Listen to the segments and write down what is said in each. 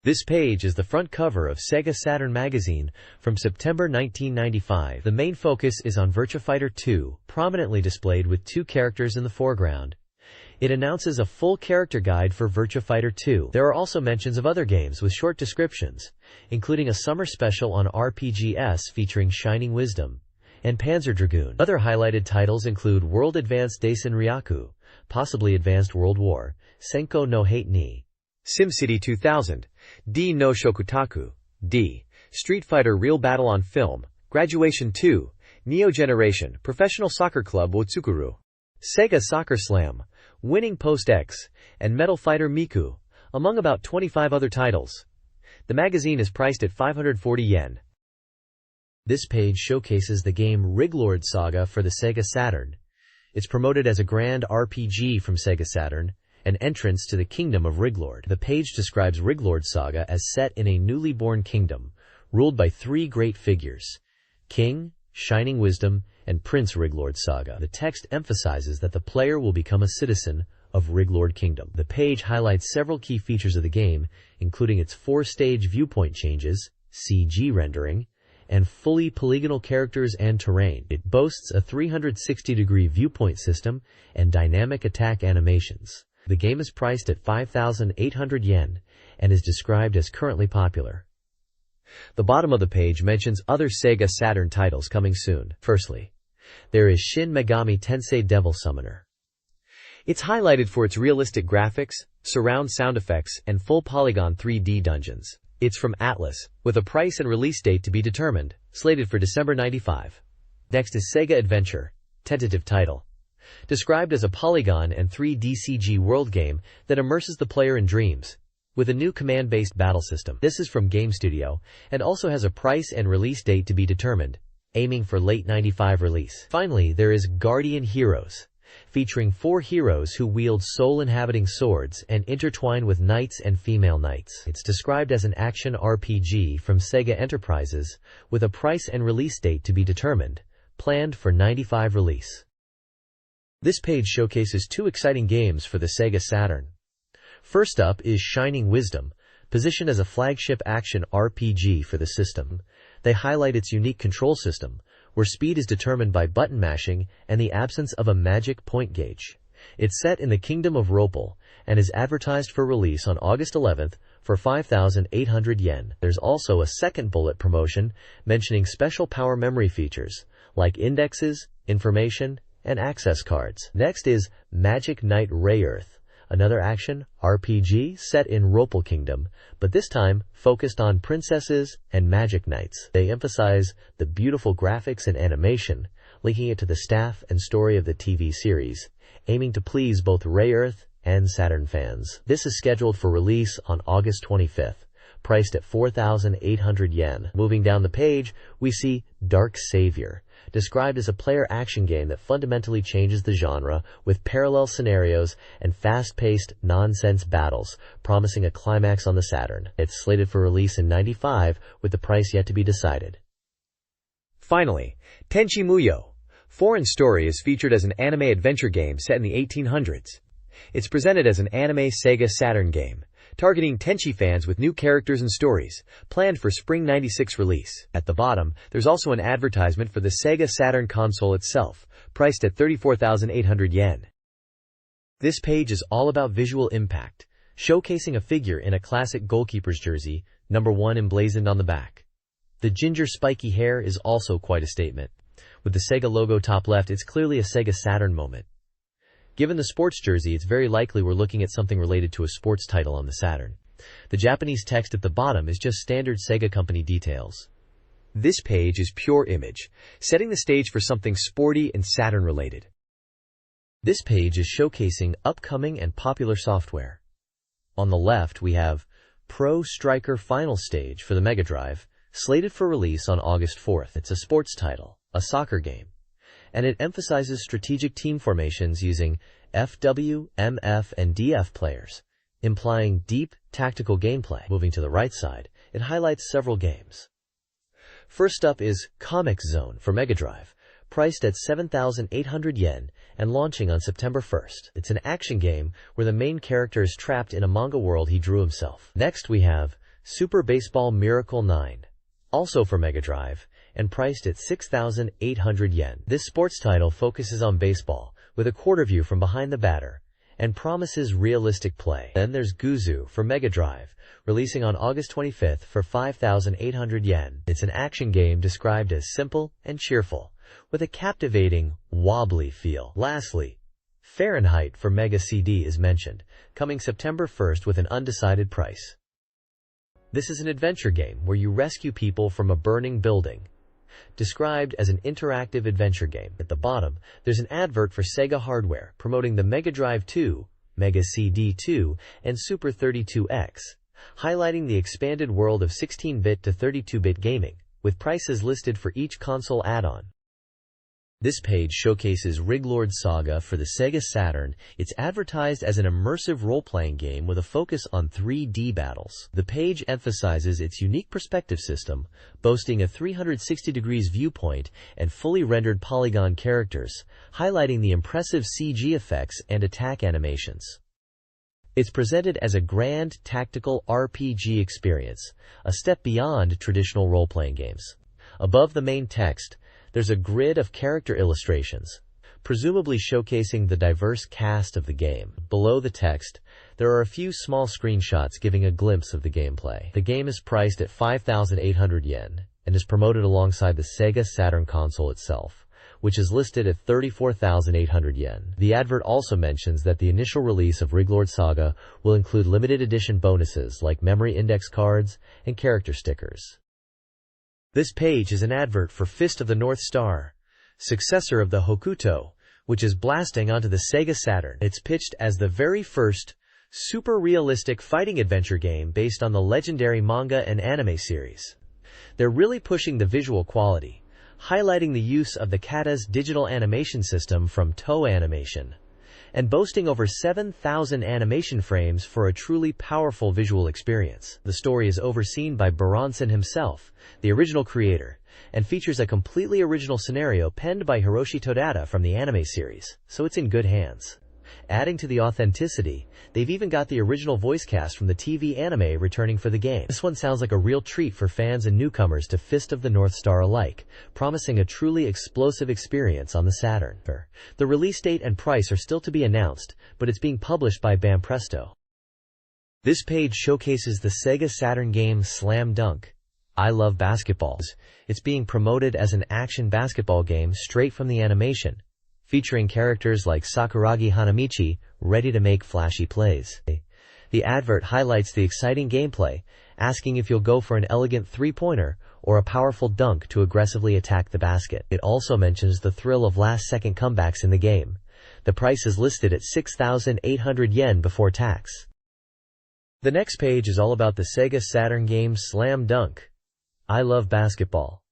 This page is the front cover of SEGA Saturn magazine from September 1995. The main focus is on Virtua Fighter 2, prominently displayed with two characters in the foreground. It announces a full character guide for Virtua Fighter 2. There are also mentions of other games with short descriptions, including a summer special on RPGs featuring Shining Wisdom and Panzer Dragoon. Other highlighted titles include World Advanced Daisen Ryaku, possibly Advanced World War, Senko no Hate ni SimCity 2000, D no Shokutaku, D, Street Fighter Real Battle on Film, Graduation 2, Neo Generation, Professional Soccer Club Wotsukuru, SEGA Soccer Slam, Winning Post X, and Metal Fighter Miku, among about 25 other titles. The magazine is priced at 540 yen. This page showcases the game Riglord Saga for the SEGA Saturn. It's promoted as a grand RPG from SEGA Saturn, an entrance to the kingdom of Riglord. The page describes Riglord Saga as set in a newly born kingdom, ruled by three great figures: King, Shining Wisdom, and Prince Riglord Saga. The text emphasizes that the player will become a citizen of Riglord Kingdom. The page highlights several key features of the game, including its 4-stage viewpoint changes, CG rendering, and fully polygonal characters and terrain. It boasts a 360-degree viewpoint system and dynamic attack animations. The game is priced at 5,800 yen and is described as currently popular. The bottom of the page mentions other SEGA Saturn titles coming soon. Firstly, there is Shin Megami Tensei Devil Summoner. It's highlighted for its realistic graphics, surround sound effects, and full polygon 3D dungeons. It's from Atlas, with a price and release date to be determined, slated for December 95. Next is Sega Adventure, tentative title. Described as a polygon and 3D CG world game that immerses the player in dreams, with a new command-based battle system. This is from Game Studio, and also has a price and release date to be determined, aiming for late 95 release. Finally, there is Guardian Heroes, featuring 4 heroes who wield soul-inhabiting swords and intertwine with knights and female knights. It's described as an action RPG from Sega Enterprises, with a price and release date to be determined, planned for 95 release. This page showcases 2 exciting games for the SEGA Saturn. First up is Shining Wisdom, positioned as a flagship action RPG for the system. They highlight its unique control system, where speed is determined by button mashing and the absence of a magic point gauge. It's set in the Kingdom of Ropal and is advertised for release on August 11th for 5,800 yen. There's also a second bullet promotion mentioning special power memory features like indexes, information, and access cards. Next is Magic Knight Rayearth, another action RPG set in Ropal Kingdom, but this time focused on princesses and magic knights. They emphasize the beautiful graphics and animation, linking it to the staff and story of the TV series, aiming to please both Rayearth and Saturn fans. This is scheduled for release on August 25th, priced at 4,800 yen. Moving down the page, we see Dark Savior, described as a player action game that fundamentally changes the genre with parallel scenarios and fast-paced, nonsense battles, promising a climax on the Saturn. It's slated for release in 95, with the price yet to be decided. Finally, Tenchi Muyo, Foreign Story, is featured as an anime adventure game set in the 1800s. It's presented as an anime Sega Saturn game, targeting Tenchi fans with new characters and stories, planned for Spring 96 release. At the bottom, there's also an advertisement for the Sega Saturn console itself, priced at 34,800 yen. This page is all about visual impact, showcasing a figure in a classic goalkeeper's jersey, number 1 emblazoned on the back. The ginger spiky hair is also quite a statement. With the Sega logo top left, it's clearly a Sega Saturn moment. Given the sports jersey, it's very likely we're looking at something related to a sports title on the Saturn. The Japanese text at the bottom is just standard Sega company details. This page is pure image, setting the stage for something sporty and Saturn related. This page is showcasing upcoming and popular software. On the left, we have Pro Striker Final Stage for the Mega Drive, slated for release on August 4th. It's a sports title, a soccer game, and it emphasizes strategic team formations using FW, MF, and DF players, implying deep, tactical gameplay. Moving to the right side, it highlights several games. First up is Comic Zone for Mega Drive, priced at 7,800 yen and launching on September 1st. It's an action game where the main character is trapped in a manga world he drew himself. Next we have Super Baseball Miracle 9, also for Mega Drive, and priced at 6,800 yen. This sports title focuses on baseball, with a quarter view from behind the batter, and promises realistic play. Then there's Guzu for Mega Drive, releasing on August 25th for 5,800 yen. It's an action game described as simple and cheerful, with a captivating, wobbly feel. Lastly, Fahrenheit for Mega CD is mentioned, coming September 1st with an undecided price. This is an adventure game where you rescue people from a burning building, described as an interactive adventure game. At the bottom, there's an advert for Sega hardware promoting the Mega Drive 2, Mega CD 2, and Super 32X, highlighting the expanded world of 16-bit to 32-bit gaming, with prices listed for each console add-on. This page showcases Riglord Saga for the Sega Saturn. It's advertised as an immersive role-playing game with a focus on 3D battles. The page emphasizes its unique perspective system, boasting a 360 degrees viewpoint and fully rendered polygon characters, highlighting the impressive CG effects and attack animations. It's presented as a grand, tactical RPG experience, a step beyond traditional role-playing games. Above the main text, there's a grid of character illustrations, presumably showcasing the diverse cast of the game. Below the text, there are a few small screenshots giving a glimpse of the gameplay. The game is priced at 5,800 yen and is promoted alongside the Sega Saturn console itself, which is listed at 34,800 yen. The advert also mentions that the initial release of Riglord Saga will include limited edition bonuses like memory index cards and character stickers. This page is an advert for Fist of the North Star, successor of the Hokuto, which is blasting onto the Sega Saturn. It's pitched as the very first, super realistic fighting adventure game based on the legendary manga and anime series. They're really pushing the visual quality, highlighting the use of the Kata's digital animation system from Toei Animation, and boasting over 7,000 animation frames for a truly powerful visual experience. The story is overseen by Baronson himself, the original creator, and features a completely original scenario penned by Hiroshi Todata from the anime series, so it's in good hands. Adding to the authenticity, they've even got the original voice cast from the TV anime returning for the game. This one sounds like a real treat for fans and newcomers to Fist of the North Star alike, promising a truly explosive experience on the Saturn. The release date and price are still to be announced, but it's being published by Banpresto. This page showcases the Sega Saturn game Slam Dunk, I Love Basketball. It's being promoted as an action basketball game straight from the animation, featuring characters like Sakuragi Hanamichi, ready to make flashy plays. The advert highlights the exciting gameplay, asking if you'll go for an elegant three-pointer or a powerful dunk to aggressively attack the basket. It also mentions the thrill of last-second comebacks in the game. The price is listed at 6,800 yen before tax. The next page is all about the Sega Saturn game Slam Dunk, I Love Basketball.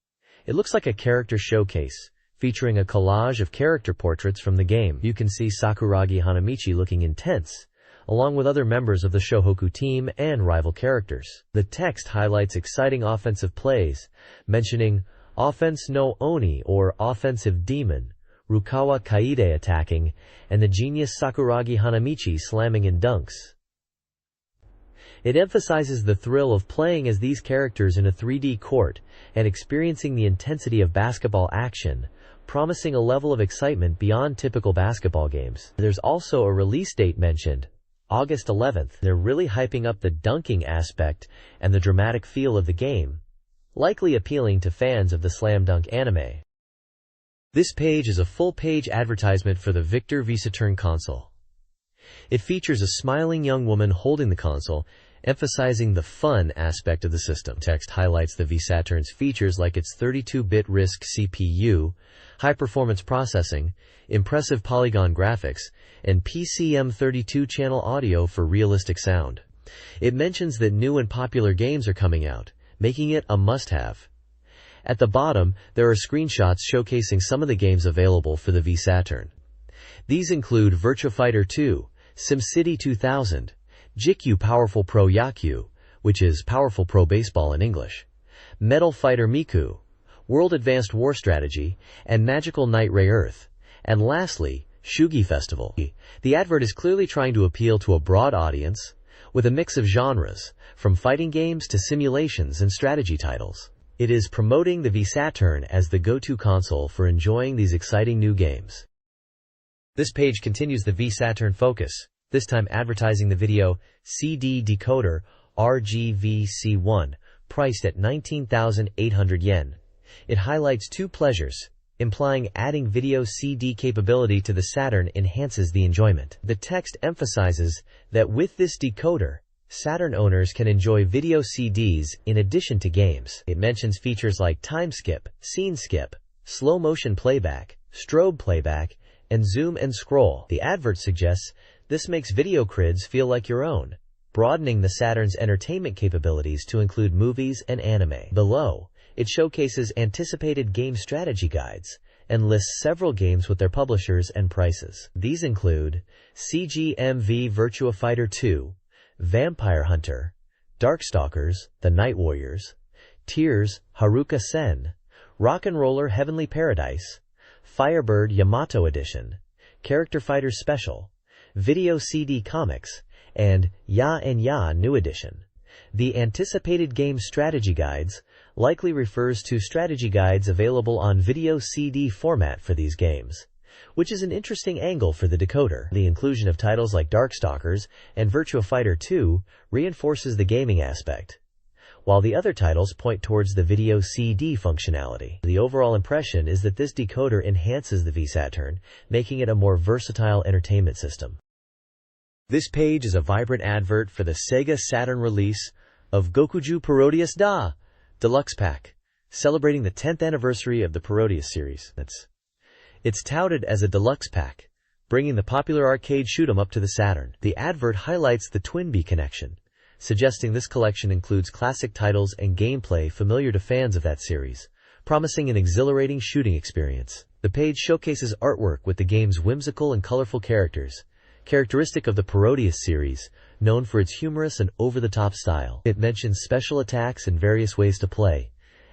It looks like a character showcase, featuring a collage of character portraits from the game. You can see Sakuragi Hanamichi looking intense, along with other members of the Shohoku team and rival characters. The text highlights exciting offensive plays, mentioning Offense no Oni or Offensive Demon, Rukawa Kaide attacking, and the genius Sakuragi Hanamichi slamming in dunks. It emphasizes the thrill of playing as these characters in a 3D court and experiencing the intensity of basketball action, promising a level of excitement beyond typical basketball games. There's also a release date mentioned, August 11th. They're really hyping up the dunking aspect and the dramatic feel of the game, likely appealing to fans of the Slam Dunk anime. This page is a full-page advertisement for the Victor V Saturn console. It features a smiling young woman holding the console, emphasizing the fun aspect of the system. Text highlights the V Saturn's features like its 32-bit RISC CPU, high-performance processing, impressive polygon graphics, and PCM 32-channel audio for realistic sound. It mentions that new and popular games are coming out, making it a must-have. At the bottom, there are screenshots showcasing some of the games available for the V Saturn. These include Virtua Fighter 2, SimCity 2000, Jikyu Powerful Pro Yakyu, which is Powerful Pro Baseball in English, Metal Fighter Miku, World Advanced War Strategy, and Magical Knight Ray Earth, and lastly, Shugi Festival. The advert is clearly trying to appeal to a broad audience, with a mix of genres, from fighting games to simulations and strategy titles. It is promoting the Saturn as the go-to console for enjoying these exciting new games. This page continues the Saturn focus, this time advertising the video CD decoder RGVC1, priced at 19,800 yen. It highlights two pleasures, implying adding video CD capability to the Saturn enhances the enjoyment. The text emphasizes that with this decoder, Saturn owners can enjoy video CDs in addition to games. It mentions features like time skip, scene skip, slow motion playback, strobe playback, and zoom and scroll. The advert suggests this makes video crids feel like your own, broadening the Saturn's entertainment capabilities to include movies and anime. Below, it showcases anticipated game strategy guides and lists several games with their publishers and prices. These include CGMV Virtua Fighter 2, Vampire Hunter, Darkstalkers, The Night Warriors, Tears, Haruka Sen, Rock'n'Roller Heavenly Paradise, Firebird Yamato Edition, Character Fighter Special, Video CD Comics, and Ya and Ya New Edition. The anticipated game strategy guides likely refers to strategy guides available on video CD format for these games, which is an interesting angle for the decoder. The inclusion of titles like Darkstalkers and Virtua Fighter 2 reinforces the gaming aspect, while the other titles point towards the video CD functionality. The overall impression is that this decoder enhances the Saturn, making it a more versatile entertainment system. This page is a vibrant advert for the SEGA Saturn release of Gokuju Parodius Da Deluxe Pack, celebrating the 10th anniversary of the Parodius series. It's touted as a deluxe pack, bringing the popular arcade shoot 'em up to the Saturn. The advert highlights the Twinbee connection, suggesting this collection includes classic titles and gameplay familiar to fans of that series, promising an exhilarating shooting experience. The page showcases artwork with the game's whimsical and colorful characters, characteristic of the Parodius series, known for its humorous and over-the-top style. It mentions special attacks and various ways to play,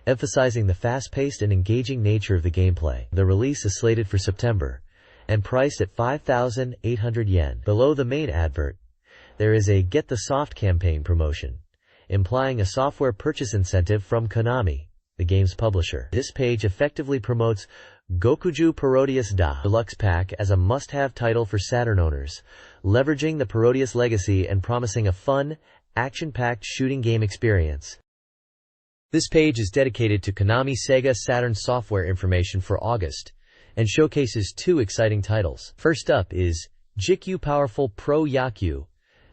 emphasizing the fast-paced and engaging nature of the gameplay. The release is slated for September, and priced at 5,800 yen. Below the main advert, there is a Get the Soft campaign promotion, implying a software purchase incentive from Konami, the game's publisher. This page effectively promotes Gokuju Parodius Da Deluxe Pack as a must-have title for Saturn owners, leveraging the Parodius legacy and promising a fun, action-packed shooting game experience. This page is dedicated to Konami SEGA Saturn software information for August, and showcases two exciting titles. First up is Jikyu Powerful Pro Yakyu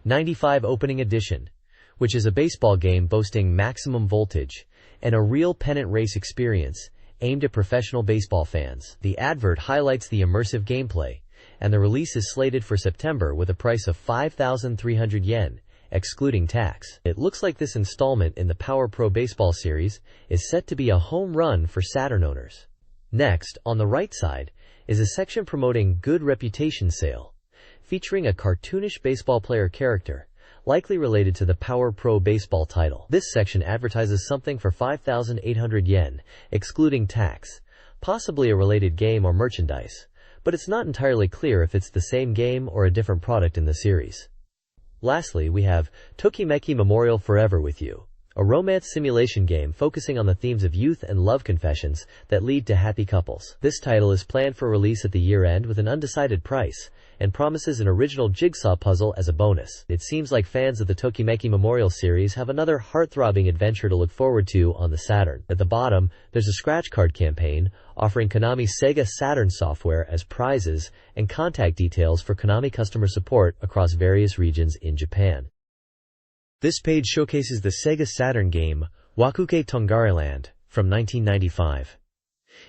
95 Opening Edition, which is a baseball game boasting maximum voltage and a real pennant race experience aimed at professional baseball fans. The advert highlights the immersive gameplay, and the release is slated for September with a price of 5,300 yen, excluding tax. It looks like this installment in the Power Pro Baseball series is set to be a home run for Saturn owners. Next, on the right side, is a section promoting Good Reputation Sale, featuring a cartoonish baseball player character, likely related to the Power Pro Baseball title. This section advertises something for 5,800 yen, excluding tax, possibly a related game or merchandise, but it's not entirely clear if it's the same game or a different product in the series. Lastly, we have Tokimeki Memorial Forever With You, a romance simulation game focusing on the themes of youth and love confessions that lead to happy couples. This title is planned for release at the year-end with an undecided price, and promises an original jigsaw puzzle as a bonus. It seems like fans of the Tokimeki Memorial series have another heart-throbbing adventure to look forward to on the Saturn. At the bottom, there's a scratch card campaign offering Konami SEGA Saturn software as prizes and contact details for Konami customer support across various regions in Japan. This page showcases the SEGA Saturn game Wakuke Tongariland from 1995.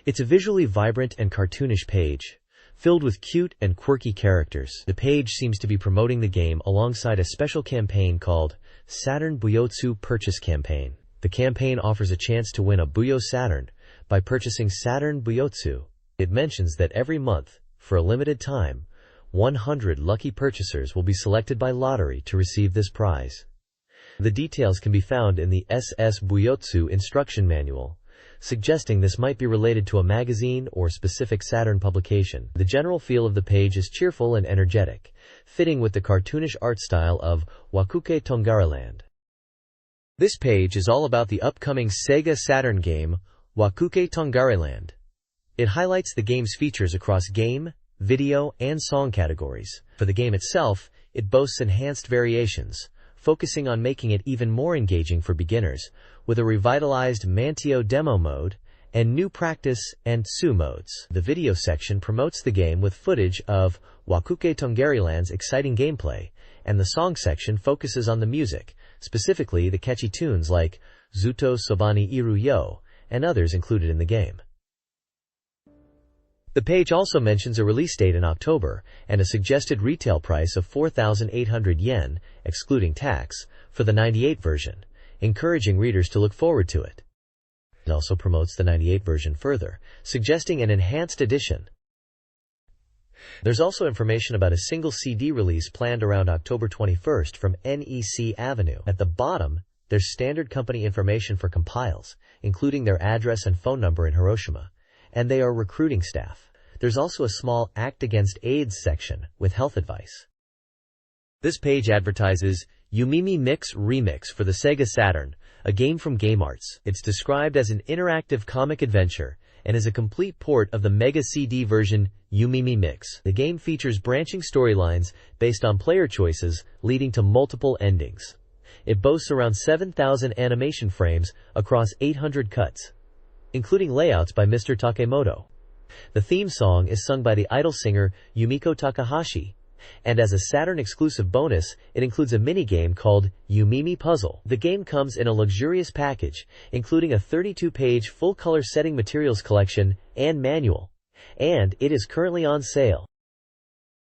It's a visually vibrant and cartoonish page, filled with cute and quirky characters. The page seems to be promoting the game alongside a special campaign called Saturn Buyotsu Purchase Campaign. The campaign offers a chance to win a Buyo Saturn by purchasing Saturn Buyotsu. It mentions that every month, for a limited time, 100 lucky purchasers will be selected by lottery to receive this prize. The details can be found in the SS Buyotsu instruction manual, suggesting this might be related to a magazine or specific Saturn publication. The general feel of the page is cheerful and energetic, fitting with the cartoonish art style of Wakuke Tongariland. This page is all about the upcoming SEGA Saturn game, Wakuke Tongariland. It highlights the game's features across game, video, and song categories. For the game itself, it boasts enhanced variations, focusing on making it even more engaging for beginners, with a revitalized Mantio demo mode and new practice and Tsu modes. The video section promotes the game with footage of Wakuke Tongariland's exciting gameplay, and the song section focuses on the music, specifically the catchy tunes like Zuto Sobani Iru Yo and others included in the game. The page also mentions a release date in October and a suggested retail price of 4,800 yen, excluding tax, for the 98 version, encouraging readers to look forward to it. It also promotes the 98 version further, suggesting an enhanced edition. There's also information about a single CD release planned around October 21st from NEC Avenue. At the bottom, there's standard company information for compiles, including their address and phone number in Hiroshima, and they are recruiting staff. There's also a small Act Against AIDS section with health advice. This page advertises Yumimi Mix Remix for the SEGA Saturn, a game from GameArts. It's described as an interactive comic adventure and is a complete port of the Mega CD version Yumimi Mix. The game features branching storylines based on player choices, leading to multiple endings. It boasts around 7,000 animation frames across 800 cuts, including layouts by Mr. Takemoto. The theme song is sung by the idol singer Yumiko Takahashi, and as a Saturn-exclusive bonus, it includes a minigame called Yumimi Puzzle. The game comes in a luxurious package, including a 32-page full-color setting materials collection and manual, and it is currently on sale.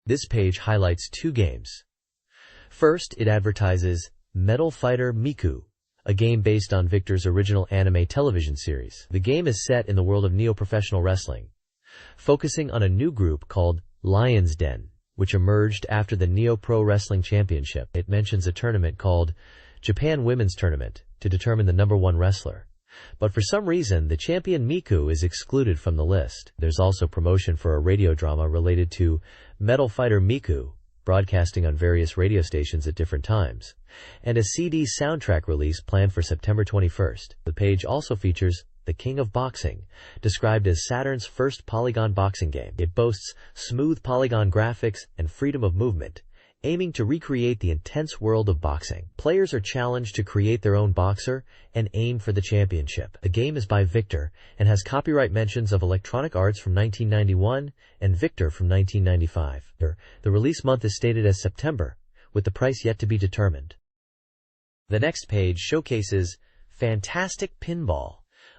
This page highlights two games. First, it advertises Metal Fighter Miku, a game based on Victor's original anime television series. The game is set in the world of neo-professional wrestling, focusing on a new group called Lion's Den, which emerged after the Neo Pro Wrestling Championship. It mentions a tournament called Japan Women's Tournament to determine the #1 wrestler. But for some reason, the champion Miku is excluded from the list. There's also promotion for a radio drama related to Metal Fighter Miku, broadcasting on various radio stations at different times, and a CD soundtrack release planned for September 21st. The page also features The King of Boxing, described as Saturn's first polygon boxing game. It boasts smooth polygon graphics and freedom of movement, aiming to recreate the intense world of boxing. Players are challenged to create their own boxer and aim for the championship. The game is by Victor and has copyright mentions of Electronic Arts from 1991 and Victor from 1995. The release month is stated as September, with the price yet to be determined. The next page showcases Fantastic Pinball,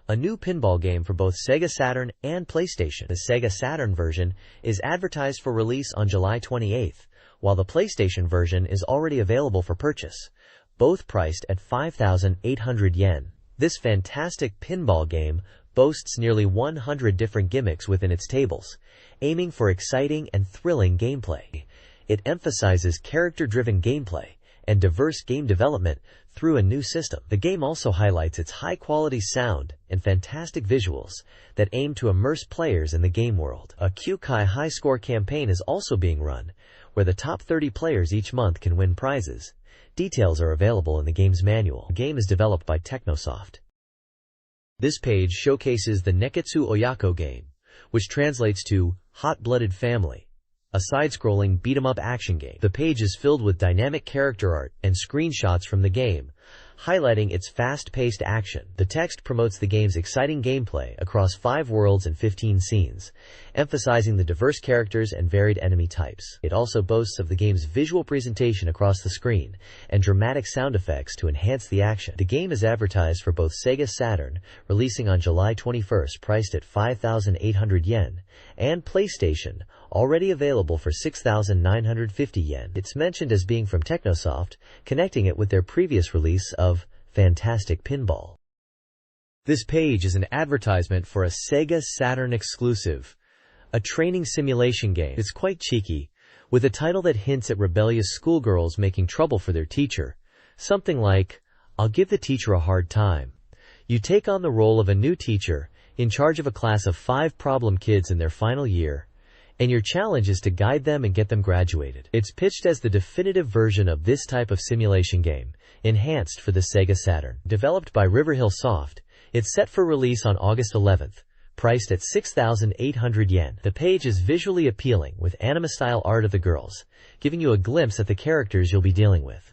a new pinball game for both Sega Saturn and PlayStation. The Sega Saturn version is advertised for release on July 28th, while the PlayStation version is already available for purchase, both priced at 5,800 yen. This fantastic pinball game boasts nearly 100 different gimmicks within its tables, aiming for exciting and thrilling gameplay. It emphasizes character-driven gameplay and diverse game development through a new system. The game also highlights its high-quality sound and fantastic visuals that aim to immerse players in the game world. A Kyukai high-score campaign is also being run, where the top 30 players each month can win prizes. Details are available in the game's manual. The game is developed by Technosoft. This page showcases the Neketsu Oyako game, which translates to Hot-Blooded Family, a side-scrolling beat-em-up action game. The page is filled with dynamic character art and screenshots from the game, highlighting its fast-paced action. The text promotes the game's exciting gameplay across 5 worlds and 15 scenes, emphasizing the diverse characters and varied enemy types. It also boasts of the game's visual presentation across the screen and dramatic sound effects to enhance the action. The game is advertised for both Sega Saturn, releasing on July 21st, priced at 5,800 yen, and PlayStation, already available for 6,950 yen. It's mentioned as being from Technosoft, connecting it with their previous release of Fantastic Pinball. This page is an advertisement for a Sega Saturn exclusive, a training simulation game. It's quite cheeky, with a title that hints at rebellious schoolgirls making trouble for their teacher. Something like, "I'll give the teacher a hard time. You take on the role of a new teacher, in charge of a class of 5 problem kids in their final year, and your challenge is to guide them and get them graduated. It's pitched as the definitive version of this type of simulation game, enhanced for the SEGA Saturn. Developed by Riverhill Soft, it's set for release on August 11th, priced at 6,800 yen. The page is visually appealing with anime-style art of the girls, giving you a glimpse at the characters you'll be dealing with.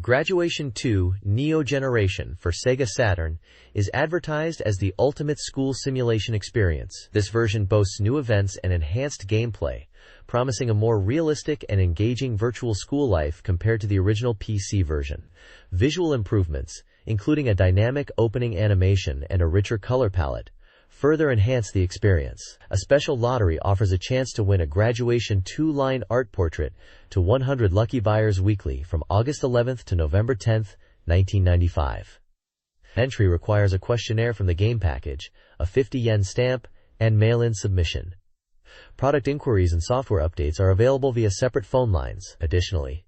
Graduation 2 Neo Generation for SEGA Saturn is advertised as the ultimate school simulation experience. This version boasts new events and enhanced gameplay, promising a more realistic and engaging virtual school life compared to the original PC version. Visual improvements, including a dynamic opening animation and a richer color palette, further enhance the experience. A special lottery offers a chance to win a Graduation 2-line art portrait to 100 lucky buyers weekly from August 11th to November 10th, 1995. Entry requires a questionnaire from the game package, a 50 yen stamp, and mail-in submission. Product inquiries and software updates are available via separate phone lines. Additionally,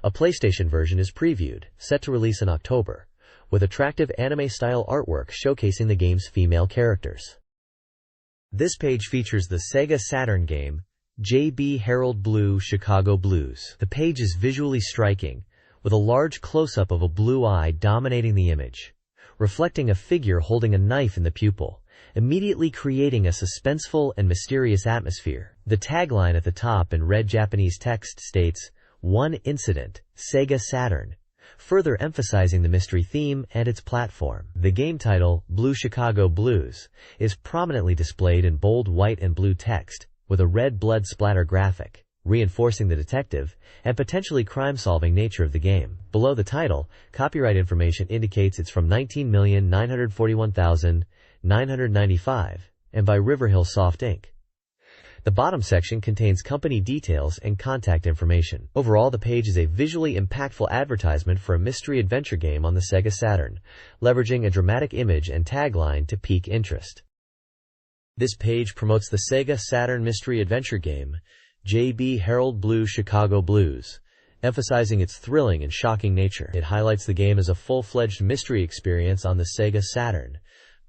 a PlayStation version is previewed, set to release in October, with attractive anime-style artwork showcasing the game's female characters. This page features the SEGA Saturn game, JB Herald Blue Chicago Blues. The page is visually striking, with a large close-up of a blue eye dominating the image, reflecting a figure holding a knife in the pupil, immediately creating a suspenseful and mysterious atmosphere. The tagline at the top in red Japanese text states, "One Incident, SEGA Saturn," further emphasizing the mystery theme and its platform. The game title, Blue Chicago Blues, is prominently displayed in bold white and blue text, with a red blood splatter graphic, reinforcing the detective and potentially crime-solving nature of the game. Below the title, copyright information indicates it's from 19,941,995 and by Riverhill Soft Inc. The bottom section contains company details and contact information. Overall, the page is a visually impactful advertisement for a mystery adventure game on the SEGA Saturn, leveraging a dramatic image and tagline to pique interest. This page promotes the SEGA Saturn mystery adventure game, JB Herald Blue Chicago Blues, emphasizing its thrilling and shocking nature. It highlights the game as a full-fledged mystery experience on the SEGA Saturn,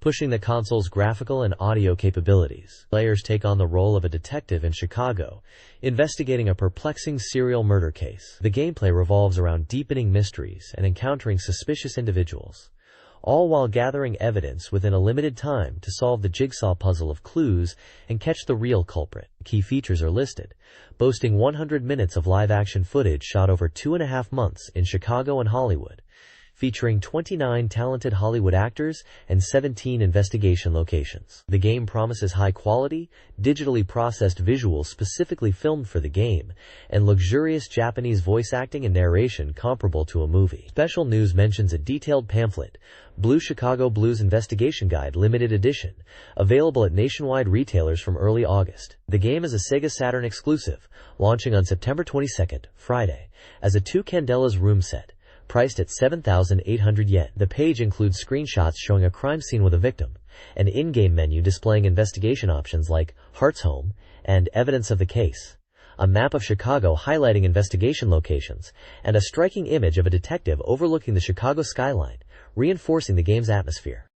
pushing the console's graphical and audio capabilities. Players take on the role of a detective in Chicago, investigating a perplexing serial murder case. The gameplay revolves around deepening mysteries and encountering suspicious individuals, all while gathering evidence within a limited time to solve the jigsaw puzzle of clues and catch the real culprit. Key features are listed, boasting 100 minutes of live-action footage shot over 2.5 months in Chicago and Hollywood, featuring 29 talented Hollywood actors and 17 investigation locations. The game promises high-quality, digitally processed visuals specifically filmed for the game, and luxurious Japanese voice acting and narration comparable to a movie. Special news mentions a detailed pamphlet, Blue Chicago Blues Investigation Guide Limited Edition, available at nationwide retailers from early August. The game is a SEGA Saturn exclusive, launching on September 22nd, Friday, as a 2 candelas room set, priced at 7,800 yen. The page includes screenshots showing a crime scene with a victim, an in-game menu displaying investigation options like Hart's Home and Evidence of the Case, a map of Chicago highlighting investigation locations, and a striking image of a detective overlooking the Chicago skyline, reinforcing the game's atmosphere.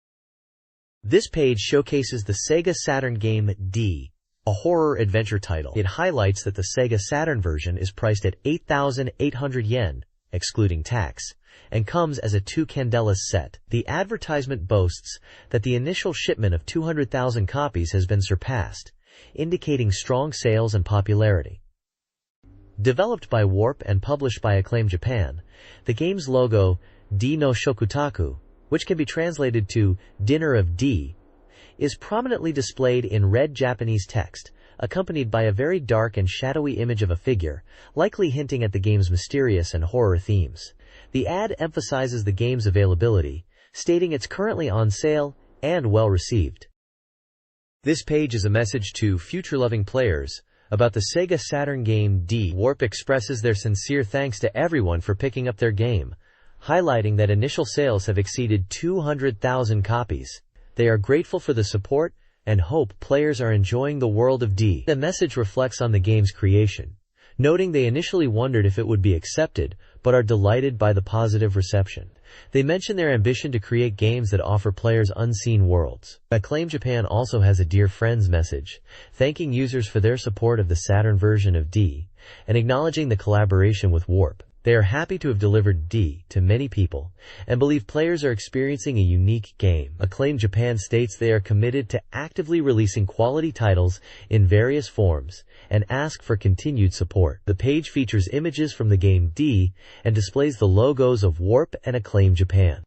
This page showcases the SEGA Saturn game D, a horror adventure title. It highlights that the SEGA Saturn version is priced at 8,800 yen, excluding tax, and comes as a 2 candelas set. The advertisement boasts that the initial shipment of 200,000 copies has been surpassed, indicating strong sales and popularity. Developed by Warp and published by Acclaim Japan, the game's logo, D no Shokutaku, which can be translated to Dinner of D, is prominently displayed in red Japanese text, accompanied by a very dark and shadowy image of a figure, likely hinting at the game's mysterious and horror themes. The ad emphasizes the game's availability, stating it's currently on sale and well received. This page is a message to future-loving players about the SEGA Saturn game D. Warp expresses their sincere thanks to everyone for picking up their game, highlighting that initial sales have exceeded 200,000 copies. They are grateful for the support and hope players are enjoying the world of D. The message reflects on the game's creation, noting they initially wondered if it would be accepted, but are delighted by the positive reception. They mention their ambition to create games that offer players unseen worlds. Acclaim Japan also has a Dear Friends message, thanking users for their support of the Saturn version of D, and acknowledging the collaboration with Warp. They are happy to have delivered D to many people, and believe players are experiencing a unique game. Acclaim Japan states they are committed to actively releasing quality titles in various forms, and ask for continued support. The page features images from the game D, and displays the logos of Warp and Acclaim Japan.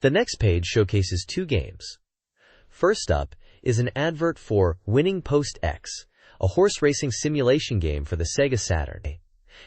The next page showcases two games. First up is an advert for Winning Post X, a horse racing simulation game for the SEGA Saturn.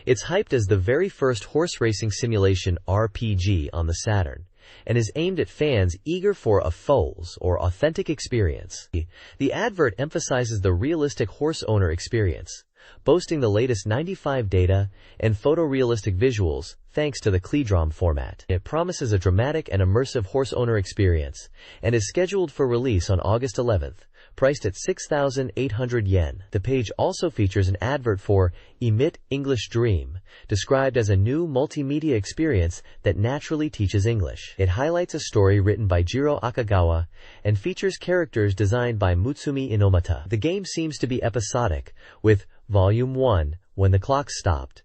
It's hyped as the very first horse racing simulation RPG on the Saturn, and is aimed at fans eager for a FOLS, or authentic experience. The advert emphasizes the realistic horse owner experience, boasting the latest 95 data and photorealistic visuals thanks to the Cledrom format. It promises a dramatic and immersive horse owner experience, and is scheduled for release on August 11th, priced at 6,800 yen. The page also features an advert for Emit English Dream, described as a new multimedia experience that naturally teaches English. It highlights a story written by Jiro Akagawa and features characters designed by Mutsumi Inomata. The game seems to be episodic, with Volume 1, When the Clock Stopped,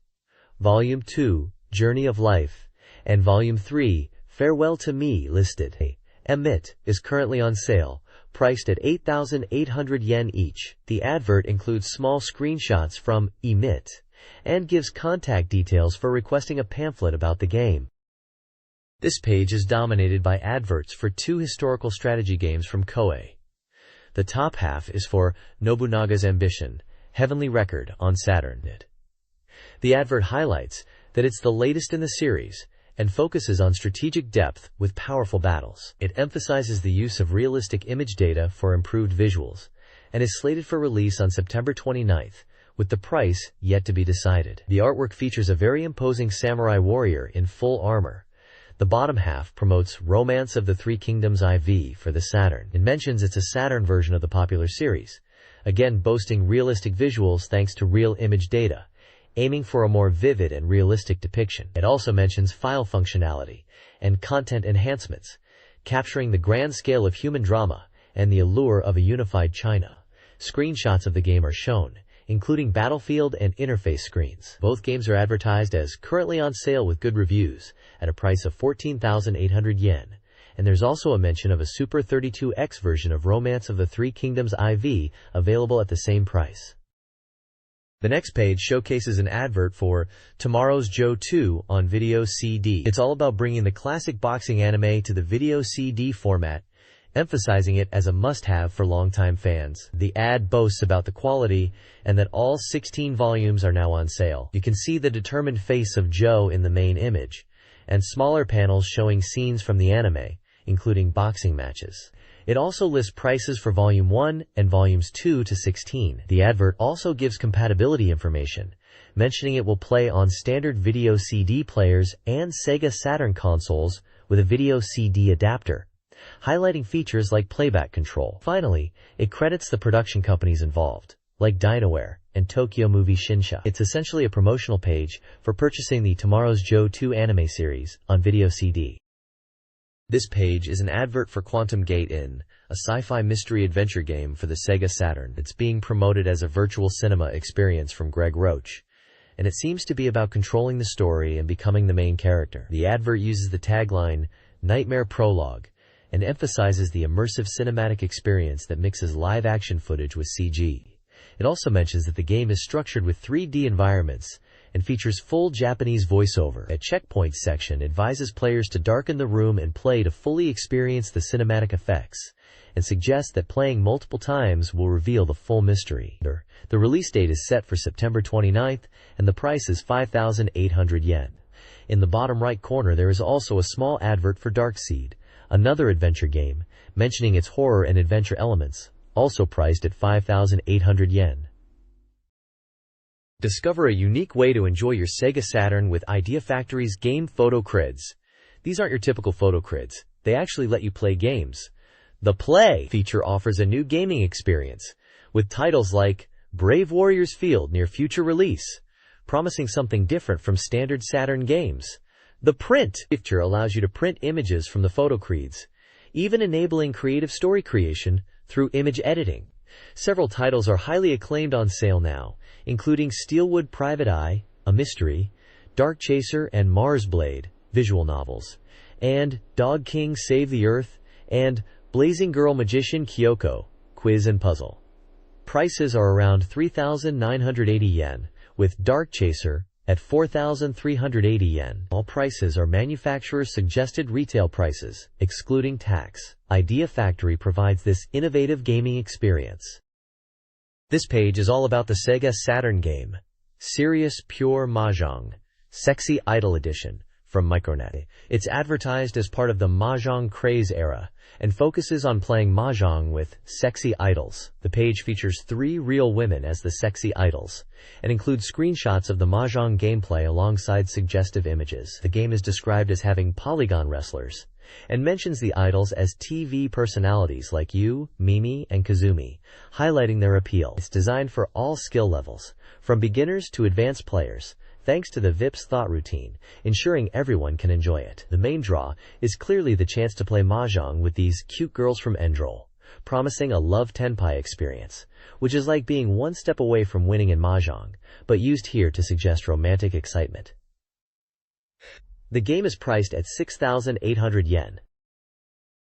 Volume 2, Journey of Life, and Volume 3, Farewell to Me listed. Emit is currently on sale, priced at 8,800 yen each. The advert includes small screenshots from Emit and gives contact details for requesting a pamphlet about the game. This page is dominated by adverts for two historical strategy games from Koei. The top half is for Nobunaga's Ambition, Heavenly Record on Saturn. The advert highlights that it's the latest in the series, and focuses on strategic depth with powerful battles. It emphasizes the use of realistic image data for improved visuals, and is slated for release on September 29th, with the price yet to be decided. The artwork features a very imposing samurai warrior in full armor. The bottom half promotes Romance of the Three Kingdoms IV for the Saturn. It mentions it's a Saturn version of the popular series, again boasting realistic visuals thanks to real image data, aiming for a more vivid and realistic depiction. It also mentions file functionality and content enhancements, capturing the grand scale of human drama and the allure of a unified China. Screenshots of the game are shown, including battlefield and interface screens. Both games are advertised as currently on sale with good reviews at a price of 14,800 yen, and there's also a mention of a Super 32X version of Romance of the Three Kingdoms IV available at the same price. The next page showcases an advert for Tomorrow's Joe 2 on video CD. It's all about bringing the classic boxing anime to the video CD format, emphasizing it as a must-have for longtime fans. The ad boasts about the quality and that all 16 volumes are now on sale. You can see the determined face of Joe in the main image, and smaller panels showing scenes from the anime, including boxing matches. It also lists prices for Volume 1 and Volumes 2 to 16. The advert also gives compatibility information, mentioning it will play on standard video CD players and SEGA Saturn consoles with a video CD adapter, highlighting features like playback control. Finally, it credits the production companies involved, like Dinoware and Tokyo Movie Shinsha. It's essentially a promotional page for purchasing the Tomorrow's Joe 2 anime series on video CD. This page is an advert for Quantum Gate Inn, a sci-fi mystery adventure game for the Sega Saturn. It's being promoted as a virtual cinema experience from Greg Roach, and it seems to be about controlling the story and becoming the main character. The advert uses the tagline, Nightmare Prologue, and emphasizes the immersive cinematic experience that mixes live-action footage with CG. It also mentions that the game is structured with 3D environments and features full Japanese voiceover. A checkpoint section advises players to darken the room and play to fully experience the cinematic effects, and suggests that playing multiple times will reveal the full mystery. The release date is set for September 29th, and the price is 5,800 yen. In the bottom right corner there is also a small advert for Darkseed, another adventure game, mentioning its horror and adventure elements, also priced at 5,800 yen. Discover a unique way to enjoy your Sega Saturn with Idea Factory's Game Photo Creds. These aren't your typical photo creds. They actually let you play games. The Play feature offers a new gaming experience, with titles like Brave Warriors Field near future release, promising something different from standard Saturn games. The print feature allows you to print images from the photo creeds, even enabling creative story creation through image editing. Several titles are highly acclaimed on sale now, including Steelwood Private Eye, a mystery, Dark Chaser and Mars Blade, visual novels, and Dog King Save the Earth, and Blazing Girl Magician Kyoko, quiz and puzzle. Prices are around 3,980 yen, with Dark Chaser at 4,380 yen. All prices are manufacturer's suggested retail prices, excluding tax. Idea Factory provides this innovative gaming experience. This page is all about the Sega Saturn game, Serious Pure Mahjong, Sexy Idol Edition, from Micronet. It's advertised as part of the Mahjong craze era and focuses on playing Mahjong with sexy idols. The page features 3 real women as the sexy idols and includes screenshots of the Mahjong gameplay alongside suggestive images. The game is described as having polygon wrestlers and mentions the idols as TV personalities like Yu, Mimi, and Kazumi, highlighting their appeal. It's designed for all skill levels, from beginners to advanced players, thanks to the VIP's thought routine, ensuring everyone can enjoy it. The main draw is clearly the chance to play Mahjong with these cute girls from Endrol, promising a love tenpai experience, which is like being one step away from winning in Mahjong, but used here to suggest romantic excitement. The game is priced at 6,800 yen.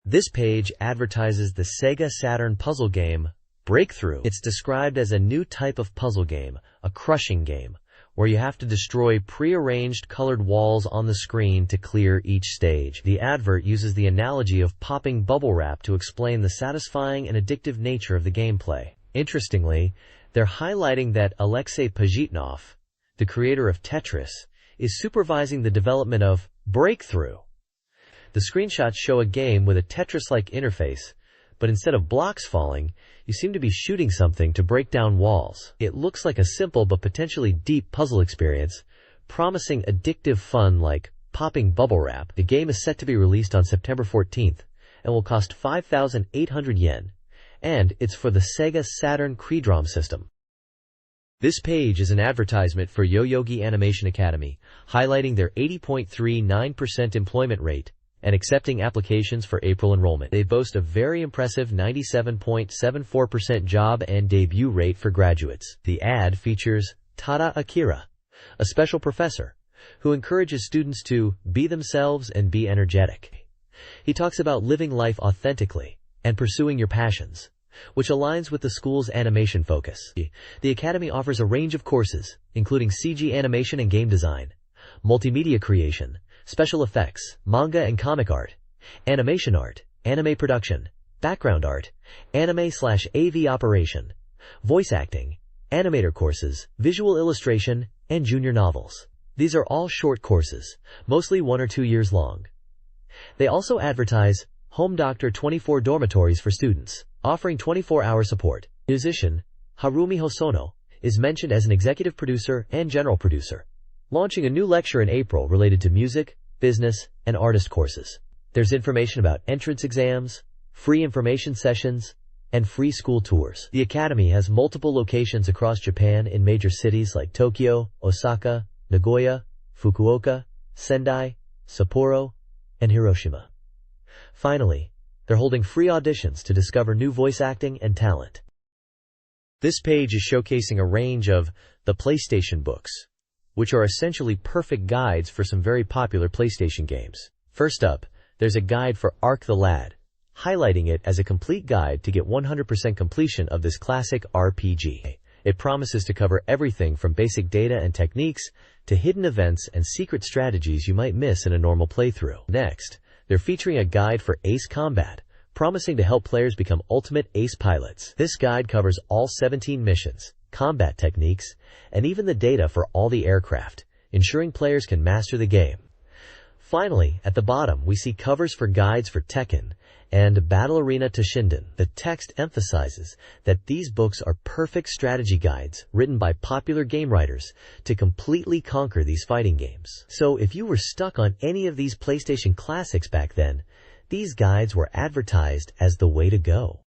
This page advertises the Sega Saturn puzzle game, Breakthrough. It's described as a new type of puzzle game, a crushing game, where you have to destroy pre-arranged colored walls on the screen to clear each stage. The advert uses the analogy of popping bubble wrap to explain the satisfying and addictive nature of the gameplay. Interestingly, they're highlighting that Alexei Pajitnov, the creator of Tetris, is supervising the development of Breakthrough. The screenshots show a game with a Tetris-like interface, but instead of blocks falling, you seem to be shooting something to break down walls. It looks like a simple but potentially deep puzzle experience, promising addictive fun like popping bubble wrap. The game is set to be released on September 14th and will cost 5,800 yen, and it's for the Sega Saturn Creedrom system. This page is an advertisement for Yoyogi Animation Academy, highlighting their 80.39% employment rate and accepting applications for April enrollment. They boast a very impressive 97.74% job and debut rate for graduates. The ad features Tada Akira, a special professor, who encourages students to be themselves and be energetic. He talks about living life authentically and pursuing your passions, which aligns with the school's animation focus. The Academy offers a range of courses, including CG animation and game design, multimedia creation, special effects, manga and comic art, animation art, anime production, background art, anime/AV operation, voice acting, animator courses, visual illustration, and junior novels. These are all short courses, mostly 1 or 2 years long. They also advertise Home Doctor 24 dormitories for students, offering 24-hour support. Musician Harumi Hosono is mentioned as an executive producer and general producer, launching a new lecture in April related to music, business, and artist courses. There's information about entrance exams, free information sessions, and free school tours. The Academy has multiple locations across Japan in major cities like Tokyo, Osaka, Nagoya, Fukuoka, Sendai, Sapporo, and Hiroshima. Finally, they're holding free auditions to discover new voice acting and talent. This page is showcasing a range of the PlayStation books, which are essentially perfect guides for some very popular PlayStation games. First up, there's a guide for Ark the Lad, highlighting it as a complete guide to get 100% completion of this classic RPG. It promises to cover everything from basic data and techniques to hidden events and secret strategies you might miss in a normal playthrough. Next, they're featuring a guide for Ace Combat, promising to help players become ultimate ace pilots. This guide covers all 17 missions, combat techniques, and even the data for all the aircraft, ensuring players can master the game. Finally, at the bottom, we see covers for guides for Tekken and Battle Arena Toshinden. The text emphasizes that these books are perfect strategy guides written by popular game writers to completely conquer these fighting games. So if you were stuck on any of these PlayStation classics back then, these guides were advertised as the way to go.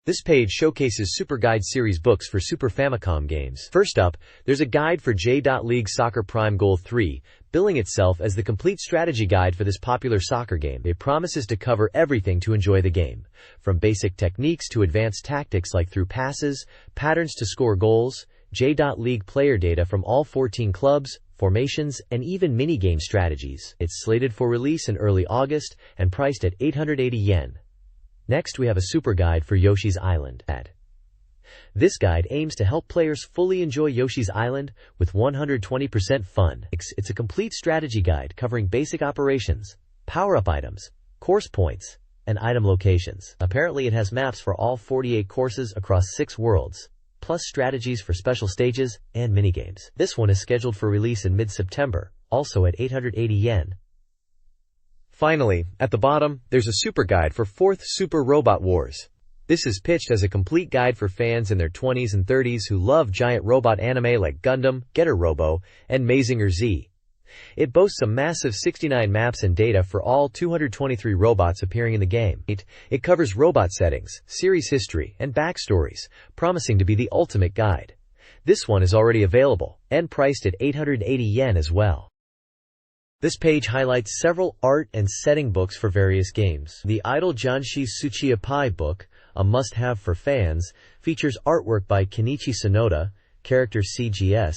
This page showcases Super Guide series books for Super Famicom games. First up, there's a guide for J.League Soccer Prime Goal 3, billing itself as the complete strategy guide for this popular soccer game. It promises to cover everything to enjoy the game, from basic techniques to advanced tactics like through passes, patterns to score goals, J.League player data from all 14 clubs, formations, and even mini-game strategies. It's slated for release in early August and priced at 880 yen. Next, we have a super guide for Yoshi's Island. This guide aims to help players fully enjoy Yoshi's Island with 120% fun. It's a complete strategy guide covering basic operations, power-up items, course points, and item locations. Apparently, it has maps for all 48 courses across 6 worlds, plus strategies for special stages and minigames. This one is scheduled for release in mid-September, also at 880 yen. Finally, at the bottom, there's a super guide for 4th Super Robot Wars. This is pitched as a complete guide for fans in their 20s and 30s who love giant robot anime like Gundam, Getter Robo, and Mazinger Z. It boasts a massive 69 maps and data for all 223 robots appearing in the game. It covers robot settings, series history, and backstories, promising to be the ultimate guide. This one is already available, and priced at 880 yen as well. This page highlights several art and setting books for various games. The Idol Janshi Tsuchiya Pai book, a must-have for fans, features artwork by Kenichi Sonoda, character CGS,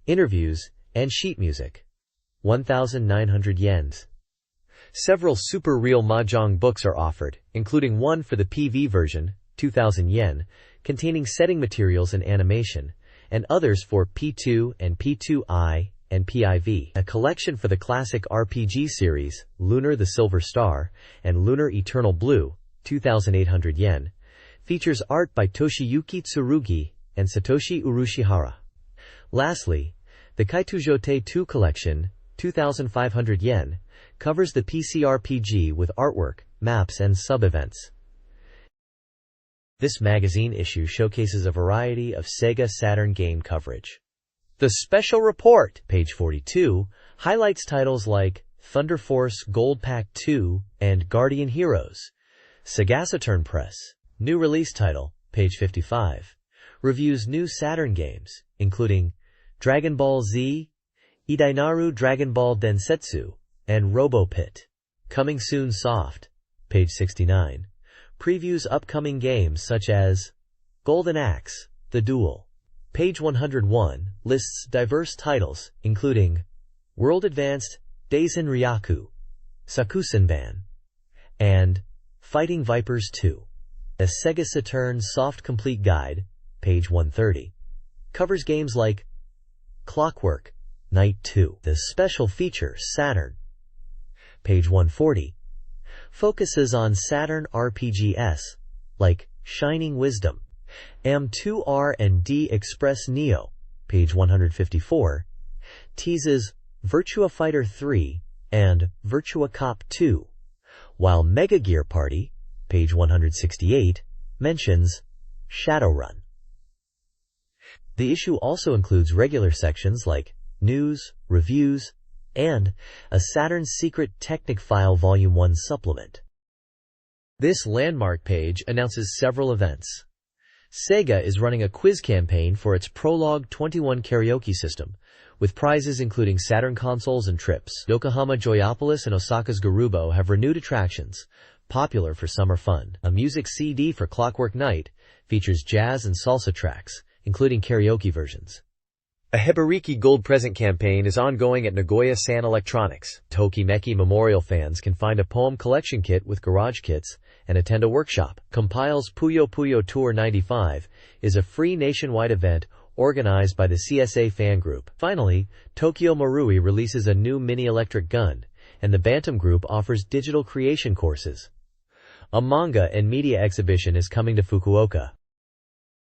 interviews, and sheet music. 1,900 yen. Several Super Real Mahjong books are offered, including one for the PV version, 2,000 yen, containing setting materials and animation, and others for P2 and P2i, and PIV. A collection for the classic RPG series, Lunar the Silver Star, and Lunar Eternal Blue, 2,800 yen, features art by Toshiyuki Tsurugi and Satoshi Urushihara. Lastly, the Kaitujote 2 collection, 2,500 yen, covers the PC RPG with artwork, maps, and sub-events. This magazine issue showcases a variety of Sega Saturn game coverage. The Special Report, page 42, highlights titles like Thunder Force Gold Pack 2 and Guardian Heroes. SEGA Saturn Press, new release title, page 55, reviews new Saturn games, including Dragon Ball Z, Idainaru Dragon Ball Densetsu, and Robo Pit. Coming Soon Soft, page 69, previews upcoming games such as Golden Axe, The Duel. Page 101 lists diverse titles, including World Advanced Daisen Ryaku, Sakusenban, and Fighting Vipers 2. The SEGA Saturn Soft Complete Guide, page 130, covers games like Clockwork, Night 2. The Special Feature Saturn, page 140, focuses on Saturn RPGs, like Shining Wisdom, M2R and D Express Neo, page 154, teases Virtua Fighter 3 and Virtua Cop 2, while Mega Gear Party, page 168, mentions Shadowrun. The issue also includes regular sections like News, Reviews, and a Saturn Secret Technic File Volume 1 supplement. This landmark page announces several events. SEGA is running a quiz campaign for its Prologue 21 karaoke system, with prizes including Saturn consoles and trips. Yokohama Joyopolis and Osaka's Garubo have renewed attractions, popular for summer fun. A music CD for Clockwork Night features jazz and salsa tracks, including karaoke versions. A Hibariki Gold Present campaign is ongoing at Nagoya San Electronics. Tokimeki Memorial fans can find a poem collection kit with garage kits and attend a workshop. Compile's Puyo Puyo Tour 95 is a free nationwide event organized by the CSA fan group. Finally, Tokyo Marui releases a new mini-electric gun, and the Bantam Group offers digital creation courses. A manga and media exhibition is coming to Fukuoka.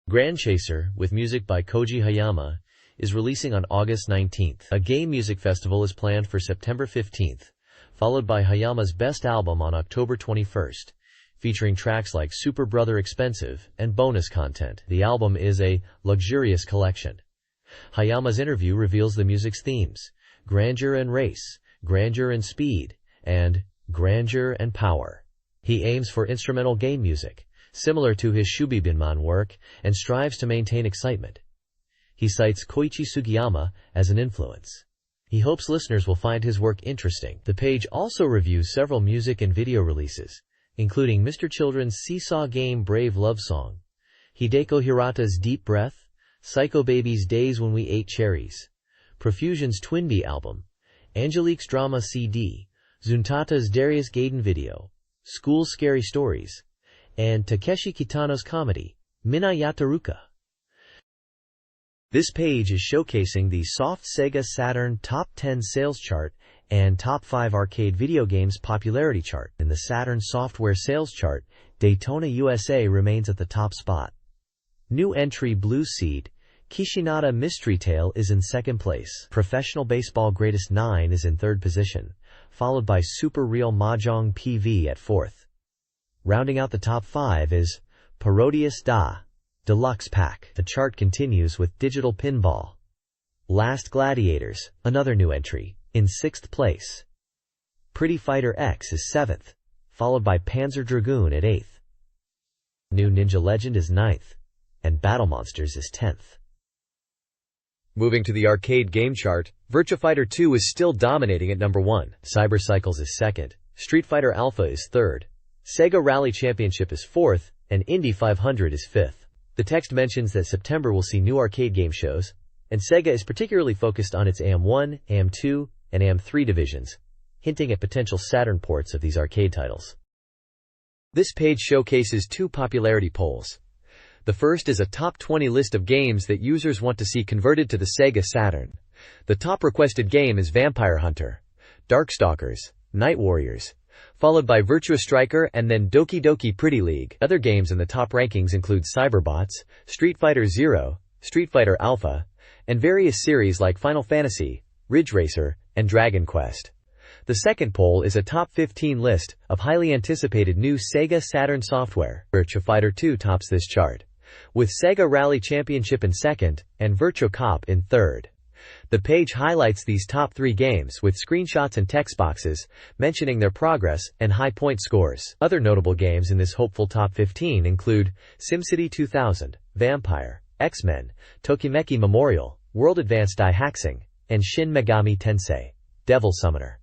Grand Chaser, with music by Koji Hayama, is releasing on August 19th. A game music festival is planned for September 15th, followed by Hayama's best album on October 21st, featuring tracks like Super Brother Expensive and bonus content. The album is a luxurious collection. Hayama's interview reveals the music's themes: grandeur and race, grandeur and speed, and grandeur and power. He aims for instrumental game music, similar to his Shubibinman work, and strives to maintain excitement. He cites Koichi Sugiyama as an influence. He hopes listeners will find his work interesting. The page also reviews several music and video releases, including Mr. Children's seesaw game Brave Love Song, Hideko Hirata's Deep Breath, Psycho Baby's Days When We Ate Cherries, Profusion's Twinbee album, Angelique's drama CD, Zuntata's Darius Gaiden video, School's Scary Stories, and Takeshi Kitano's comedy, Mina Yataruka. This page is showcasing the soft SEGA Saturn Top 10 Sales Chart and Top 5 Arcade Video Games Popularity Chart. In the Saturn Software Sales Chart, Daytona USA remains at the top spot. New entry Blue Seed, Kishinada Mystery Tale is in second place. Professional Baseball Greatest 9 is in third position, followed by Super Real Mahjong PV at fourth. Rounding out the top 5 is Parodius Da Deluxe Pack. The chart continues with Digital Pinball. Last Gladiators, another new entry, in sixth place. Pretty Fighter X is seventh, followed by Panzer Dragoon at eighth. New Ninja Legend is ninth, and Battle Monsters is 10th. Moving to the arcade game chart, Virtua Fighter 2 is still dominating at number 1. Cyber Cycles is second, Street Fighter Alpha is third, Sega Rally Championship is fourth, and Indy 500 is fifth. The text mentions that September will see new arcade game shows, and Sega is particularly focused on its AM1, AM2, and AM3 divisions, hinting at potential Saturn ports of these arcade titles. This page showcases two popularity polls. The first is a top 20 list of games that users want to see converted to the Sega Saturn. The top requested game is Vampire Hunter, Darkstalkers, Night Warriors, followed by Virtua Striker and then Doki Doki Pretty League. Other games in the top rankings include Cyberbots, Street Fighter Zero, Street Fighter Alpha, and various series like Final Fantasy, Ridge Racer, and Dragon Quest. The second poll is a top 15 list of highly anticipated new Sega Saturn software. Virtua Fighter 2 tops this chart, with Sega Rally Championship in second and Virtua Cop in third. The page highlights these top 3 games with screenshots and text boxes mentioning their progress and high point scores. Other notable games in this hopeful top 15 include SimCity 2000, Vampire, X-Men, Tokimeki Memorial, World Advanced Daihaxing, and Shin Megami Tensei, Devil Summoner.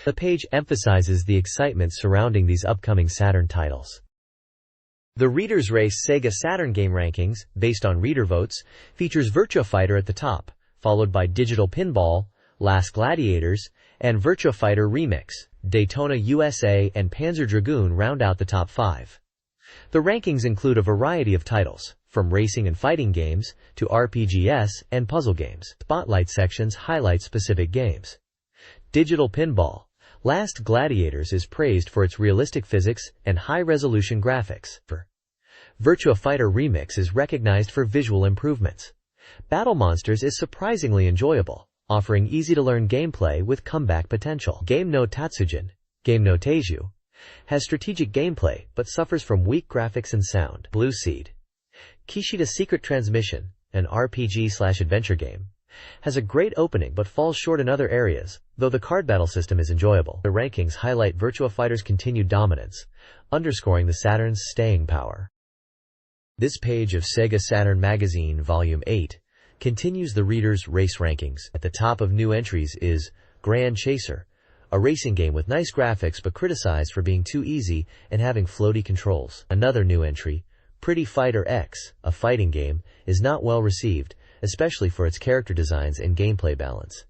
The page emphasizes the excitement surrounding these upcoming Saturn titles. The Reader's Race Sega Saturn game rankings, based on reader votes, features Virtua Fighter at the top, followed by Digital Pinball, Last Gladiators, and Virtua Fighter Remix. Daytona USA and Panzer Dragoon round out the top 5. The rankings include a variety of titles, from racing and fighting games to RPGs and puzzle games. Spotlight sections highlight specific games. Digital Pinball, Last Gladiators is praised for its realistic physics and high-resolution graphics. Virtua Fighter Remix is recognized for visual improvements. Battle Monsters is surprisingly enjoyable, offering easy-to-learn gameplay with comeback potential. Game no Tatsujin, Game no Teiju, has strategic gameplay but suffers from weak graphics and sound. Blue Seed, Kishida's Secret Transmission, an RPG/adventure game, has a great opening but falls short in other areas, though the card battle system is enjoyable. The rankings highlight Virtua Fighter's continued dominance, underscoring the Saturn's staying power. This page of SEGA Saturn Magazine Volume 8 continues the Reader's Race rankings. At the top of new entries is Grand Chaser, a racing game with nice graphics but criticized for being too easy and having floaty controls. Another new entry, Pretty Fighter X, a fighting game, is not well received, especially for its character designs and gameplay balance.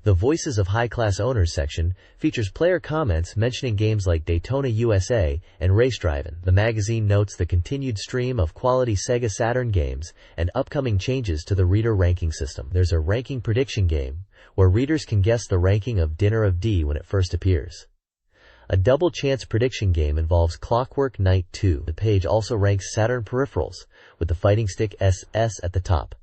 The Voices of High-Class Owners section features player comments mentioning games like Daytona USA and Race Drivin'. The magazine notes the continued stream of quality Sega Saturn games and upcoming changes to the reader ranking system. There's a ranking prediction game, where readers can guess the ranking of Dinner of D when it first appears. A double chance prediction game involves Clockwork Knight 2. The page also ranks Saturn peripherals, with the fighting stick SS at the top.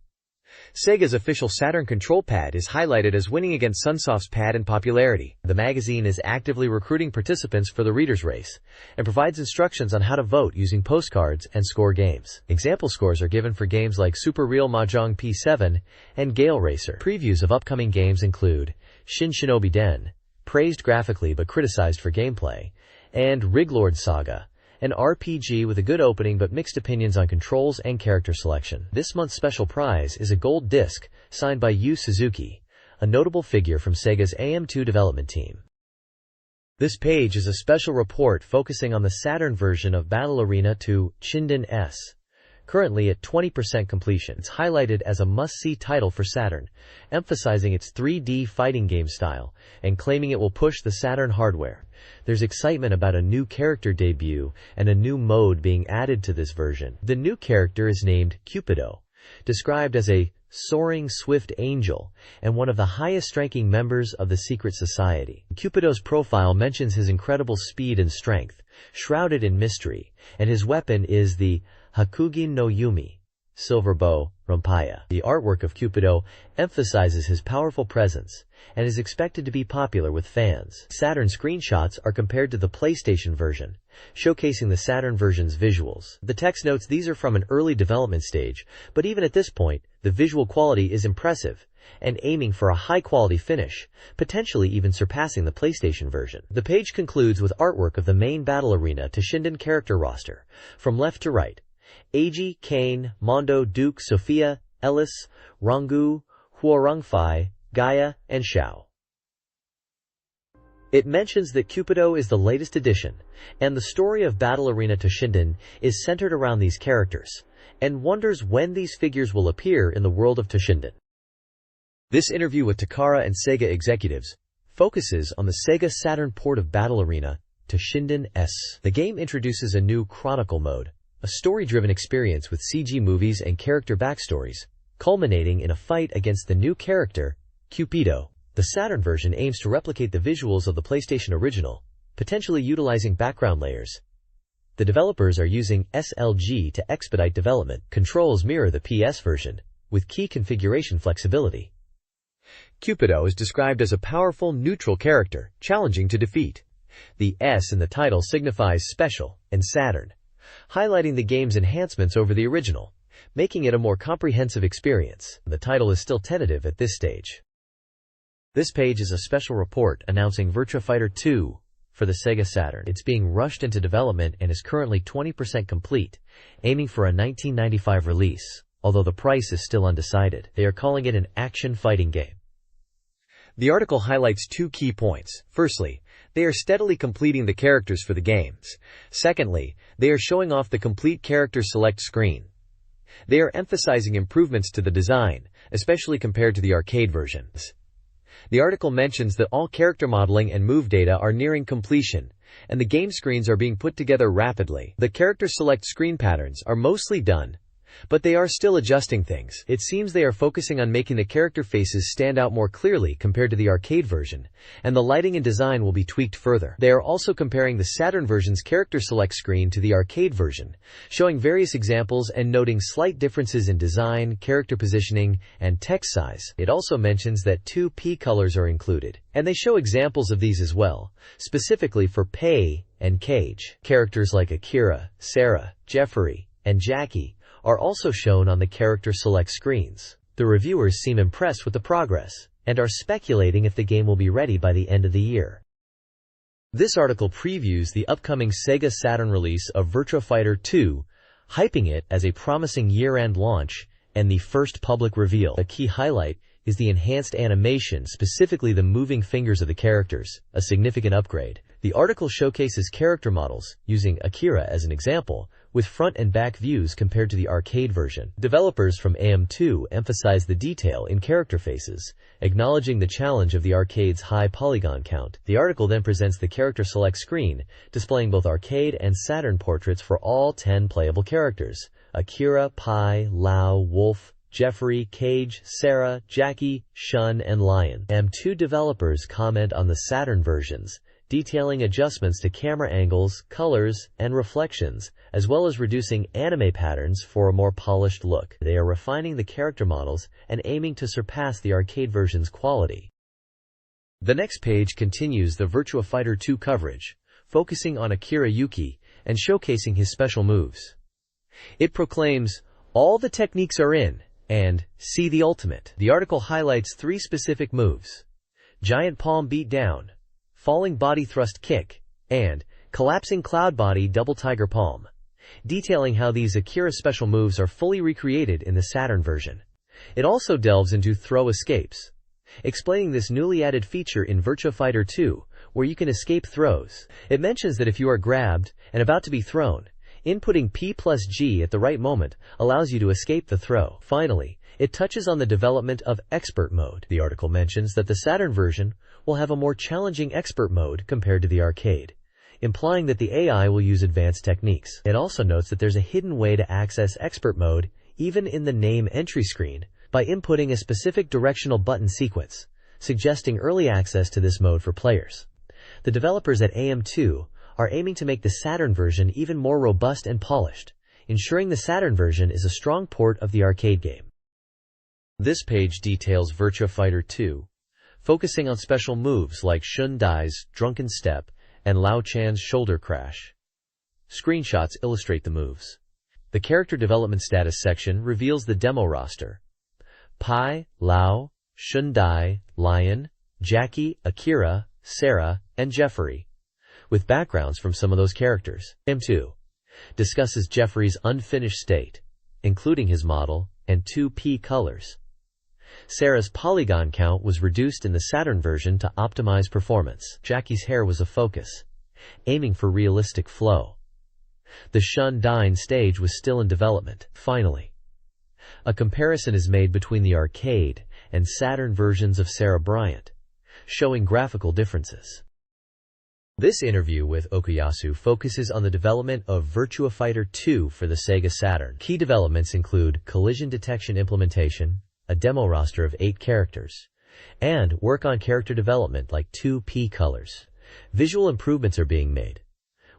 Sega's official Saturn control pad is highlighted as winning against Sunsoft's pad in popularity. The magazine is actively recruiting participants for the Reader's Race and provides instructions on how to vote using postcards and score games. Example scores are given for games like Super Real Mahjong P7 and Gale Racer. Previews of upcoming games include Shin Shinobi Den, praised graphically but criticized for gameplay, and Riglord Saga, An RPG with a good opening but mixed opinions on controls and character selection. This month's special prize is a gold disc signed by Yu Suzuki, a notable figure from Sega's AM2 development team. This page is a special report focusing on the Saturn version of Battle Arena 2, Shinden S. Currently at 20% completion. It's highlighted as a must-see title for Saturn, emphasizing its 3D fighting game style and claiming it will push the Saturn hardware. There's excitement about a new character debut and a new mode being added to this version. The new character is named Cupido, described as a soaring swift angel and one of the highest-ranking members of the secret society. Cupido's profile mentions his incredible speed and strength, shrouded in mystery, and his weapon is the Hakugin no Yumi, silver bow, Rumpaya. The artwork of Cupido emphasizes his powerful presence and is expected to be popular with fans. Saturn screenshots are compared to the PlayStation version, showcasing the Saturn version's visuals. The text notes these are from an early development stage, but even at this point, the visual quality is impressive and aiming for a high-quality finish, potentially even surpassing the PlayStation version. The page concludes with artwork of the main battle arena to Shinden character roster, from left to right. Eiji, Kane, Mondo, Duke, Sophia, Ellis, Rangu, Huarongfei, Gaia, and Xiao. It mentions that Cupido is the latest addition, and the story of Battle Arena to Shinden is centered around these characters, and wonders when these figures will appear in the world of Toshinden. This interview with Takara and Sega executives focuses on the Sega Saturn port of Battle Arena to Shinden S. The game introduces a new Chronicle mode, a story-driven experience with CG movies and character backstories, culminating in a fight against the new character, Cupido. The Saturn version aims to replicate the visuals of the PlayStation original, potentially utilizing background layers. The developers are using SLG to expedite development. Controls mirror the PS version, with key configuration flexibility. Cupido is described as a powerful, neutral character, challenging to defeat. The S in the title signifies special and Saturn, highlighting the game's enhancements over the original, making it a more comprehensive experience. The title is still tentative at this stage. This page is a special report announcing Virtua Fighter 2 for the Sega Saturn. It's being rushed into development and is currently 20% complete, aiming for a 1995 release, although the price is still undecided. They are calling it an action fighting game. The article highlights two key points. Firstly, they are steadily completing the characters for the games. Secondly, they are showing off the complete character select screen. They are emphasizing improvements to the design, especially compared to the arcade versions. The article mentions that all character modeling and move data are nearing completion, and the game screens are being put together rapidly. The character select screen patterns are mostly done, but they are still adjusting things. It seems they are focusing on making the character faces stand out more clearly compared to the arcade version, and the lighting and design will be tweaked further. They are also comparing the Saturn version's character select screen to the arcade version, showing various examples and noting slight differences in design, character positioning, and text size. It also mentions that 2 P colors are included, and they show examples of these as well, specifically for Pei and Cage. Characters like Akira, Sarah, Jeffrey, and Jackie are also shown on the character select screens. The reviewers seem impressed with the progress, and are speculating if the game will be ready by the end of the year. This article previews the upcoming Sega Saturn release of Virtua Fighter 2, hyping it as a promising year-end launch and the first public reveal. A key highlight is the enhanced animation, specifically the moving fingers of the characters, a significant upgrade. The article showcases character models, using Akira as an example, with front and back views compared to the arcade version. Developers from AM2 emphasize the detail in character faces, acknowledging the challenge of the arcade's high polygon count. The article then presents the character select screen, displaying both arcade and Saturn portraits for all 10 playable characters: Akira, Pai, Lao, Wolf, Jeffrey, Cage, Sarah, Jackie, Shun, and Lion. AM2 developers comment on the Saturn versions, detailing adjustments to camera angles, colors, and reflections, as well as reducing anime patterns for a more polished look. They are refining the character models and aiming to surpass the arcade version's quality. The next page continues the Virtua Fighter 2 coverage, focusing on Akira Yuki and showcasing his special moves. It proclaims, "All the techniques are in," and "See the ultimate." The article highlights 3 specific moves: Giant Palm Beat Down, Falling Body Thrust Kick, and Collapsing Cloud Body Double Tiger Palm, detailing how these Akira special moves are fully recreated in the Saturn version. It also delves into throw escapes, explaining this newly added feature in Virtua Fighter 2, where you can escape throws. It mentions that if you are grabbed and about to be thrown, inputting P plus G at the right moment allows you to escape the throw. Finally, it touches on the development of Expert Mode. The article mentions that the Saturn version will have a more challenging Expert Mode compared to the arcade, implying that the AI will use advanced techniques. It also notes that there's a hidden way to access Expert Mode, even in the name entry screen, by inputting a specific directional button sequence, suggesting early access to this mode for players. The developers at AM2 are aiming to make the Saturn version even more robust and polished, ensuring the Saturn version is a strong port of the arcade game. This page details Virtua Fighter 2, focusing on special moves like Shun Dai's Drunken Step and Lao Chan's Shoulder Crash. Screenshots illustrate the moves. The character development status section reveals the demo roster: Pai, Lao, Shun Dai, Lion, Jackie, Akira, Sarah, and Jeffrey, with backgrounds from some of those characters. AM2 discusses Jeffrey's unfinished state, including his model and 2P colors. Sarah's polygon count was reduced in the Saturn version to optimize performance. Jackie's hair was a focus, aiming for realistic flow. The Shun Dai stage was still in development. Finally, a comparison is made between the arcade and Saturn versions of Sarah Bryant, showing graphical differences. This interview with Okuyasu focuses on the development of Virtua Fighter 2 for the Sega Saturn. Key developments include collision detection implementation, a demo roster of 8 characters, and work on character development like 2P colors. Visual improvements are being made,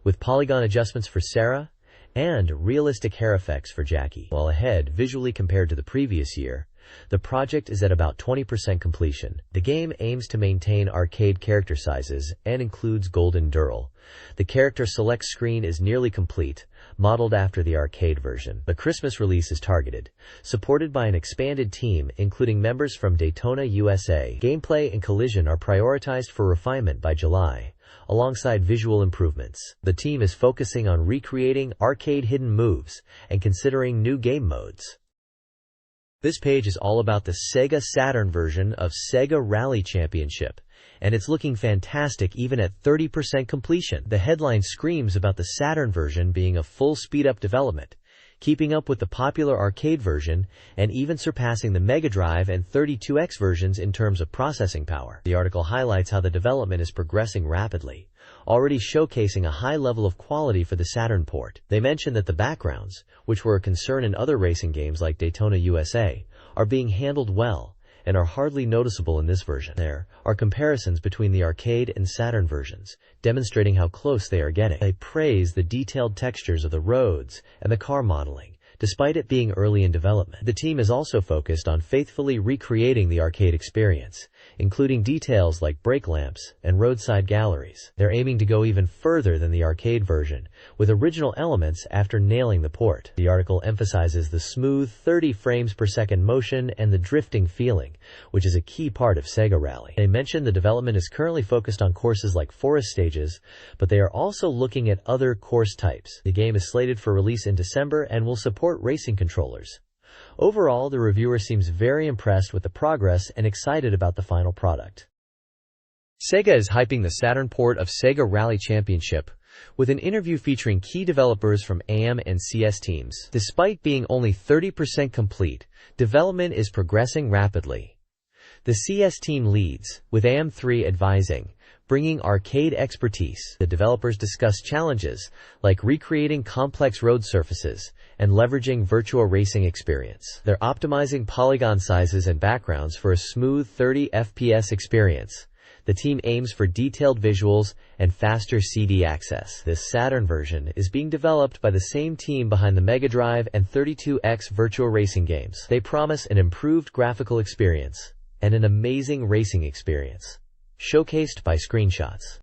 with polygon adjustments for Sarah and realistic hair effects for Jackie. While ahead visually compared to the previous year, the project is at about 20% completion. The game aims to maintain arcade character sizes and includes Golden Dural. The character select screen is nearly complete, modeled after the arcade version. The Christmas release is targeted, supported by an expanded team including members from Daytona, USA. Gameplay and collision are prioritized for refinement by July, alongside visual improvements. The team is focusing on recreating arcade hidden moves and considering new game modes. This page is all about the Sega Saturn version of SEGA Rally Championship, and it's looking fantastic even at 30% completion. The headline screams about the Saturn version being a full speed-up development, keeping up with the popular arcade version and even surpassing the Mega Drive and 32X versions in terms of processing power. The article highlights how the development is progressing rapidly, already showcasing a high level of quality for the Saturn port. They mention that the backgrounds, which were a concern in other racing games like Daytona USA, are being handled well and are hardly noticeable in this version. There are comparisons between the arcade and Saturn versions, demonstrating how close they are getting. They praise the detailed textures of the roads and the car modeling, despite it being early in development. The team is also focused on faithfully recreating the arcade experience, including details like brake lamps and roadside galleries. They're aiming to go even further than the arcade version, with original elements after nailing the port. The article emphasizes the smooth 30 frames per second motion and the drifting feeling, which is a key part of Sega Rally. They mention the development is currently focused on courses like forest stages, but they are also looking at other course types. The game is slated for release in December and will support racing controllers. Overall, the reviewer seems very impressed with the progress and excited about the final product. Sega is hyping the Saturn port of Sega Rally Championship with an interview featuring key developers from AM and CS teams. Despite being only 30% complete, development is progressing rapidly. The CS team leads, with AM3 advising, bringing arcade expertise. The developers discuss challenges like recreating complex road surfaces and leveraging Virtua racing experience. They're optimizing polygon sizes and backgrounds for a smooth 30 FPS experience. The team aims for detailed visuals and faster CD access. This Saturn version is being developed by the same team behind the Mega Drive and 32X Virtua racing games. They promise an improved graphical experience and an amazing racing experience, showcased by screenshots.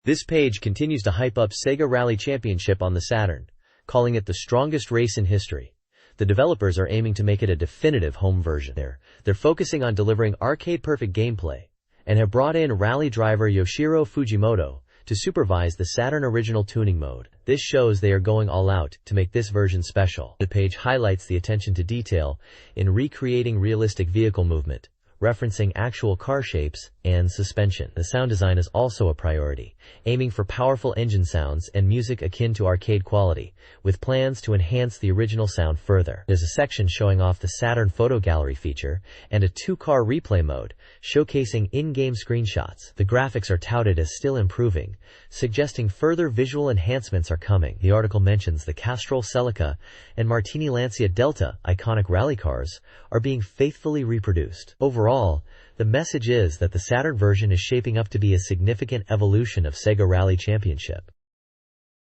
This page continues to hype up Sega Rally Championship on the Saturn, calling it the strongest race in history. The developers are aiming to make it a definitive home version. They're focusing on delivering arcade-perfect gameplay and have brought in rally driver Yoshiro Fujimoto to supervise the Saturn original tuning mode. This shows they are going all out to make this version special. The page highlights the attention to detail in recreating realistic vehicle movement, referencing actual car shapes and suspension. The sound design is also a priority, aiming for powerful engine sounds and music akin to arcade quality, with plans to enhance the original sound further. There's a section showing off the Saturn photo gallery feature and a 2-car replay mode, showcasing in-game screenshots. The graphics are touted as still improving, suggesting further visual enhancements are coming. The article mentions the Castrol Celica and Martini Lancia Delta, iconic rally cars, are being faithfully reproduced. Overall, the message is that the Saturn version is shaping up to be a significant evolution of SEGA Rally Championship.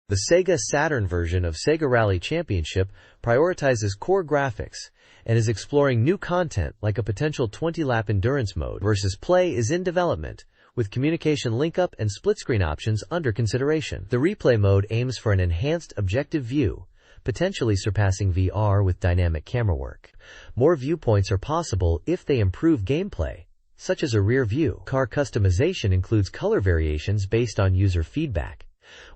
The SEGA Saturn version of SEGA Rally Championship prioritizes core graphics and is exploring new content like a potential 20-lap endurance mode. Versus Play is in development, with communication link-up and split-screen options under consideration. The replay mode aims for an enhanced objective view, potentially surpassing VR with dynamic camera work. More viewpoints are possible if they improve gameplay, such as a rear view. Car customization includes color variations based on user feedback.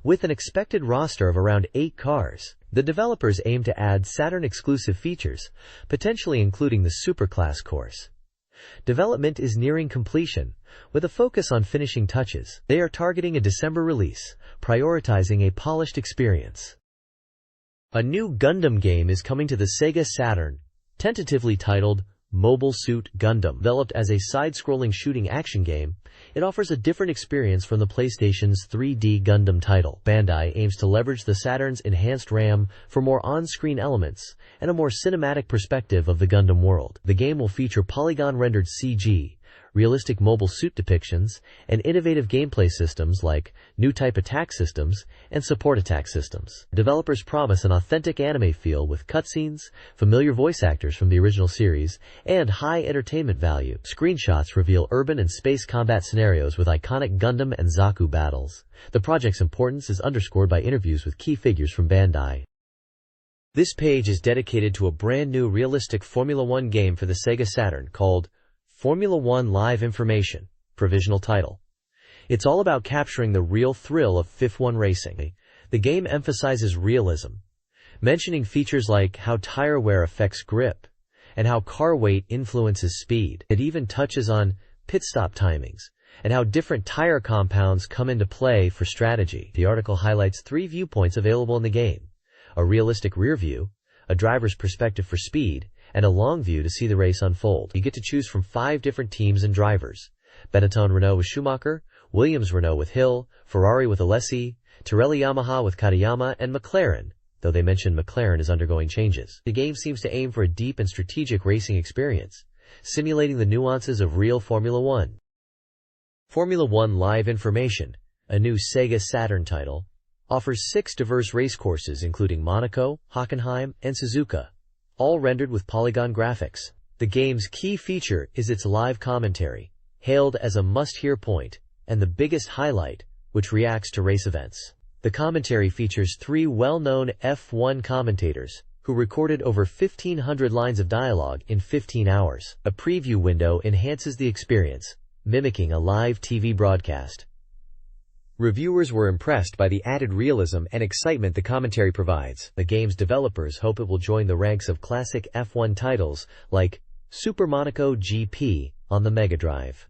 With an expected roster of around 8 cars, the developers aim to add Saturn-exclusive features, potentially including the Superclass course. Development is nearing completion, with a focus on finishing touches. They are targeting a December release, prioritizing a polished experience. A new Gundam game is coming to the SEGA Saturn, tentatively titled Mobile Suit Gundam. Developed as a side-scrolling shooting action game, it offers a different experience from the PlayStation's 3D Gundam title. Bandai aims to leverage the Saturn's enhanced RAM for more on-screen elements and a more cinematic perspective of the Gundam world. The game will feature polygon-rendered CG, realistic mobile suit depictions, and innovative gameplay systems like new type attack systems and support attack systems. Developers promise an authentic anime feel with cutscenes, familiar voice actors from the original series, and high entertainment value. Screenshots reveal urban and space combat scenarios with iconic Gundam and Zaku battles. The project's importance is underscored by interviews with key figures from Bandai. This page is dedicated to a brand new realistic Formula One game for the Sega Saturn called Formula One Live Information, provisional title. It's all about capturing the real thrill of F1 racing. The game emphasizes realism, mentioning features like how tire wear affects grip and how car weight influences speed. It even touches on pit stop timings and how different tire compounds come into play for strategy. The article highlights 3 viewpoints available in the game: a realistic rear view, a driver's perspective for speed, and a long view to see the race unfold. You get to choose from 5 different teams and drivers: Benetton Renault with Schumacher, Williams Renault with Hill, Ferrari with Alesi, Pirelli Yamaha with Katayama, and McLaren, though they mention McLaren is undergoing changes. The game seems to aim for a deep and strategic racing experience, simulating the nuances of real Formula One. Formula One Live Information, a new Sega Saturn title, offers 6 diverse race courses including Monaco, Hockenheim, and Suzuka, all rendered with polygon graphics. The game's key feature is its live commentary, hailed as a must-hear point, and the biggest highlight, which reacts to race events. The commentary features 3 well-known F1 commentators, who recorded over 1,500 lines of dialogue in 15 hours. A preview window enhances the experience, mimicking a live TV broadcast. Reviewers were impressed by the added realism and excitement the commentary provides. The game's developers hope it will join the ranks of classic F1 titles like Super Monaco GP on the Mega Drive.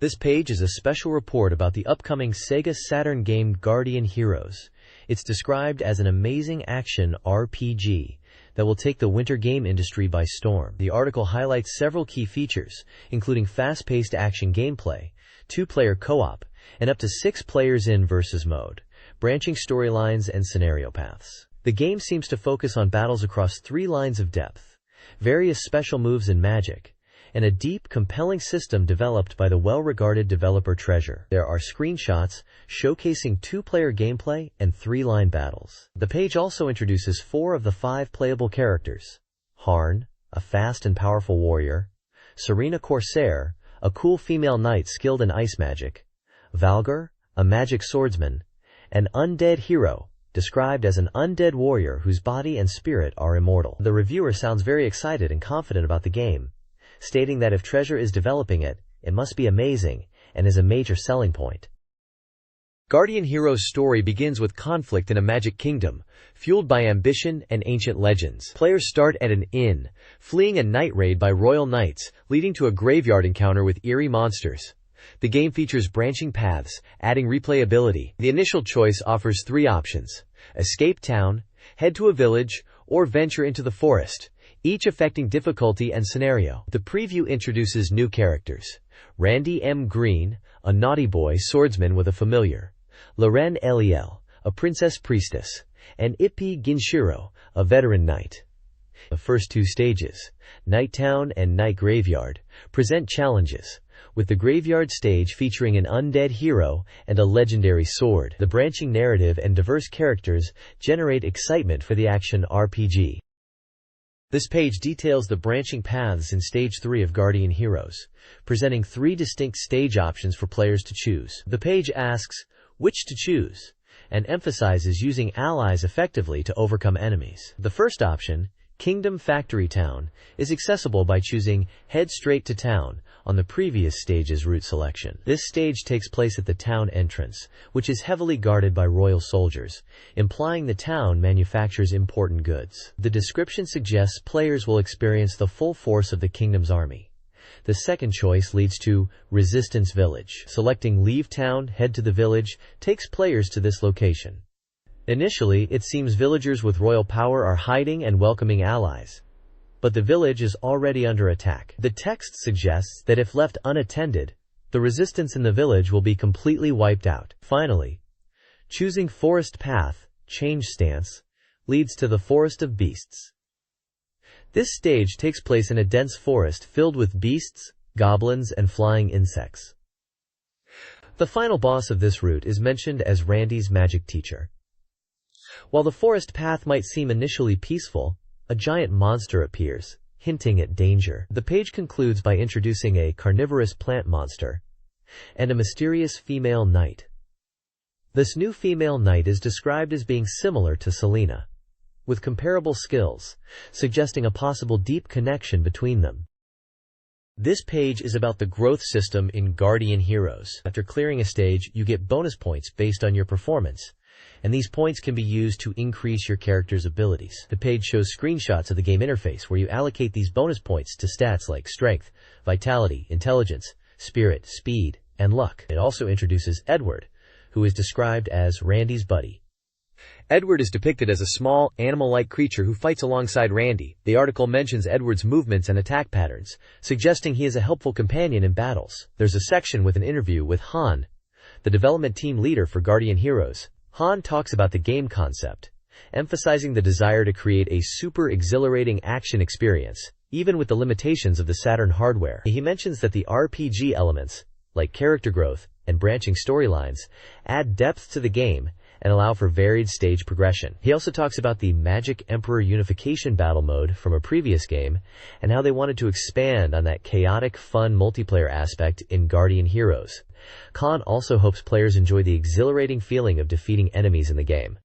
This page is a special report about the upcoming Sega Saturn game Guardian Heroes. It's described as an amazing action RPG that will take the winter game industry by storm. The article highlights several key features, including fast-paced action gameplay, 2-player co-op, and up to 6 players in versus mode, branching storylines and scenario paths. The game seems to focus on battles across 3 lines of depth, various special moves and magic, and a deep, compelling system developed by the well-regarded developer Treasure. There are screenshots showcasing 2-player gameplay and 3-line battles. The page also introduces 4 of the 5 playable characters: Harn, a fast and powerful warrior; Serena Corsair, a cool female knight skilled in ice magic; Valgar, a magic swordsman; and Undead Hero, described as an undead warrior whose body and spirit are immortal. The reviewer sounds very excited and confident about the game, stating that if Treasure is developing it, it must be amazing and is a major selling point. Guardian Hero's story begins with conflict in a magic kingdom, fueled by ambition and ancient legends. Players start at an inn, fleeing a night raid by royal knights, leading to a graveyard encounter with eerie monsters. The game features branching paths, adding replayability. The initial choice offers 3 options: escape town, head to a village, or venture into the forest, each affecting difficulty and scenario. The preview introduces new characters: Randy M. Green, a naughty boy swordsman with a familiar; Loren Eliel, a princess priestess; and Ippi Ginshiro, a veteran knight. The first 2 stages, Night Town and Night Graveyard, present challenges, with the graveyard stage featuring an undead hero and a legendary sword. The branching narrative and diverse characters generate excitement for the action RPG. This page details the branching paths in Stage 3 of Guardian Heroes, presenting 3 distinct stage options for players to choose. The page asks, which to choose, and emphasizes using allies effectively to overcome enemies. The first option, Kingdom Factory Town, is accessible by choosing Head Straight to Town on the previous stage's route selection. This stage takes place at the town entrance, which is heavily guarded by royal soldiers, implying the town manufactures important goods. The description suggests players will experience the full force of the kingdom's army. The second choice leads to Resistance Village. Selecting Leave Town, Head to the Village takes players to this location. Initially, it seems villagers with royal power are hiding and welcoming allies, but the village is already under attack. The text suggests that if left unattended, the resistance in the village will be completely wiped out. Finally, choosing Forest Path, Change Stance, leads to the Forest of Beasts. This stage takes place in a dense forest filled with beasts, goblins, and flying insects. The final boss of this route is mentioned as Randy's magic teacher. While the forest path might seem initially peaceful, a giant monster appears, hinting at danger. The page concludes by introducing a carnivorous plant monster and a mysterious female knight. This new female knight is described as being similar to Selena, with comparable skills, suggesting a possible deep connection between them. This page is about the growth system in Guardian Heroes. After clearing a stage, you get bonus points based on your performance, and these points can be used to increase your character's abilities. The page shows screenshots of the game interface where you allocate these bonus points to stats like strength, vitality, intelligence, spirit, speed, and luck. It also introduces Edward, who is described as Randy's buddy. Edward is depicted as a small, animal-like creature who fights alongside Randy. The article mentions Edward's movements and attack patterns, suggesting he is a helpful companion in battles. There's a section with an interview with Han, the development team leader for Guardian Heroes. Han talks about the game concept, emphasizing the desire to create a super exhilarating action experience, even with the limitations of the Saturn hardware. He mentions that the RPG elements, like character growth and branching storylines, add depth to the game and allow for varied stage progression. He also talks about the Magic Emperor Unification battle mode from a previous game and how they wanted to expand on that chaotic, fun multiplayer aspect in Guardian Heroes. Khan also hopes players enjoy the exhilarating feeling of defeating enemies in the game.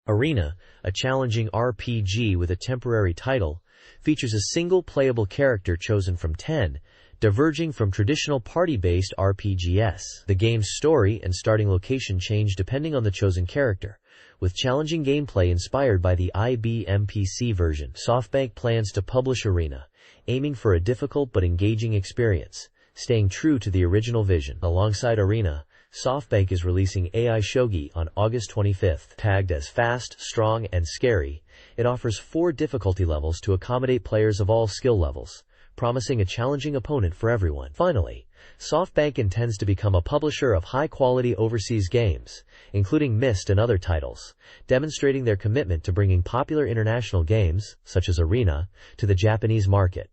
Arena, a challenging RPG with a temporary title, features a single playable character chosen from 10, diverging from traditional party-based RPGs. The game's story and starting location change depending on the chosen character, with challenging gameplay inspired by the IBM PC version. SoftBank plans to publish Arena, aiming for a difficult but engaging experience, staying true to the original vision. Alongside Arena, SoftBank is releasing AI Shogi on August 25th. Tagged as fast, strong, and scary, it offers 4 difficulty levels to accommodate players of all skill levels, promising a challenging opponent for everyone. Finally, SoftBank intends to become a publisher of high-quality overseas games, including Myst and other titles, demonstrating their commitment to bringing popular international games, such as Arena, to the Japanese market.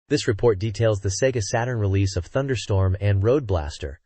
This report details the SEGA Saturn release of Thunderstorm and Road Blaster,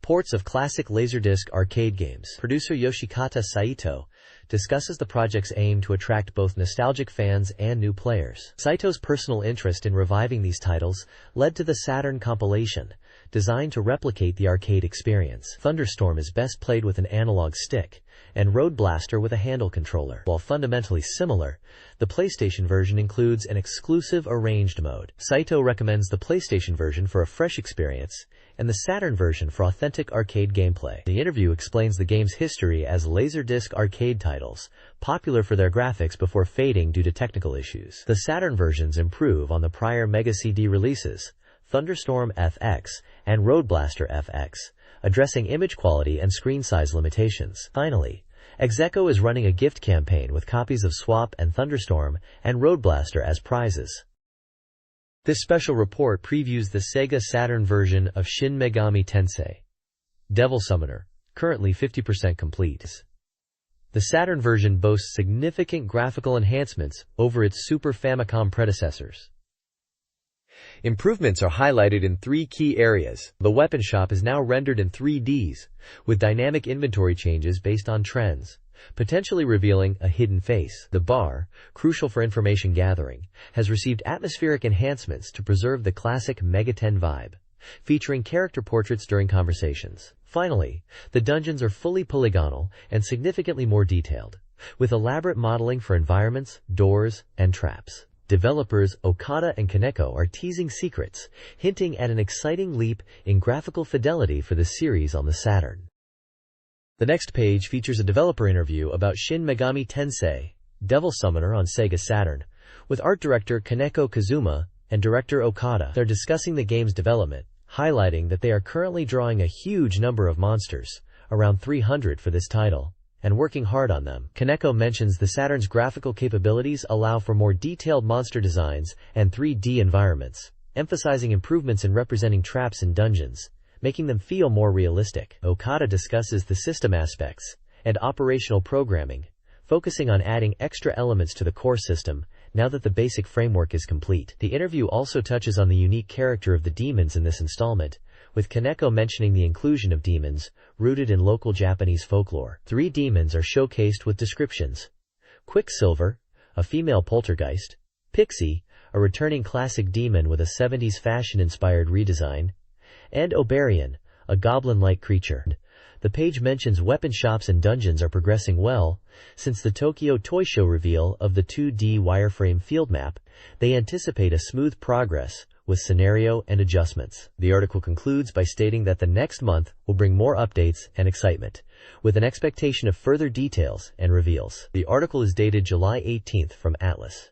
ports of classic Laserdisc arcade games. Producer Yoshikata Saito discusses the project's aim to attract both nostalgic fans and new players. Saito's personal interest in reviving these titles led to the Saturn compilation, designed to replicate the arcade experience. Thunderstorm is best played with an analog stick, and Road Blaster with a handle controller. While fundamentally similar, the PlayStation version includes an exclusive arranged mode. Saito recommends the PlayStation version for a fresh experience, and the Saturn version for authentic arcade gameplay. The interview explains the game's history as Laserdisc arcade titles, popular for their graphics before fading due to technical issues. The Saturn versions improve on the prior Mega CD releases, Thunderstorm FX and Road Blaster FX, addressing image quality and screen size limitations. Finally, Execo is running a gift campaign with copies of Swap and Thunderstorm and Road Blaster as prizes. This special report previews the SEGA Saturn version of Shin Megami Tensei Devil Summoner, currently 50% complete. The Saturn version boasts significant graphical enhancements over its Super Famicom predecessors. Improvements are highlighted in 3 key areas. The weapon shop is now rendered in 3Ds, with dynamic inventory changes based on trends, potentially revealing a hidden face. The bar, crucial for information gathering, has received atmospheric enhancements to preserve the classic Megaten vibe, featuring character portraits during conversations. Finally, the dungeons are fully polygonal and significantly more detailed, with elaborate modeling for environments, doors, and traps. Developers Okada and Kaneko are teasing secrets, hinting at an exciting leap in graphical fidelity for the series on the Saturn. The next page features a developer interview about Shin Megami Tensei Devil Summoner on SEGA Saturn, with art director Kaneko Kazuma and director Okada. They're discussing the game's development, highlighting that they are currently drawing a huge number of monsters, around 300 for this title, and working hard on them. Kaneko mentions the Saturn's graphical capabilities allow for more detailed monster designs and 3D environments, emphasizing improvements in representing traps and dungeons, making them feel more realistic. Okada discusses the system aspects and operational programming, focusing on adding extra elements to the core system now that the basic framework is complete. The interview also touches on the unique character of the demons in this installment, with Kaneko mentioning the inclusion of demons rooted in local Japanese folklore. 3 demons are showcased with descriptions: Quicksilver, a female poltergeist; Pixie, a returning classic demon with a 70s fashion-inspired redesign; and Oberian, a goblin-like creature. The page mentions weapon shops and dungeons are progressing well. Since the Tokyo Toy Show reveal of the 2D wireframe field map, they anticipate a smooth progress with scenario and adjustments. The article concludes by stating that the next month will bring more updates and excitement, with an expectation of further details and reveals. The article is dated July 18th from Atlas.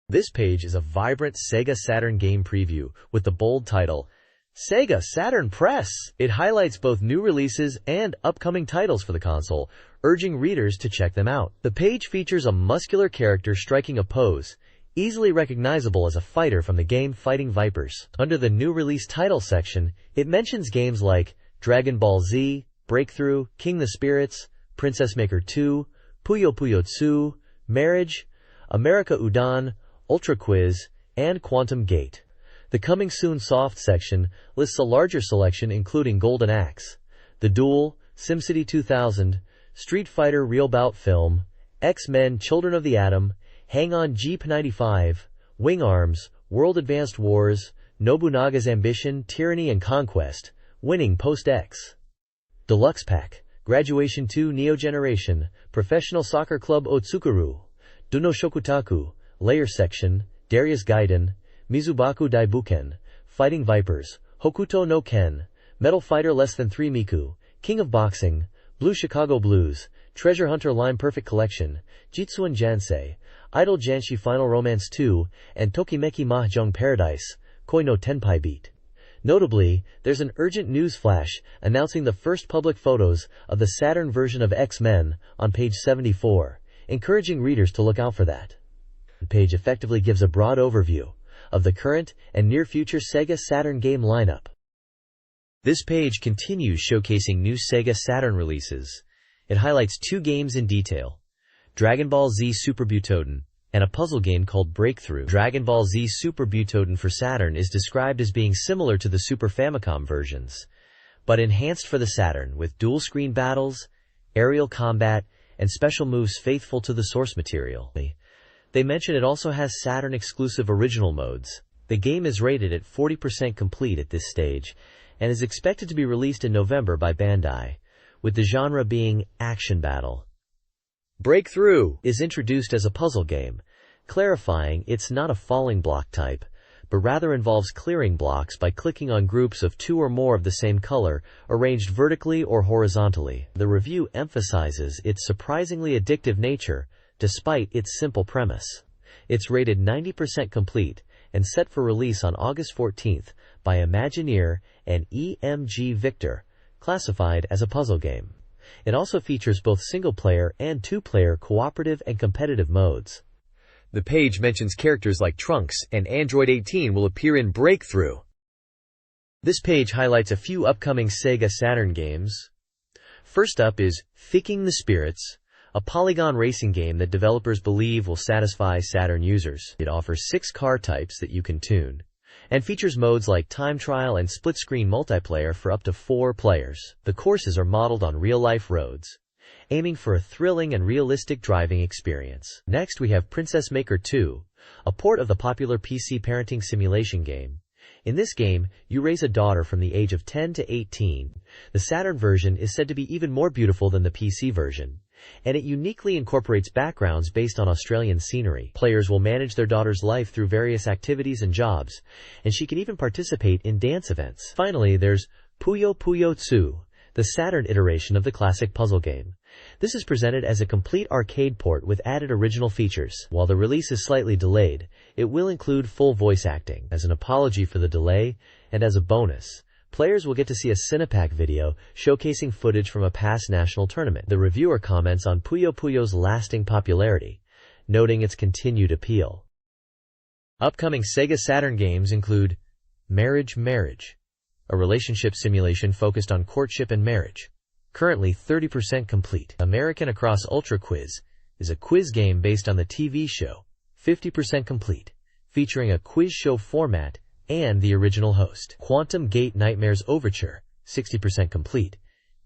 This page is a vibrant SEGA Saturn game preview with the bold title, SEGA Saturn Press. It highlights both new releases and upcoming titles for the console, urging readers to check them out. The page features a muscular character striking a pose, easily recognizable as a fighter from the game Fighting Vipers. Under the new release title section, it mentions games like Dragon Ball Z, Breakthrough, King the Spirits, Princess Maker 2, Puyo Puyo 2, Marriage, America Udon, Ultra Quiz, and Quantum Gate. The Coming Soon Soft section lists a larger selection including Golden Axe, The Duel, SimCity 2000, Street Fighter Real Bout Film, X-Men Children of the Atom, Hang On Jeep 95, Wing Arms, World Advanced Wars, Nobunaga's Ambition, Tyranny and Conquest, Winning Post-X. Deluxe Pack, Graduation 2 Neo Generation, Professional Soccer Club Otsukuru, Duno Shokutaku, Layer Section, Darius Gaiden, Mizubaku Daibuken, Fighting Vipers, Hokuto no Ken, Metal Fighter Less Than 3 Miku, King of Boxing, Blue Chicago Blues, Treasure Hunter Line Perfect Collection, Jitsuan Jansei, Idol Janshi Final Romance 2, and Tokimeki Mahjong Paradise, Koi no Tenpai Beat. Notably, there's an urgent news flash announcing the first public photos of the Saturn version of X-Men on page 74, encouraging readers to look out for that. The page effectively gives a broad overview of the current and near-future SEGA Saturn game lineup. This page continues showcasing new SEGA Saturn releases. It highlights 2 games in detail: Dragon Ball Z Super Butoden and a puzzle game called Breakthrough. Dragon Ball Z Super Butoden for Saturn is described as being similar to the Super Famicom versions, but enhanced for the Saturn with dual-screen battles, aerial combat, and special moves faithful to the source material. They mention it also has Saturn-exclusive original modes. The game is rated at 40% complete at this stage, and is expected to be released in November by Bandai, with the genre being action battle. Breakthrough is introduced as a puzzle game, clarifying it's not a falling block type, but rather involves clearing blocks by clicking on groups of 2 or more of the same color, arranged vertically or horizontally. The review emphasizes its surprisingly addictive nature, despite its simple premise. It's rated 90% complete and set for release on August 14th by Imagineer and EMG Victor, classified as a puzzle game. It also features both single-player and two-player cooperative and competitive modes. The page mentions characters like Trunks and Android 18 will appear in Breakthrough. This page highlights a few upcoming SEGA Saturn games. First up is Ficking the Spirits, a polygon racing game that developers believe will satisfy Saturn users. It offers 6 car types that you can tune, and features modes like time trial and split-screen multiplayer for up to 4 players. The courses are modeled on real-life roads, aiming for a thrilling and realistic driving experience. Next, we have Princess Maker 2, a port of the popular PC parenting simulation game. In this game, you raise a daughter from the age of 10 to 18. The Saturn version is said to be even more beautiful than the PC version, and it uniquely incorporates backgrounds based on Australian scenery. Players will manage their daughter's life through various activities and jobs, and she can even participate in dance events. Finally, there's Puyo Puyo Tsu, the Saturn iteration of the classic puzzle game. This is presented as a complete arcade port with added original features. While the release is slightly delayed, it will include full voice acting. As an apology for the delay, and as a bonus, players will get to see a Cinepack video showcasing footage from a past national tournament. The reviewer comments on Puyo Puyo's lasting popularity, noting its continued appeal. Upcoming SEGA Saturn games include Marriage, a relationship simulation focused on courtship and marriage. Currently 30% complete. American Across Ultra Quiz is a quiz game based on the TV show, 50% complete, featuring a quiz show format and the original host. Quantum Gate Nightmares Overture, 60% complete,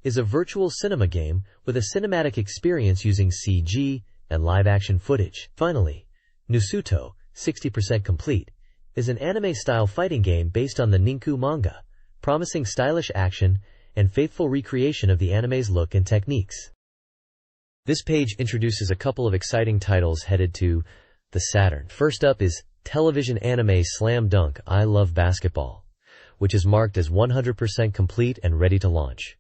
is a virtual cinema game with a cinematic experience using CG and live-action footage. Finally, Nusuto, 60% complete, is an anime-style fighting game based on the Ninku manga, promising stylish action and faithful recreation of the anime's look and techniques. This page introduces a couple of exciting titles headed to the Saturn. First up is television anime Slam Dunk I Love Basketball, which is marked as 100% complete and ready to launch.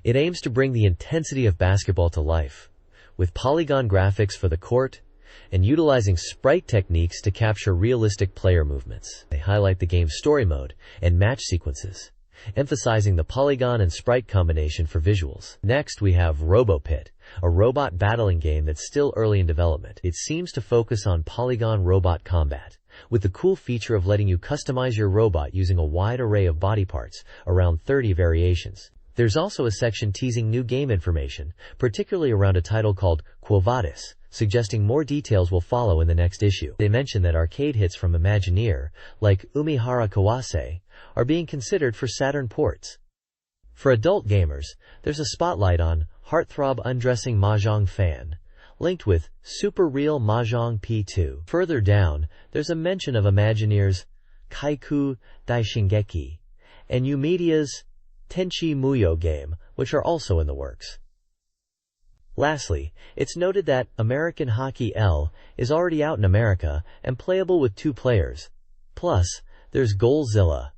It aims to bring the intensity of basketball to life, with polygon graphics for the court and utilizing sprite techniques to capture realistic player movements. They highlight the game's story mode and match sequences, emphasizing the polygon and sprite combination for visuals. Next, we have RoboPit, a robot battling game that's still early in development. It seems to focus on polygon robot combat, with the cool feature of letting you customize your robot using a wide array of body parts, around 30 variations. There's also a section teasing new game information, particularly around a title called Quo Vadis, suggesting more details will follow in the next issue. They mention that arcade hits from Imagineer, like Umihara Kawase, are being considered for Saturn ports. For adult gamers, there's a spotlight on Heartthrob Undressing Mahjong Fan, linked with Super Real Mahjong P2. Further down, there's a mention of Imagineer's Kaiku Dai Shingeki and Umedia's Tenchi Muyo game, which are also in the works. Lastly, it's noted that American Hockey L is already out in America and playable with 2 players. Plus, there's Goalzilla,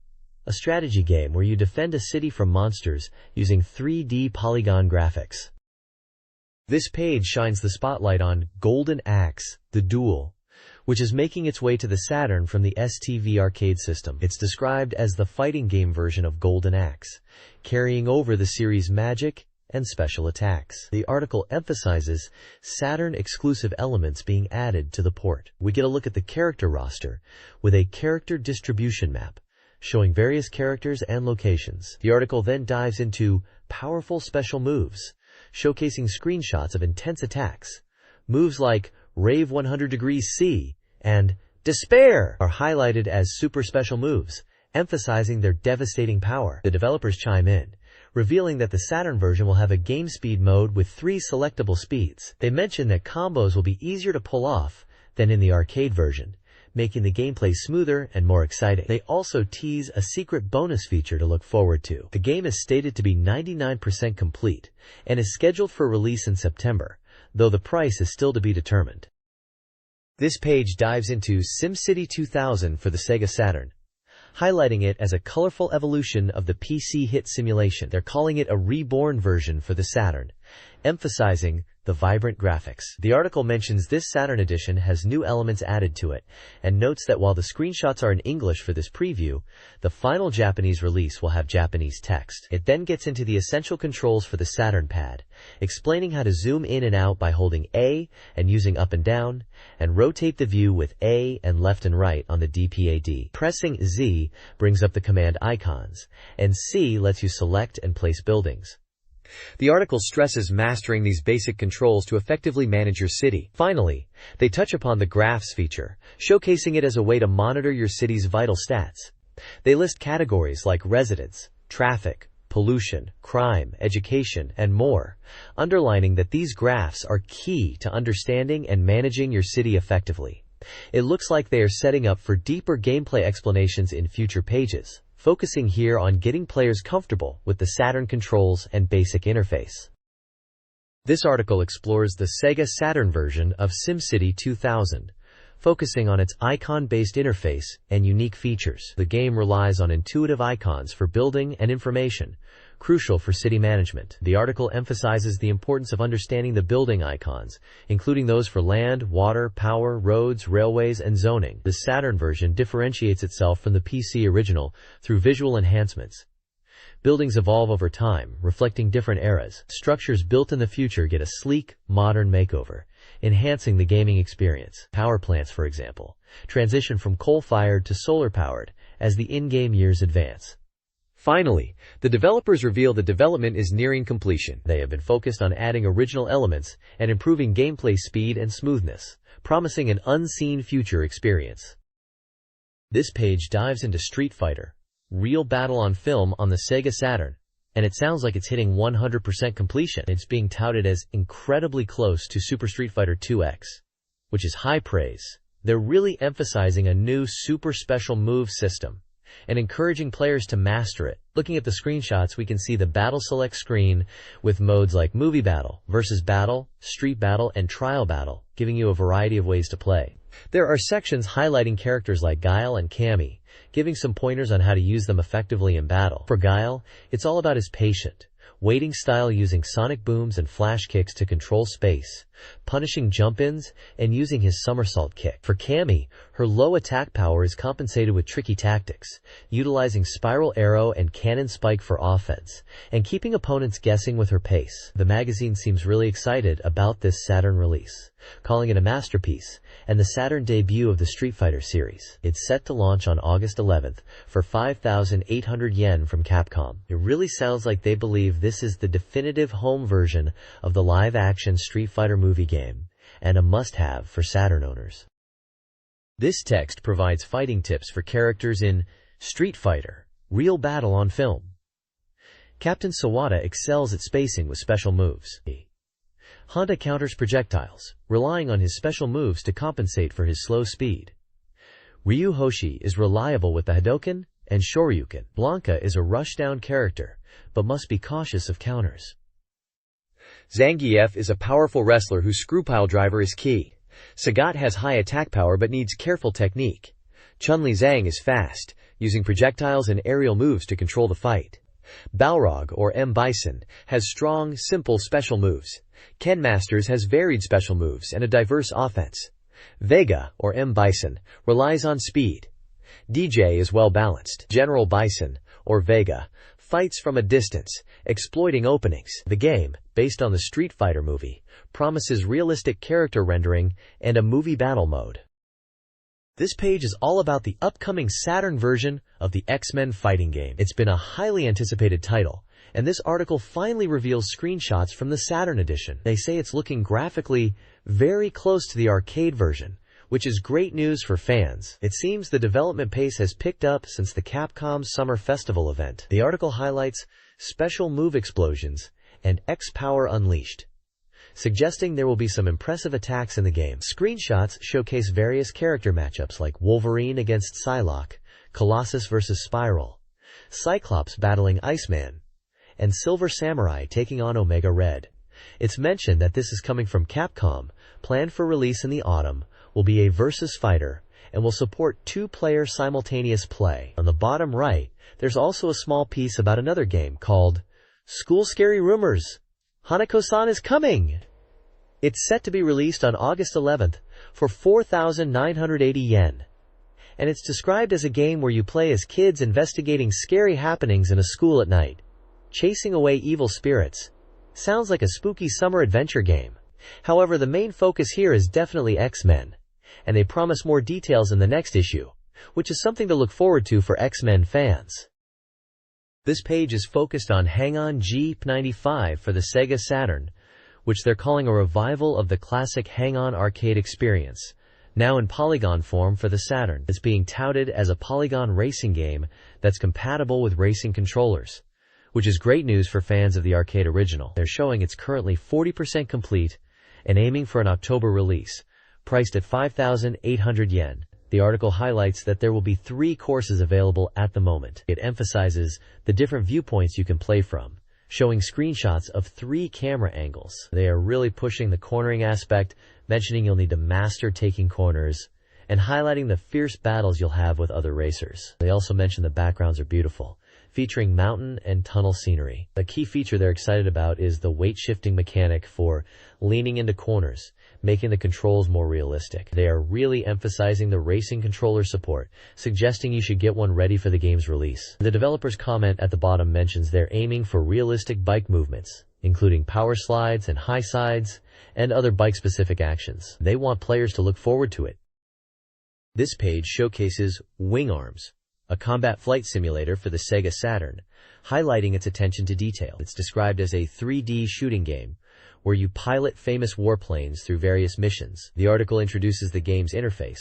a strategy game where you defend a city from monsters using 3D polygon graphics. This page shines the spotlight on Golden Axe, The Duel, which is making its way to the Saturn from the STV arcade system. It's described as the fighting game version of Golden Axe, carrying over the series' magic and special attacks. The article emphasizes Saturn-exclusive elements being added to the port. We get a look at the character roster with a character distribution map, showing various characters and locations. The article then dives into powerful special moves, showcasing screenshots of intense attacks. Moves like Rave 100 degrees C and Despair are highlighted as super special moves, emphasizing their devastating power. The developers chime in, revealing that the Saturn version will have a game speed mode with 3 selectable speeds. They mention that combos will be easier to pull off than in the arcade version, making the gameplay smoother and more exciting. They also tease a secret bonus feature to look forward to. The game is stated to be 99% complete and is scheduled for release in September, though the price is still to be determined. This page dives into SimCity 2000 for the Sega Saturn, highlighting it as a colorful evolution of the PC hit simulation. They're calling it a reborn version for the Saturn, emphasizing the vibrant graphics. The article mentions this Saturn edition has new elements added to it, and notes that while the screenshots are in English for this preview, the final Japanese release will have Japanese text. It then gets into the essential controls for the Saturn pad, explaining how to zoom in and out by holding A and using up and down, and rotate the view with A and left and right on the D-pad. Pressing Z brings up the command icons, and C lets you select and place buildings. The article stresses mastering these basic controls to effectively manage your city. Finally, they touch upon the graphs feature, showcasing it as a way to monitor your city's vital stats. They list categories like residents, traffic, pollution, crime, education, and more, underlining that these graphs are key to understanding and managing your city effectively. It looks like they are setting up for deeper gameplay explanations in future pages, focusing here on getting players comfortable with the Saturn controls and basic interface. This article explores the Sega Saturn version of SimCity 2000, focusing on its icon-based interface and unique features. The game relies on intuitive icons for building and information, crucial for city management. The article emphasizes the importance of understanding the building icons, including those for land, water, power, roads, railways, and zoning. The Saturn version differentiates itself from the PC original through visual enhancements. Buildings evolve over time, reflecting different eras. Structures built in the future get a sleek, modern makeover, enhancing the gaming experience. Power plants, for example, transition from coal-fired to solar-powered as the in-game years advance. Finally, the developers reveal the development is nearing completion. They have been focused on adding original elements and improving gameplay speed and smoothness, promising an unseen future experience. This page dives into Street Fighter, Real Battle on Film on the Sega Saturn, and it sounds like it's hitting 100% completion. It's being touted as incredibly close to Super Street Fighter 2X, which is high praise. They're really emphasizing a new super special move system and encouraging players to master it. Looking at the screenshots, we can see the battle select screen with modes like Movie Battle, Versus Battle, Street Battle, and Trial Battle, giving you a variety of ways to play. There are sections highlighting characters like Guile and Cammy, giving some pointers on how to use them effectively in battle. For Guile, it's all about his patient, waiting style, using sonic booms and flash kicks to control space, punishing jump-ins, and using his somersault kick. For Cammy, her low attack power is compensated with tricky tactics, utilizing spiral arrow and cannon spike for offense, and keeping opponents guessing with her pace. The magazine seems really excited about this Saturn release, calling it a masterpiece and the Saturn debut of the Street Fighter series. It's set to launch on August 11th for 5,800 yen from Capcom. It really sounds like they believe this is the definitive home version of the live-action Street Fighter movie game, and a must-have for Saturn owners. This text provides fighting tips for characters in Street Fighter, Real Battle on Film. Captain Sawada excels at spacing with special moves. Honda counters projectiles, relying on his special moves to compensate for his slow speed. Ryu Hoshi is reliable with the Hadoken and Shoryuken. Blanca is a rushdown character, but must be cautious of counters. Zangief is a powerful wrestler whose screwpile driver is key. Sagat has high attack power but needs careful technique. Chun-Li Zhang is fast, using projectiles and aerial moves to control the fight. Balrog, or M. Bison, has strong, simple special moves. Ken Masters has varied special moves and a diverse offense. Vega, or M. Bison, relies on speed. DJ is well balanced. General Bison, or Vega, fights from a distance, exploiting openings. The game, based on the Street Fighter movie, promises realistic character rendering and a movie battle mode. This page is all about the upcoming Saturn version of the X-Men fighting game. It's been a highly anticipated title, and this article finally reveals screenshots from the Saturn edition. They say it's looking graphically very close to the arcade version, which is great news for fans. It seems the development pace has picked up since the Capcom Summer Festival event. The article highlights special move explosions and X-Power Unleashed, suggesting there will be some impressive attacks in the game. Screenshots showcase various character matchups like Wolverine against Psylocke, Colossus vs. Spiral, Cyclops battling Iceman, and Silver Samurai taking on Omega Red. It's mentioned that this is coming from Capcom, planned for release in the autumn, will be a versus fighter and will support two-player simultaneous play. On the bottom right, there's also a small piece about another game called School Scary Rumors. Hanako-san is coming! It's set to be released on August 11th for 4,980 yen. And it's described as a game where you play as kids investigating scary happenings in a school at night, chasing away evil spirits. Sounds like a spooky summer adventure game. However, the main focus here is definitely X-Men, and they promise more details in the next issue, which is something to look forward to for X-Men fans. This page is focused on Hang-On G95 for the SEGA Saturn, which they're calling a revival of the classic Hang-On arcade experience, now in polygon form for the Saturn. It's being touted as a polygon racing game that's compatible with racing controllers, which is great news for fans of the arcade original. They're showing it's currently 40% complete and aiming for an October release, priced at 5,800 yen. The article highlights that there will be 3 courses available at the moment. It emphasizes the different viewpoints you can play from, showing screenshots of 3 camera angles. They are really pushing the cornering aspect, mentioning you'll need to master taking corners, and highlighting the fierce battles you'll have with other racers. They also mention the backgrounds are beautiful, featuring mountain and tunnel scenery. A key feature they're excited about is the weight-shifting mechanic for leaning into corners, making the controls more realistic. They are really emphasizing the racing controller support, suggesting you should get one ready for the game's release. The developer's comment at the bottom mentions they're aiming for realistic bike movements, including power slides and high sides, and other bike-specific actions. They want players to look forward to it. This page showcases Wing Arms, a combat flight simulator for the SEGA Saturn, highlighting its attention to detail. It's described as a 3D shooting game, where you pilot famous warplanes through various missions. The article introduces the game's interface,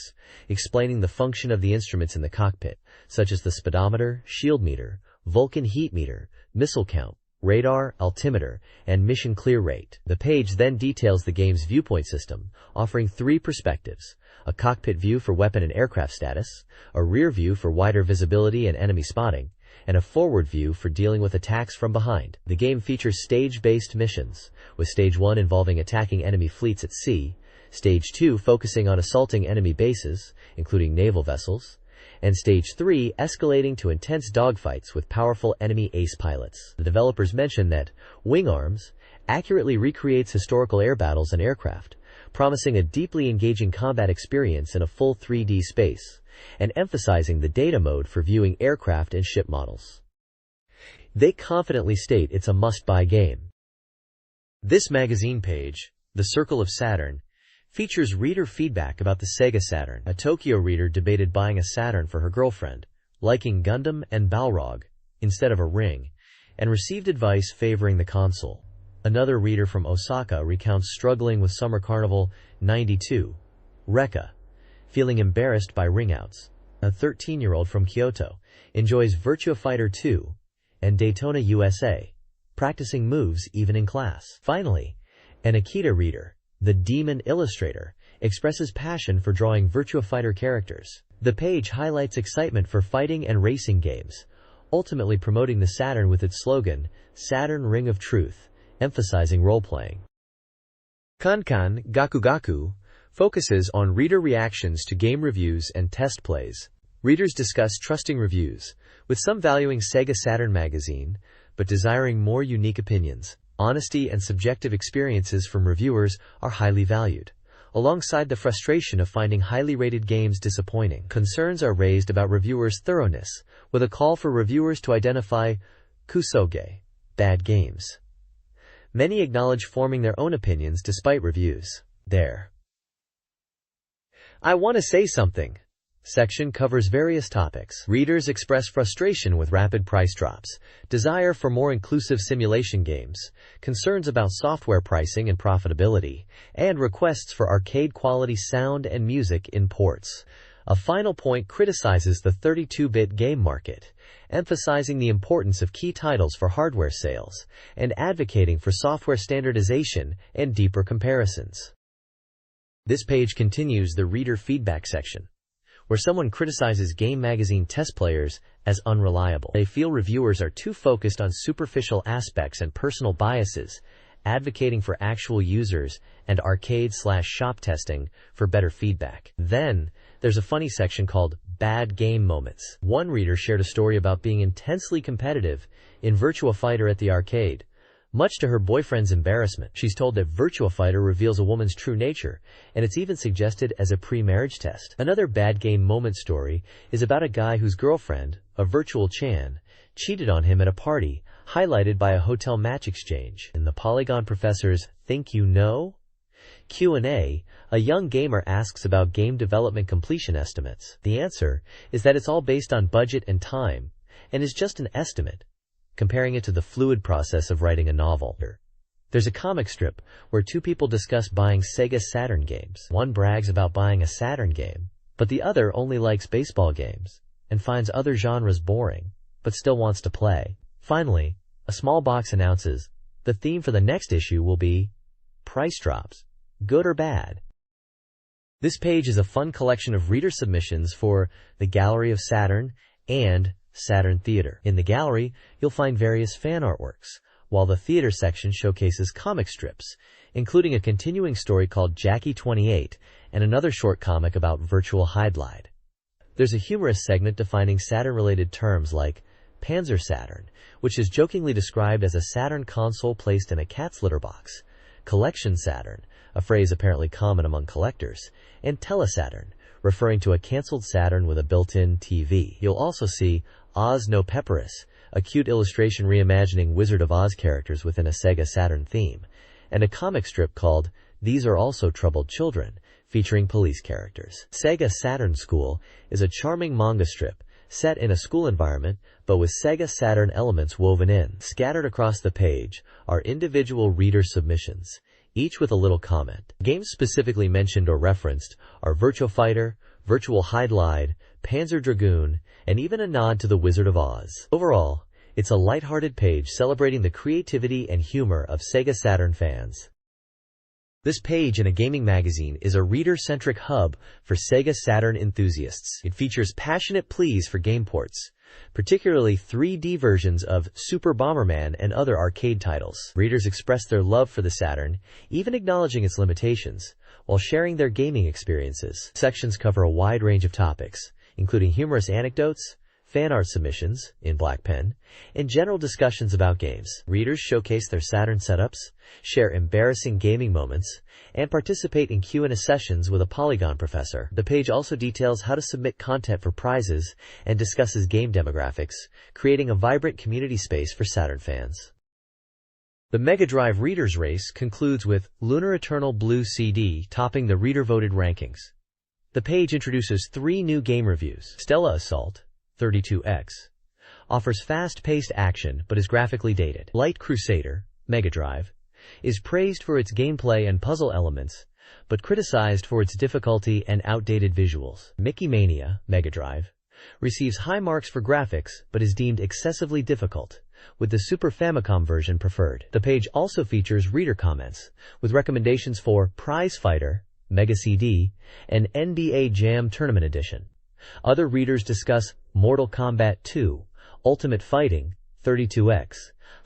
explaining the function of the instruments in the cockpit, such as the speedometer, shield meter, Vulcan heat meter, missile count, radar, altimeter, and mission clear rate. The page then details the game's viewpoint system, offering 3 perspectives: a cockpit view for weapon and aircraft status, a rear view for wider visibility and enemy spotting, and a forward view for dealing with attacks from behind. The game features stage-based missions, with Stage 1 involving attacking enemy fleets at sea, Stage 2 focusing on assaulting enemy bases, including naval vessels, and Stage 3 escalating to intense dogfights with powerful enemy ace pilots. The developers mention that Wing Arms accurately recreates historical air battles and aircraft, promising a deeply engaging combat experience in a full 3D space, and emphasizing the data mode for viewing aircraft and ship models. They confidently state it's a must-buy game. This magazine page, The Circle of Saturn, features reader feedback about the SEGA Saturn. A Tokyo reader debated buying a Saturn for her girlfriend, liking Gundam and Balrog instead of a ring, and received advice favoring the console. Another reader from Osaka recounts struggling with Summer Carnival 92, Rekka, feeling embarrassed by ringouts. A 13-year-old from Kyoto enjoys Virtua Fighter 2 and Daytona USA, practicing moves even in class. Finally, an Akita reader, the Demon Illustrator, expresses passion for drawing Virtua Fighter characters. The page highlights excitement for fighting and racing games, ultimately promoting the Saturn with its slogan, Saturn Ring of Truth, emphasizing role-playing. Kankan Gaku Gaku focuses on reader reactions to game reviews and test plays. Readers discuss trusting reviews, with some valuing SEGA Saturn Magazine, but desiring more unique opinions. Honesty and subjective experiences from reviewers are highly valued, alongside the frustration of finding highly rated games disappointing. Concerns are raised about reviewers' thoroughness, with a call for reviewers to identify kusoge, bad games. Many acknowledge forming their own opinions despite reviews. There. I want to say something section covers various topics. Readers express frustration with rapid price drops, desire for more inclusive simulation games, concerns about software pricing and profitability, and requests for arcade-quality sound and music in ports. A final point criticizes the 32-bit game market, emphasizing the importance of key titles for hardware sales, and advocating for software standardization and deeper comparisons. This page continues the reader feedback section, where someone criticizes game magazine test players as unreliable. They feel reviewers are too focused on superficial aspects and personal biases, advocating for actual users, and arcade/shop testing for better feedback. Then, there's a funny section called Bad Game Moments. One reader shared a story about being intensely competitive in Virtua Fighter at the arcade. Much to her boyfriend's embarrassment, she's told that Virtua Fighter reveals a woman's true nature, and it's even suggested as a pre-marriage test. Another bad game moment story is about a guy whose girlfriend, a virtual Chan, cheated on him at a party, highlighted by a hotel match exchange. In the Polygon Professor's Think You Know? Q&A, a young gamer asks about game development completion estimates. The answer is that it's all based on budget and time, and is just an estimate, comparing it to the fluid process of writing a novel. There's a comic strip where two people discuss buying SEGA Saturn games. One brags about buying a Saturn game, but the other only likes baseball games and finds other genres boring, but still wants to play. Finally, a small box announces the theme for the next issue will be price drops, good or bad. This page is a fun collection of reader submissions for the Gallery of Saturn and Saturn Theater. In the gallery, you'll find various fan artworks, while the theater section showcases comic strips, including a continuing story called Jackie 28 and another short comic about virtual Hydlide. There's a humorous segment defining Saturn-related terms like Panzer Saturn, which is jokingly described as a Saturn console placed in a cat's litter box, Collection Saturn, a phrase apparently common among collectors, and Telesaturn, referring to a canceled Saturn with a built-in TV. You'll also see Oz No Pepperus, a cute illustration reimagining Wizard of Oz characters within a SEGA Saturn theme, and a comic strip called These Are Also Troubled Children, featuring police characters. SEGA Saturn School is a charming manga strip set in a school environment, but with SEGA Saturn elements woven in. Scattered across the page are individual reader submissions, each with a little comment. Games specifically mentioned or referenced are Virtua Fighter, Virtual Hydlide, Panzer Dragoon, and even a nod to the Wizard of Oz. Overall, it's a lighthearted page celebrating the creativity and humor of SEGA Saturn fans. This page in a gaming magazine is a reader-centric hub for SEGA Saturn enthusiasts. It features passionate pleas for game ports, particularly 3D versions of Super Bomberman and other arcade titles. Readers express their love for the Saturn, even acknowledging its limitations, while sharing their gaming experiences. Sections cover a wide range of topics, including humorous anecdotes, fan art submissions, in black pen, and general discussions about games. Readers showcase their Saturn setups, share embarrassing gaming moments, and participate in Q&A sessions with a Polygon Professor. The page also details how to submit content for prizes and discusses game demographics, creating a vibrant community space for Saturn fans. The Mega Drive Readers Race concludes with Lunar Eternal Blue CD topping the reader-voted rankings. The page introduces 3 new game reviews. Stella Assault 32X offers fast-paced action but is graphically dated. Light Crusader, Mega Drive, is praised for its gameplay and puzzle elements, but criticized for its difficulty and outdated visuals. Mickey Mania, Mega Drive, receives high marks for graphics but is deemed excessively difficult, with the Super Famicom version preferred. The page also features reader comments, with recommendations for Prize Fighter, Mega CD, and NBA Jam Tournament Edition. Other readers discuss Mortal Kombat 2, Ultimate Fighting, 32X,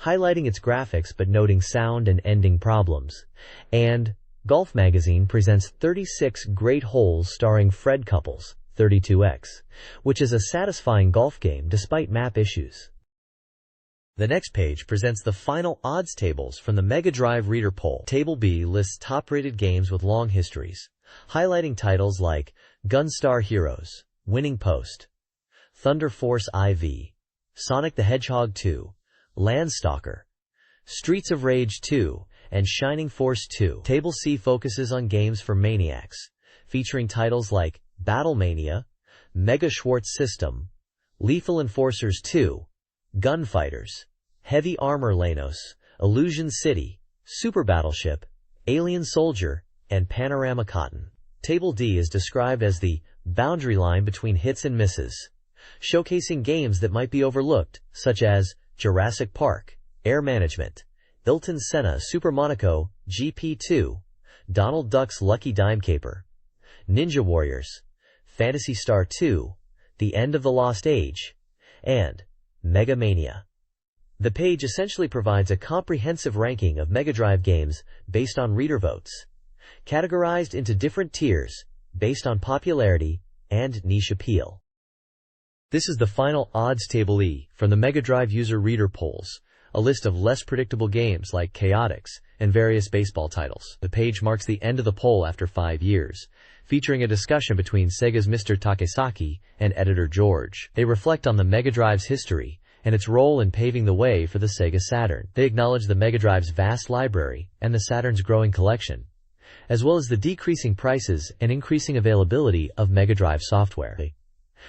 highlighting its graphics but noting sound and ending problems. And Golf Magazine presents 36 Great Holes starring Fred Couples, 32X, which is a satisfying golf game despite map issues. The next page presents the final odds tables from the Mega Drive Reader Poll. Table B lists top-rated games with long histories, highlighting titles like Gunstar Heroes, Winning Post, Thunder Force IV, Sonic the Hedgehog 2, Landstalker, Streets of Rage 2, and Shining Force 2. Table C focuses on games for maniacs, featuring titles like Battlemania, Mega Schwartz System, Lethal Enforcers 2, Gunfighters, Heavy Armor Lanos, Illusion City, Super Battleship, Alien Soldier, and Panorama Cotton. Table D is described as the boundary line between hits and misses, showcasing games that might be overlooked, such as Jurassic Park, Air Management, Ayrton Senna Super Monaco, GP2, Donald Duck's Lucky Dime Caper, Ninja Warriors, Phantasy Star 2, The End of the Lost Age, and Mega Mania. The page essentially provides a comprehensive ranking of Mega Drive games based on reader votes, categorized into different tiers based on popularity and niche appeal. This is the final odds table E from the Mega Drive user reader polls, a list of less predictable games like Chaotix and various baseball titles. The page marks the end of the poll after 5 years, featuring a discussion between Sega's Mr. Takesaki and editor George. They reflect on the Mega Drive's history and its role in paving the way for the Sega Saturn. They acknowledge the Mega Drive's vast library and the Saturn's growing collection, as well as the decreasing prices and increasing availability of Mega Drive software.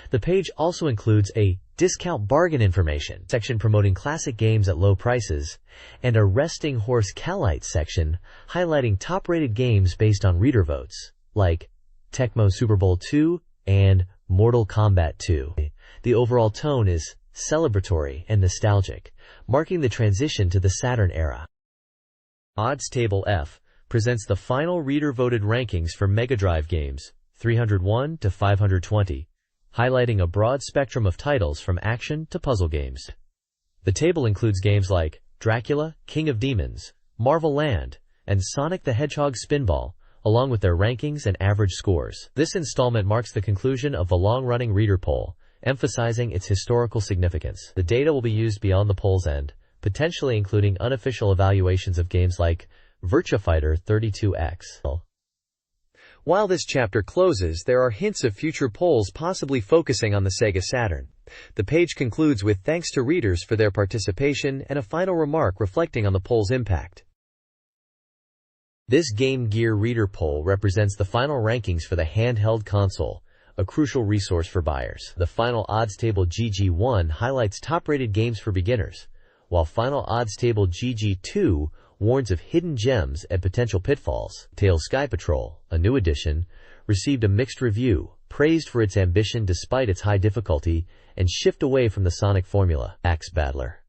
The page also includes a discount bargain information section promoting classic games at low prices, and a resting horse Calite section highlighting top-rated games based on reader votes, like Tecmo Super Bowl II and Mortal Kombat 2. The overall tone is celebratory and nostalgic, marking the transition to the Saturn era. Odds Table F presents the final reader-voted rankings for Mega Drive games, 301 to 520. Highlighting a broad spectrum of titles from action to puzzle games. The table includes games like Dracula, King of Demons, Marvel Land, and Sonic the Hedgehog Spinball, along with their rankings and average scores. This installment marks the conclusion of the long-running reader poll, emphasizing its historical significance. The data will be used beyond the poll's end, potentially including unofficial evaluations of games like Virtua Fighter 32X. While this chapter closes, there are hints of future polls possibly focusing on the Sega Saturn. The page concludes with thanks to readers for their participation and a final remark reflecting on the poll's impact. This Game Gear reader poll represents the final rankings for the handheld console, a crucial resource for buyers. The final odds table GG1 highlights top-rated games for beginners, while final odds table GG2 warns of hidden gems and potential pitfalls. Tales Sky Patrol, a new edition, received a mixed review, praised for its ambition despite its high difficulty, and shift away from the Sonic formula. Axe Battler,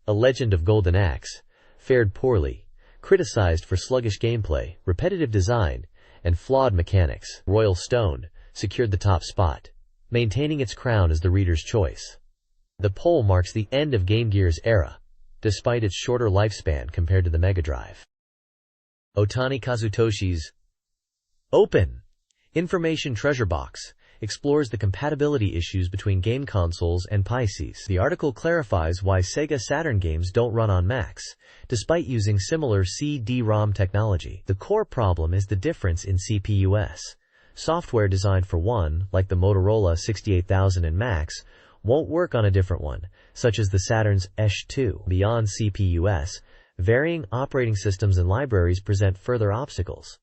A Legend of Golden Axe, fared poorly, criticized for sluggish gameplay, repetitive design, and flawed mechanics. Royal Stone secured the top spot, maintaining its crown as the reader's choice. The poll marks the end of Game Gear's era, despite its shorter lifespan compared to the Mega Drive. Otani Kazutoshi's Open Information Treasure Box explores the compatibility issues between game consoles and PCs. The article clarifies why Sega Saturn games don't run on Macs, despite using similar CD-ROM technology. The core problem is the difference in CPUs. Software designed for one, like the Motorola 68000 and Macs, won't work on a different one, such as the Saturn's ESH2. Beyond CPUs, varying operating systems and libraries present further obstacles.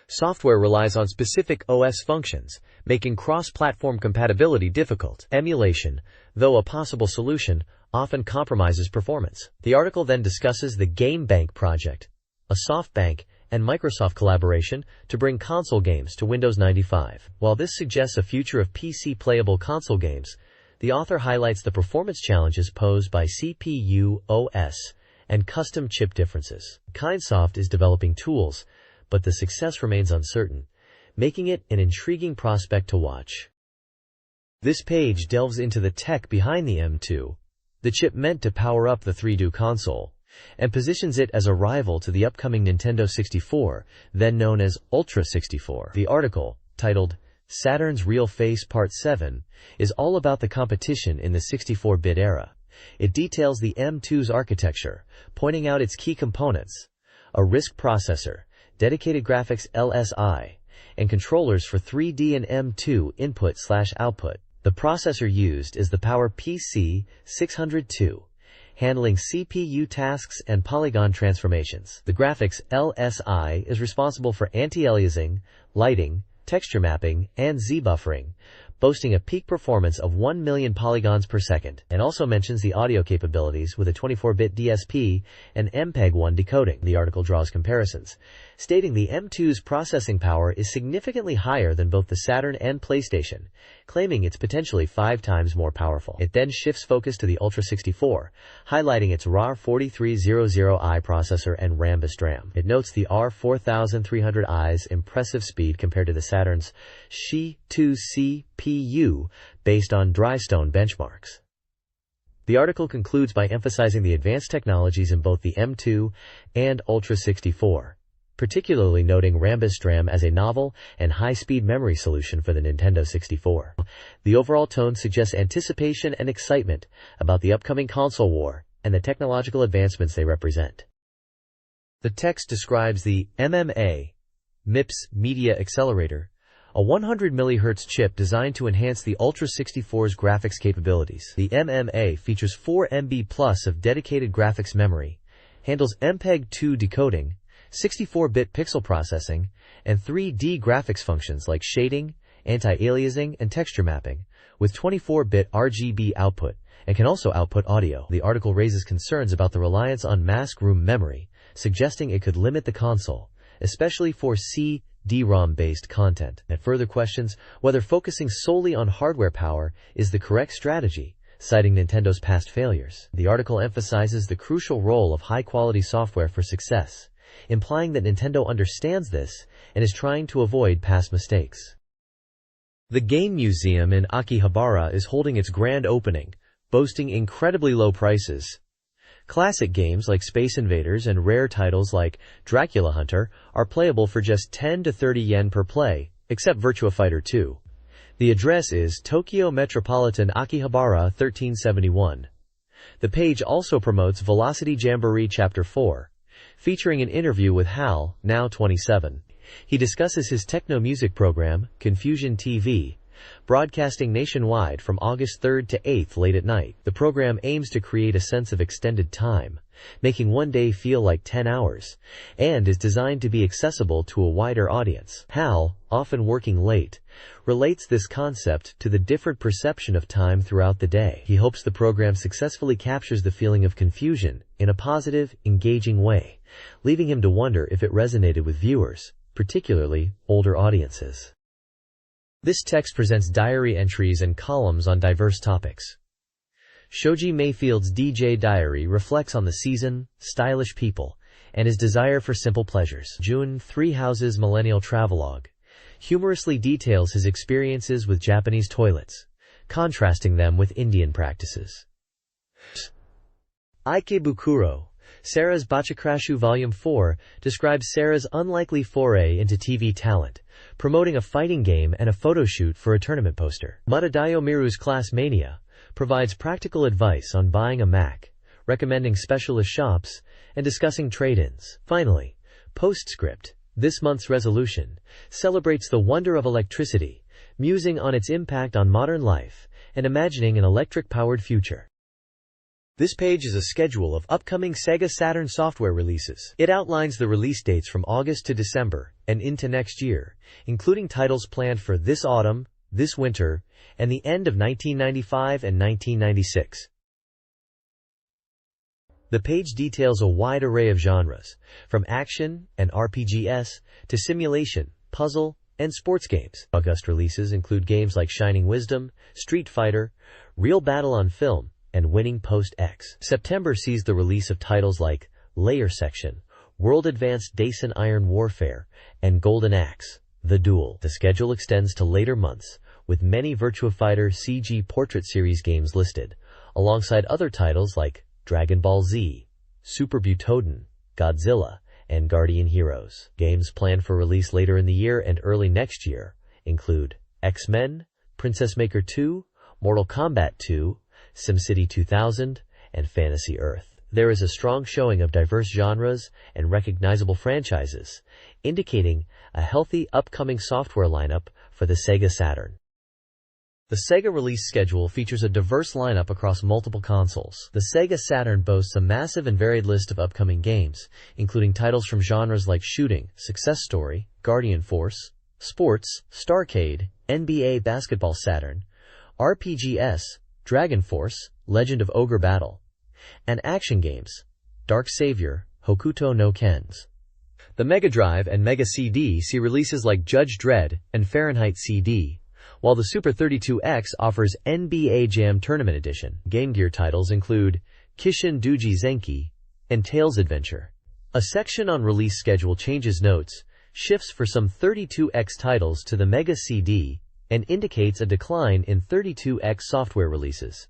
Software relies on specific OS functions, making cross-platform compatibility difficult. Emulation, though a possible solution, often compromises performance. The article then discusses the GameBank project, a SoftBank and Microsoft collaboration to bring console games to Windows 95. While this suggests a future of PC-playable console games, the author highlights the performance challenges posed by CPU, OS, and custom chip differences. Kindsoft is developing tools, but the success remains uncertain, making it an intriguing prospect to watch. This page delves into the tech behind the M2, the chip meant to power up the 3D console, and positions it as a rival to the upcoming Nintendo 64, then known as Ultra 64. The article, titled Saturn's Real Face Part 7, is all about the competition in the 64-bit era. It details the M2's architecture, pointing out its key components: a RISC processor, dedicated graphics LSI, and controllers for 3D and M2 input/output. The processor used is the PowerPC 602, handling CPU tasks and polygon transformations. The graphics LSI is responsible for anti-aliasing, lighting, texture mapping, and Z-buffering, boasting a peak performance of 1 million polygons per second, and also mentions the audio capabilities with a 24-bit DSP and MPEG-1 decoding. The article draws comparisons, stating the M2's processing power is significantly higher than both the Saturn and PlayStation, claiming it's potentially 5 times more powerful. It then shifts focus to the Ultra 64, highlighting its RAR4300i processor and Rambus RAM. It notes the R4300i's impressive speed compared to the Saturn's Shi2 CPU based on Drystone benchmarks. The article concludes by emphasizing the advanced technologies in both the M2 and Ultra 64, particularly noting Rambus RAM as a novel and high-speed memory solution for the Nintendo 64. The overall tone suggests anticipation and excitement about the upcoming console war and the technological advancements they represent. The text describes the MIPS Media Accelerator, a 100 MHz chip designed to enhance the Ultra 64's graphics capabilities. The MMA features 4 MB plus of dedicated graphics memory, handles MPEG-2 decoding, 64-bit pixel processing, and 3D graphics functions like shading, anti-aliasing, and texture mapping, with 24-bit RGB output, and can also output audio. The article raises concerns about the reliance on mask room memory, suggesting it could limit the console, especially for CD-ROM-based content. It further questions whether focusing solely on hardware power is the correct strategy, citing Nintendo's past failures. The article emphasizes the crucial role of high-quality software for success, implying that Nintendo understands this and is trying to avoid past mistakes. The Game Museum in Akihabara is holding its grand opening, boasting incredibly low prices. Classic games like Space Invaders and rare titles like Dracula Hunter are playable for just 10 to 30 yen per play, except Virtua Fighter 2. The address is Tokyo Metropolitan Akihabara 1371. The page also promotes Velocity Jamboree Chapter 4, featuring an interview with Hal, now 27. He discusses his techno music program, Confusion TV, broadcasting nationwide from August 3rd to 8th late at night. The program aims to create a sense of extended time, making one day feel like 10 hours, and is designed to be accessible to a wider audience. Hal, often working late, relates this concept to the different perception of time throughout the day. He hopes the program successfully captures the feeling of confusion in a positive, engaging way, leaving him to wonder if it resonated with viewers, particularly older audiences. This text presents diary entries and columns on diverse topics. Shoji Mayfield's DJ Diary reflects on the season, stylish people, and his desire for simple pleasures. June 3 House's Millennial Travelogue humorously details his experiences with Japanese toilets, contrasting them with Indian practices. Ikebukuro, Sarah's Bachakrashu Volume 4 describes Sarah's unlikely foray into TV talent, promoting a fighting game and a photo shoot for a tournament poster. Mutadayo Miru's Class Mania provides practical advice on buying a Mac, recommending specialist shops, and discussing trade-ins. Finally, Postscript, this month's resolution, celebrates the wonder of electricity, musing on its impact on modern life, and imagining an electric-powered future. This page is a schedule of upcoming SEGA Saturn software releases. It outlines the release dates from August to December and into next year, including titles planned for this autumn, this winter, and the end of 1995 and 1996. The page details a wide array of genres, from action and RPGs to simulation, puzzle, and sports games. August releases include games like Shining Wisdom, Street Fighter, Real Battle on Film, and Winning Post X. September sees the release of titles like Layer Section, World Advanced Daisen Iron Warfare, and Golden Axe, The Duel. The schedule extends to later months, with many Virtua Fighter CG Portrait Series games listed, alongside other titles like Dragon Ball Z, Super Butoden, Godzilla, and Guardian Heroes. Games planned for release later in the year and early next year include X-Men, Princess Maker 2, Mortal Kombat 2, SimCity 2000, and Fantasy Earth. There is a strong showing of diverse genres and recognizable franchises, indicating a healthy upcoming software lineup for the Sega Saturn. The Sega release schedule features a diverse lineup across multiple consoles. The Sega Saturn boasts a massive and varied list of upcoming games, including titles from genres like shooting, success story, Guardian Force, sports, Starcade, NBA Basketball Saturn, RPGs, Dragon Force, Legend of Ogre Battle, and action games, Dark Savior, Hokuto no Kens. The Mega Drive and Mega CD see releases like Judge Dredd and Fahrenheit CD, while the Super 32X offers NBA Jam Tournament Edition. Game Gear titles include Kishin Duji Zenki and Tails Adventure. A section on release schedule changes notes, shifts for some 32X titles to the Mega CD, and indicates a decline in 32X software releases.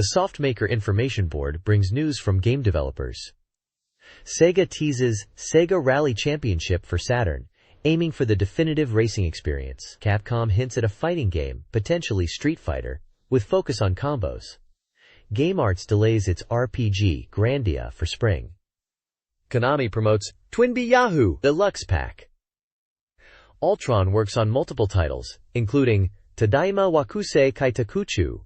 The Softmaker Information Board brings news from game developers. SEGA teases SEGA Rally Championship for Saturn, aiming for the definitive racing experience. Capcom hints at a fighting game, potentially Street Fighter, with focus on combos. Game Arts delays its RPG Grandia for spring. Konami promotes Twinbee Yahoo! Deluxe Pack. Ultron works on multiple titles, including Tadaima Wakusei Kaitakuchu.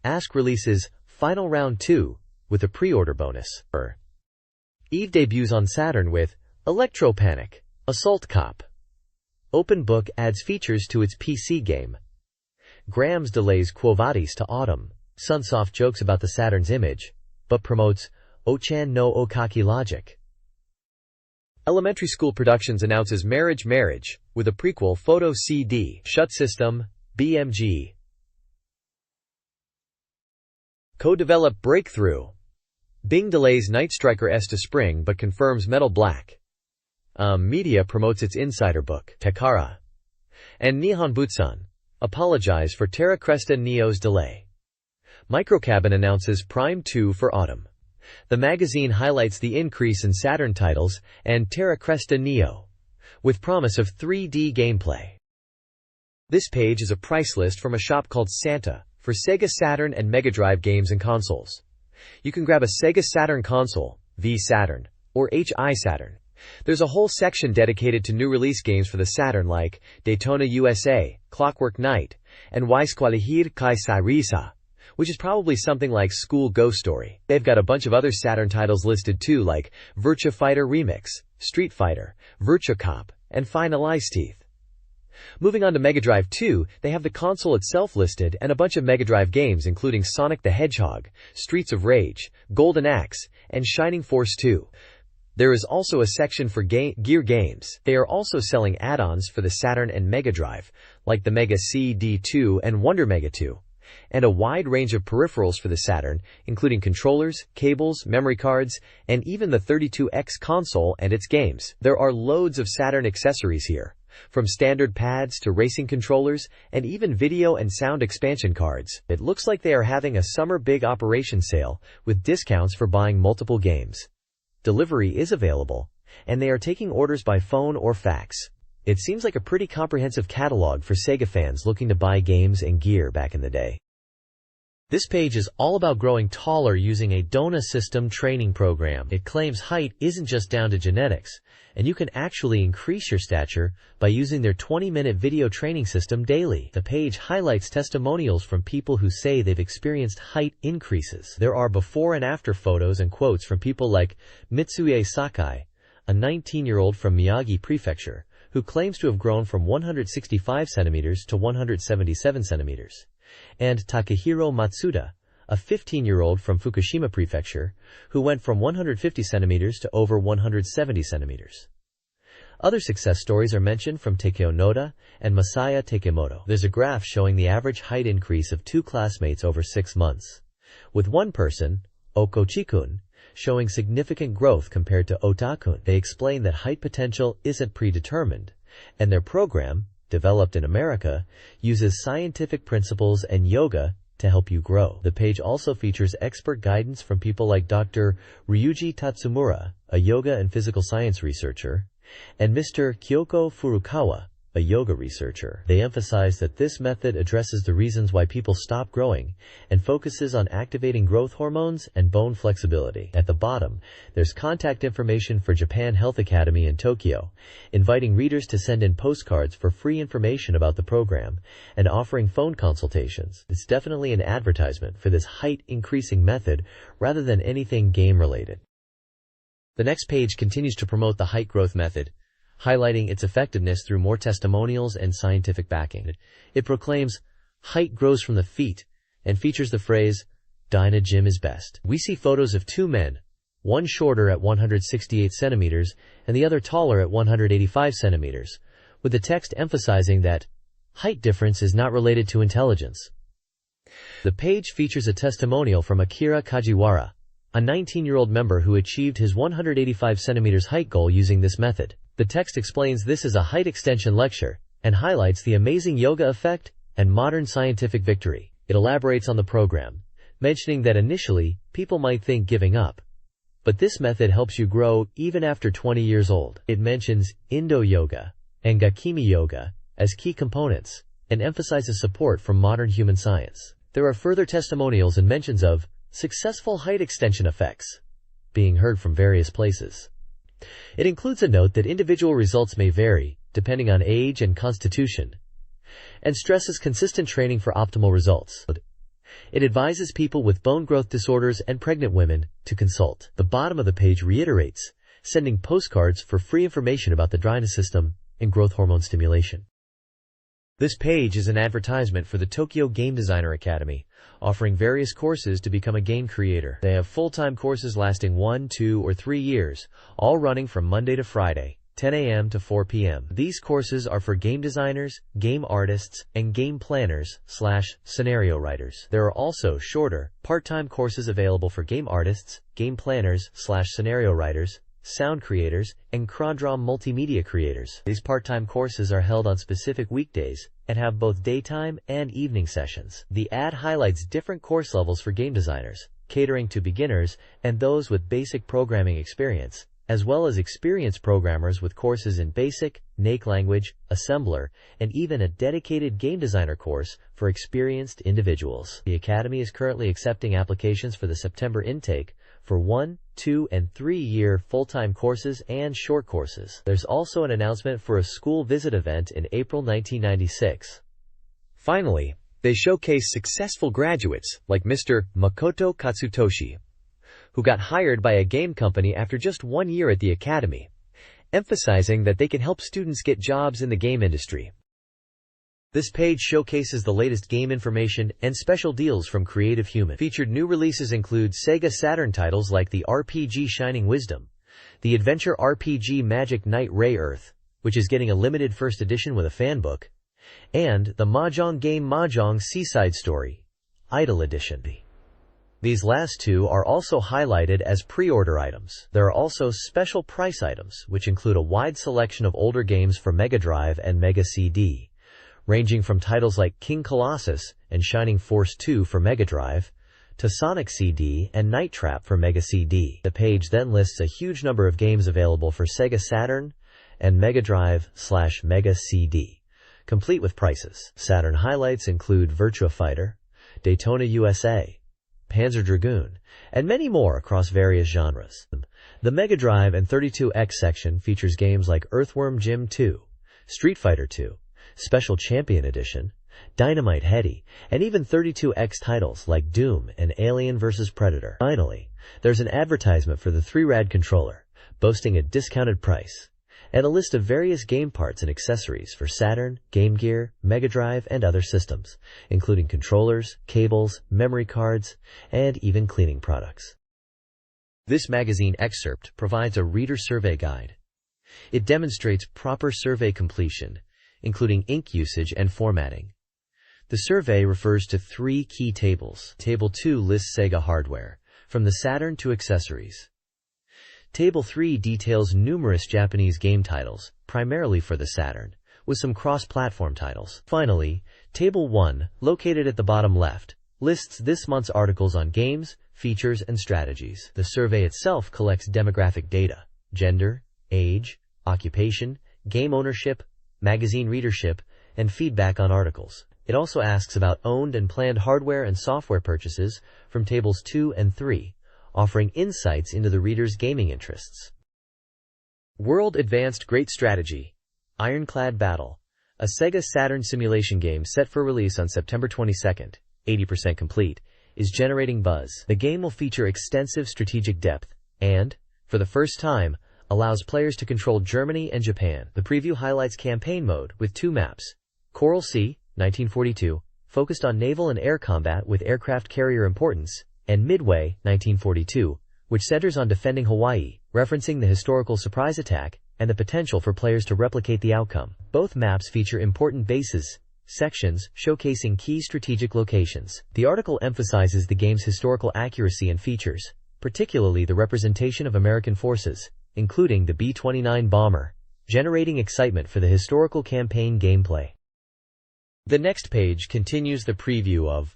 Ask releases Final Round 2 with a pre-order bonus. Eve debuts on Saturn with Electro Panic, Assault Cop. Open Book adds features to its PC game. Grams delays Quo Vadis to autumn. Sunsoft jokes about the Saturn's image, but promotes Ochan no Okaki Logic. Elementary School Productions announces Marriage Marriage, with a prequel photo CD. Shut System, BMG. Co-develop Breakthrough. Bing delays Night Striker S to spring but confirms Metal Black. Media promotes its insider book, Takara. And Nihon Butsan apologize for Terra Cresta Neo's delay. Microcabin announces Prime 2 for autumn. The magazine highlights the increase in Saturn titles and Terra Cresta Neo, with promise of 3D gameplay. This page is a price list from a shop called Santa for SEGA Saturn and Mega Drive games and consoles. You can grab a SEGA Saturn console, V Saturn, or HI Saturn. There's a whole section dedicated to new release games for the Saturn like Daytona USA, Clockwork Knight, and Y Squalihir Kai Sairisa, which is probably something like School Ghost Story. They've got a bunch of other Saturn titles listed too, like Virtua Fighter Remix, Street Fighter, Virtua Cop, and Final Ice Teeth. Moving on to Mega Drive 2, they have the console itself listed and a bunch of Mega Drive games including Sonic the Hedgehog, Streets of Rage, Golden Axe, and Shining Force 2. There is also a section for Gear games. They are also selling add-ons for the Saturn and Mega Drive, like the Mega CD2 and Wonder Mega 2. And a wide range of peripherals for the Saturn, including controllers, cables, memory cards, and even the 32X console and its games. There are loads of Saturn accessories here, from standard pads to racing controllers, and even video and sound expansion cards. It looks like they are having a summer big operation sale, with discounts for buying multiple games. Delivery is available, and they are taking orders by phone or fax. It seems like a pretty comprehensive catalog for Sega fans looking to buy games and gear back in the day. This page is all about growing taller using a DONA system training program. It claims height isn't just down to genetics, and you can actually increase your stature by using their 20-minute video training system daily. The page highlights testimonials from people who say they've experienced height increases. There are before and after photos and quotes from people like Mitsuye Sakai, a 19-year-old from Miyagi Prefecture, who claims to have grown from 165 centimeters to 177 centimeters, and Takahiro Matsuda, a 15-year-old from Fukushima Prefecture, who went from 150 centimeters to over 170 centimeters. Other success stories are mentioned from Takeo Noda and Masaya Takemoto. There's a graph showing the average height increase of two classmates over 6 months, with one person, Okochi-kun, showing significant growth compared to Ota-kun. They explain that height potential isn't predetermined, and their program, developed in America, uses scientific principles and yoga to help you grow. The page also features expert guidance from people like Dr. Ryuji Tatsumura, a yoga and physical science researcher, and Mr. Kyoko Furukawa, a yoga researcher. They emphasize that this method addresses the reasons why people stop growing and focuses on activating growth hormones and bone flexibility. At the bottom, there's contact information for Japan Health Academy in Tokyo, inviting readers to send in postcards for free information about the program and offering phone consultations. It's definitely an advertisement for this height increasing method rather than anything game related. The next page continues to promote the height growth method, highlighting its effectiveness through more testimonials and scientific backing. It proclaims, height grows from the feet, and features the phrase, Dyna Gym is best. We see photos of two men, one shorter at 168 centimeters and the other taller at 185 centimeters, with the text emphasizing that height difference is not related to intelligence. The page features a testimonial from Akira Kajiwara, a 19-year-old member who achieved his 185 centimeters height goal using this method. The text explains this is a height extension lecture and highlights the amazing yoga effect and modern scientific victory. It elaborates on the program, mentioning that initially, people might think giving up. But this method helps you grow even after 20 years old. It mentions Indo-yoga and Gakimi yoga as key components and emphasizes support from modern human science. There are further testimonials and mentions of successful height extension effects being heard from various places. It includes a note that individual results may vary depending on age and constitution, and stresses consistent training for optimal results. It advises people with bone growth disorders and pregnant women to consult. The bottom of the page reiterates sending postcards for free information about the dryness system and growth hormone stimulation. This page is an advertisement for the Tokyo Game Designer Academy, offering various courses to become a game creator. They have full-time courses lasting 1, 2, or 3 years, all running from Monday to Friday, 10 a.m. to 4 p.m. These courses are for game designers, game artists, and game planners/scenario writers. There are also shorter, part-time courses available for game artists, game planners/scenario writers, sound creators, and Cron-Drum multimedia creators. These part-time courses are held on specific weekdays and have both daytime and evening sessions. The ad highlights different course levels for game designers, catering to beginners and those with basic programming experience, as well as experienced programmers with courses in BASIC, NAIC language, assembler, and even a dedicated game designer course for experienced individuals. The Academy is currently accepting applications for the September intake for 1, 2, and 3-year full-time courses and short courses. There's also an announcement for a school visit event in April 1996. Finally, they showcase successful graduates like Mr. Makoto Katsutoshi, who got hired by a game company after just 1 year at the Academy, emphasizing that they can help students get jobs in the game industry. This page showcases the latest game information and special deals from Creative Human. Featured new releases include SEGA Saturn titles like the RPG Shining Wisdom, the adventure RPG Magic Knight Ray Earth, which is getting a limited first edition with a fan book, and the Mahjong game Mahjong Seaside Story, Idle Edition. These last two are also highlighted as pre-order items. There are also special price items, which include a wide selection of older games for Mega Drive and Mega CD, ranging from titles like King Colossus and Shining Force 2 for Mega Drive, to Sonic CD and Night Trap for Mega CD. The page then lists a huge number of games available for Sega Saturn and Mega Drive/Mega CD, complete with prices. Saturn highlights include Virtua Fighter, Daytona USA, Panzer Dragoon, and many more across various genres. The Mega Drive and 32X section features games like Earthworm Jim 2, Street Fighter 2, Special Champion Edition, Dynamite Headdy, and even 32X titles like Doom and Alien vs. Predator. Finally, there's an advertisement for the 3RAD controller, boasting a discounted price, and a list of various game parts and accessories for Saturn, Game Gear, Mega Drive, and other systems, including controllers, cables, memory cards, and even cleaning products. This magazine excerpt provides a reader survey guide. It demonstrates proper survey completion, including ink usage and formatting. The survey refers to 3 key tables. Table 2 lists Sega hardware, from the Saturn to accessories. Table 3 details numerous Japanese game titles, primarily for the Saturn, with some cross-platform titles. Finally, Table 1, located at the bottom left, lists this month's articles on games, features, and strategies. The survey itself collects demographic data, gender, age, occupation, game ownership, magazine readership, and feedback on articles. It also asks about owned and planned hardware and software purchases from tables 2 and 3, offering insights into the reader's gaming interests. World Advanced Great Strategy, Ironclad Battle, a Sega Saturn simulation game set for release on September 22nd, 80% complete, is generating buzz. The game will feature extensive strategic depth and, for the first time, allows players to control Germany and Japan. The preview highlights campaign mode with 2 maps. Coral Sea, 1942, focused on naval and air combat with aircraft carrier importance, and Midway, 1942, which centers on defending Hawaii, referencing the historical surprise attack and the potential for players to replicate the outcome. Both maps feature important bases, sections showcasing key strategic locations. The article emphasizes the game's historical accuracy and features, particularly the representation of American forces, including the B-29 bomber, generating excitement for the historical campaign gameplay. The next page continues the preview of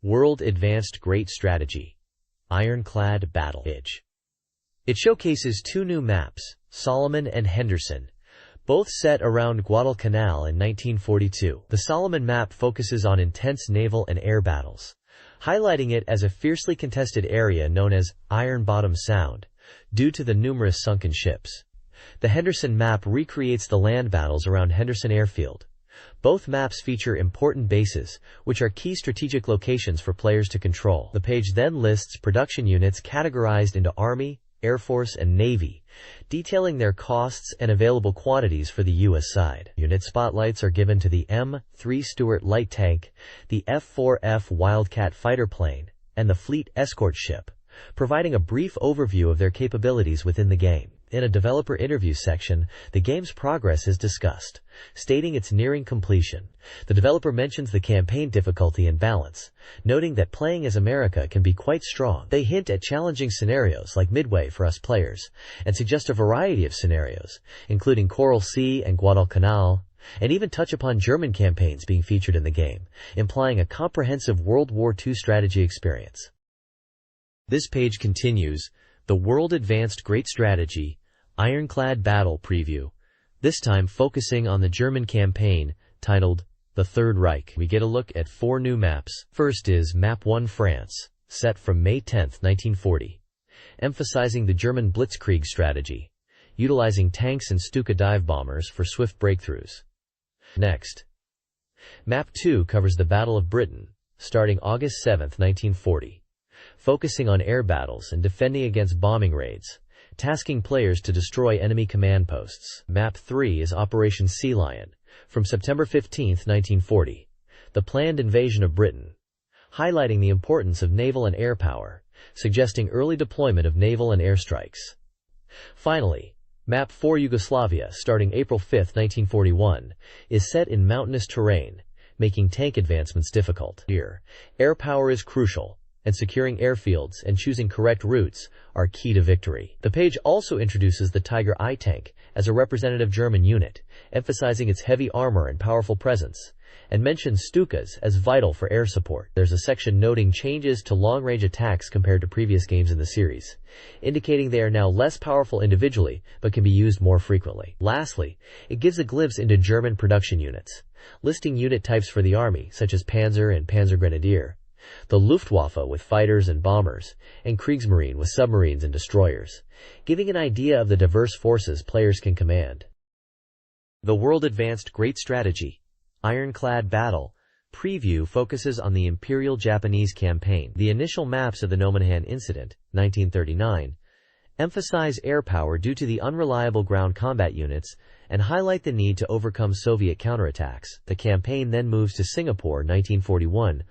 World Advanced Great Strategy, Ironclad Battle. It showcases two new maps, Solomon and Henderson, both set around Guadalcanal in 1942. The Solomon map focuses on intense naval and air battles, highlighting it as a fiercely contested area known as Iron Bottom Sound, due to the numerous sunken ships. The Henderson map recreates the land battles around Henderson Airfield. Both maps feature important bases, which are key strategic locations for players to control. The page then lists production units categorized into Army, Air Force, and Navy, detailing their costs and available quantities for the U.S. side. Unit spotlights are given to the M3 Stuart light tank, the F-4F Wildcat fighter plane, and the Fleet escort ship, providing a brief overview of their capabilities within the game. In a developer interview section, the game's progress is discussed, stating it's nearing completion. The developer mentions the campaign difficulty and balance, noting that playing as America can be quite strong. They hint at challenging scenarios like Midway for us players, and suggest a variety of scenarios, including Coral Sea and Guadalcanal, and even touch upon German campaigns being featured in the game, implying a comprehensive World War II strategy experience. This page continues, the World Advanced Great Strategy, Ironclad Battle Preview, this time focusing on the German campaign, titled The Third Reich. We get a look at 4 new maps. First is Map 1 France, set from May 10, 1940, emphasizing the German Blitzkrieg strategy, utilizing tanks and Stuka dive bombers for swift breakthroughs. Next, Map 2 covers the Battle of Britain, starting August 7, 1940. Focusing on air battles and defending against bombing raids, tasking players to destroy enemy command posts. Map 3 is Operation Sea Lion, from September 15, 1940, the planned invasion of Britain, highlighting the importance of naval and air power, suggesting early deployment of naval and airstrikes. Finally, Map 4 Yugoslavia, starting April 5, 1941, is set in mountainous terrain, making tank advancements difficult. Here, air power is crucial, and securing airfields and choosing correct routes are key to victory. The page also introduces the Tiger I tank as a representative German unit, emphasizing its heavy armor and powerful presence, and mentions Stukas as vital for air support. There's a section noting changes to long-range attacks compared to previous games in the series, indicating they are now less powerful individually but can be used more frequently. Lastly, it gives a glimpse into German production units, listing unit types for the army such as Panzer and Panzergrenadier, the Luftwaffe with fighters and bombers, and Kriegsmarine with submarines and destroyers, giving an idea of the diverse forces players can command. The World Advanced Great Strategy, Ironclad Battle Preview focuses on the Imperial Japanese campaign. The initial maps of the Nomonhan Incident, 1939, emphasize air power due to the unreliable ground combat units and highlight the need to overcome Soviet counterattacks. The campaign then moves to Singapore, 1941,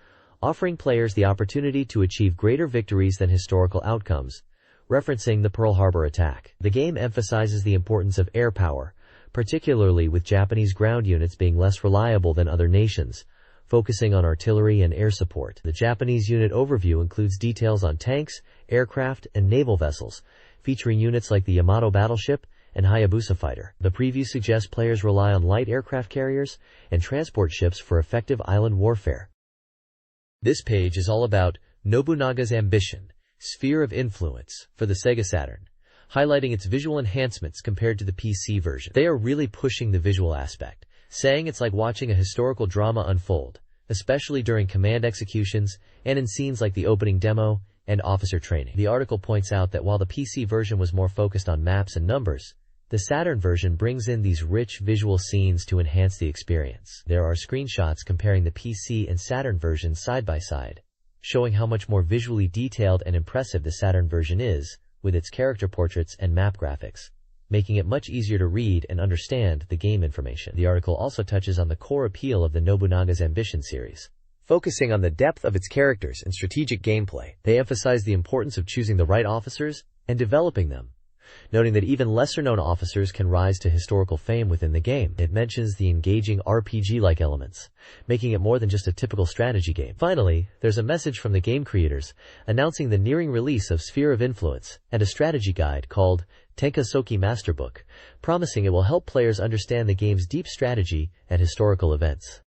offering players the opportunity to achieve greater victories than historical outcomes, referencing the Pearl Harbor attack. The game emphasizes the importance of air power, particularly with Japanese ground units being less reliable than other nations, focusing on artillery and air support. The Japanese unit overview includes details on tanks, aircraft, and naval vessels, featuring units like the Yamato battleship and Hayabusa fighter. The preview suggests players rely on light aircraft carriers and transport ships for effective island warfare. This page is all about Nobunaga's Ambition, Sphere of Influence, for the SEGA Saturn, highlighting its visual enhancements compared to the PC version. They are really pushing the visual aspect, saying it's like watching a historical drama unfold, especially during command executions and in scenes like the opening demo and officer training. The article points out that while the PC version was more focused on maps and numbers, the Saturn version brings in these rich visual scenes to enhance the experience. There are screenshots comparing the PC and Saturn versions side by side, showing how much more visually detailed and impressive the Saturn version is, with its character portraits and map graphics, making it much easier to read and understand the game information. The article also touches on the core appeal of the Nobunaga's Ambition series, focusing on the depth of its characters and strategic gameplay. They emphasize the importance of choosing the right officers and developing them, noting that even lesser-known officers can rise to historical fame within the game. It mentions the engaging RPG-like elements, making it more than just a typical strategy game. Finally, there's a message from the game creators announcing the nearing release of Sphere of Influence and a strategy guide called Tenkasoki Masterbook, promising it will help players understand the game's deep strategy and historical events.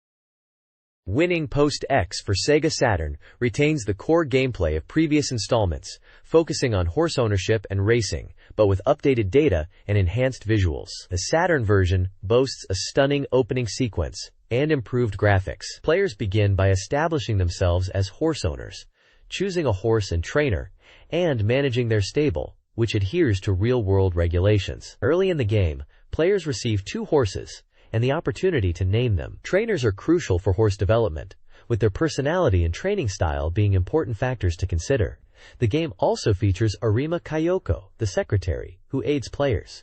Winning Post X for Sega Saturn retains the core gameplay of previous installments, focusing on horse ownership and racing, but with updated data and enhanced visuals. The Saturn version boasts a stunning opening sequence and improved graphics. Players begin by establishing themselves as horse owners, choosing a horse and trainer, and managing their stable, which adheres to real-world regulations. Early in the game, players receive 2 horses and the opportunity to name them. Trainers are crucial for horse development, with their personality and training style being important factors to consider. The game also features Arima Kayoko, the secretary, who aids players.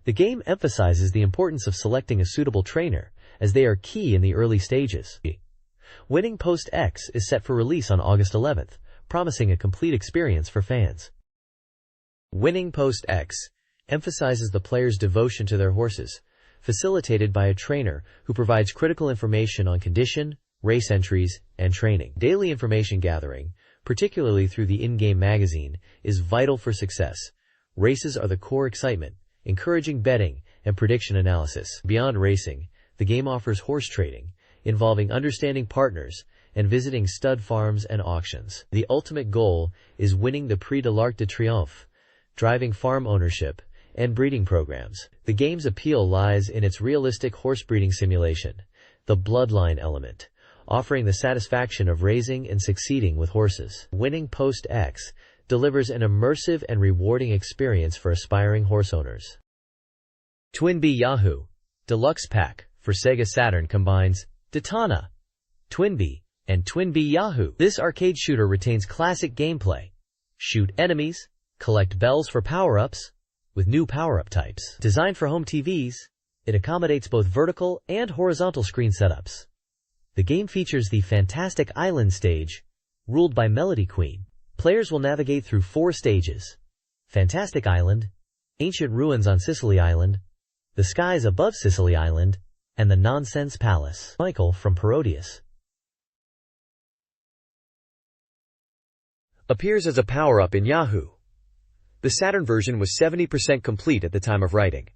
The game emphasizes the importance of selecting a suitable trainer, as they are key in the early stages. Winning Post X is set for release on August 11th, promising a complete experience for fans. Winning Post X emphasizes the player's devotion to their horses, facilitated by a trainer who provides critical information on condition, race entries, and training. Daily information gathering, particularly through the in-game magazine, is vital for success. Races are the core excitement, encouraging betting and prediction analysis. Beyond racing, the game offers horse trading, involving understanding partners and visiting stud farms and auctions. The ultimate goal is winning the Prix de l'Arc de Triomphe, driving farm ownership, and breeding programs. The game's appeal lies in its realistic horse breeding simulation, the bloodline element, offering the satisfaction of raising and succeeding with horses. Winning Post X delivers an immersive and rewarding experience for aspiring horse owners. Twinbee Yahoo! Deluxe Pack for Sega Saturn combines Daytona, Twinbee, and Twinbee Yahoo! This arcade shooter retains classic gameplay. Shoot enemies, collect bells for power-ups, with new power-up types. Designed for home TVs, it accommodates both vertical and horizontal screen setups. The game features the Fantastic Island stage, ruled by Melody Queen. Players will navigate through 4 stages: Fantastic Island, Ancient Ruins on Sicily Island, The Skies Above Sicily Island, and the Nonsense Palace. Michael from Parodius appears as a power-up in Yahoo! The Saturn version was 70% complete at the time of writing.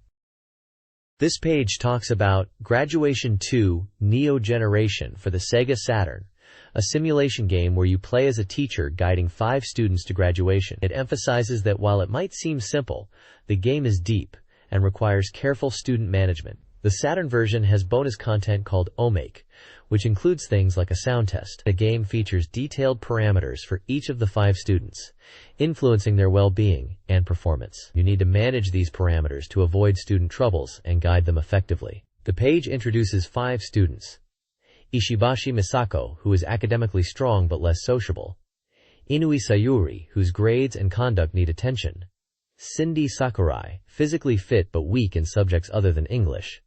This page talks about Graduation 2 Neo Generation for the Sega Saturn, a simulation game where you play as a teacher guiding 5 students to graduation. It emphasizes that while it might seem simple, the game is deep and requires careful student management. The Saturn version has bonus content called Omake, which includes things like a sound test. The game features detailed parameters for each of the 5 students, influencing their well-being and performance. You need to manage these parameters to avoid student troubles and guide them effectively. The page introduces 5 students. Ishibashi Misako, who is academically strong but less sociable. Inui Sayuri, whose grades and conduct need attention. Cindy Sakurai, physically fit but weak in subjects other than English.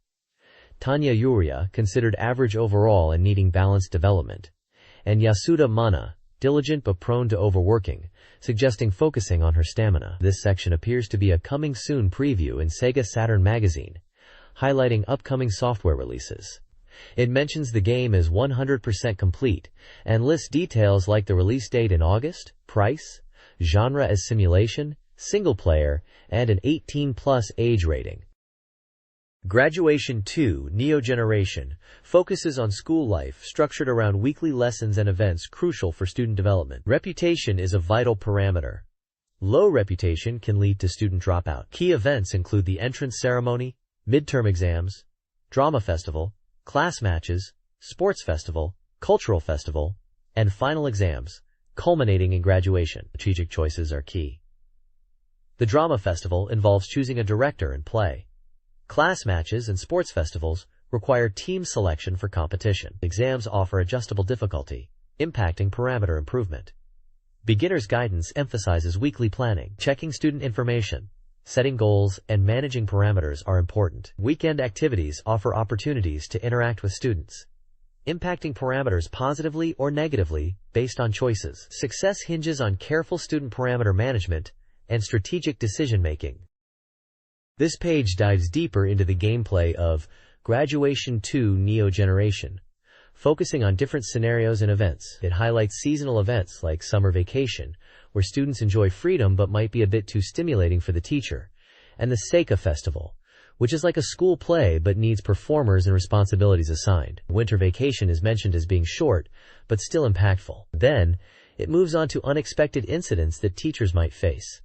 Tanya Yuria, considered average overall and needing balanced development. And Yasuda Mana, diligent but prone to overworking, suggesting focusing on her stamina. This section appears to be a coming soon preview in SEGA Saturn Magazine, highlighting upcoming software releases. It mentions the game is 100% complete and lists details like the release date in August, price, genre as simulation, single player, and an 18+ age rating. Graduation 2 Neo Generation focuses on school life structured around weekly lessons and events crucial for student development. Reputation is a vital parameter. Low reputation can lead to student dropout. Key events include the entrance ceremony, midterm exams, drama festival, class matches, sports festival, cultural festival, and final exams, culminating in graduation. Strategic choices are key. The drama festival involves choosing a director and play. Class matches and sports festivals require team selection for competition. Exams offer adjustable difficulty, impacting parameter improvement. Beginner's guidance emphasizes weekly planning. Checking student information, setting goals, and managing parameters are important. Weekend activities offer opportunities to interact with students, impacting parameters positively or negatively based on choices. Success hinges on careful student parameter management and strategic decision-making. This page dives deeper into the gameplay of Graduation 2 Neo Generation, focusing on different scenarios and events. It highlights seasonal events like summer vacation, where students enjoy freedom but might be a bit too stimulating for the teacher, and the Seika Festival, which is like a school play but needs performers and responsibilities assigned. Winter vacation is mentioned as being short, but still impactful. Then, it moves on to unexpected incidents that teachers might face,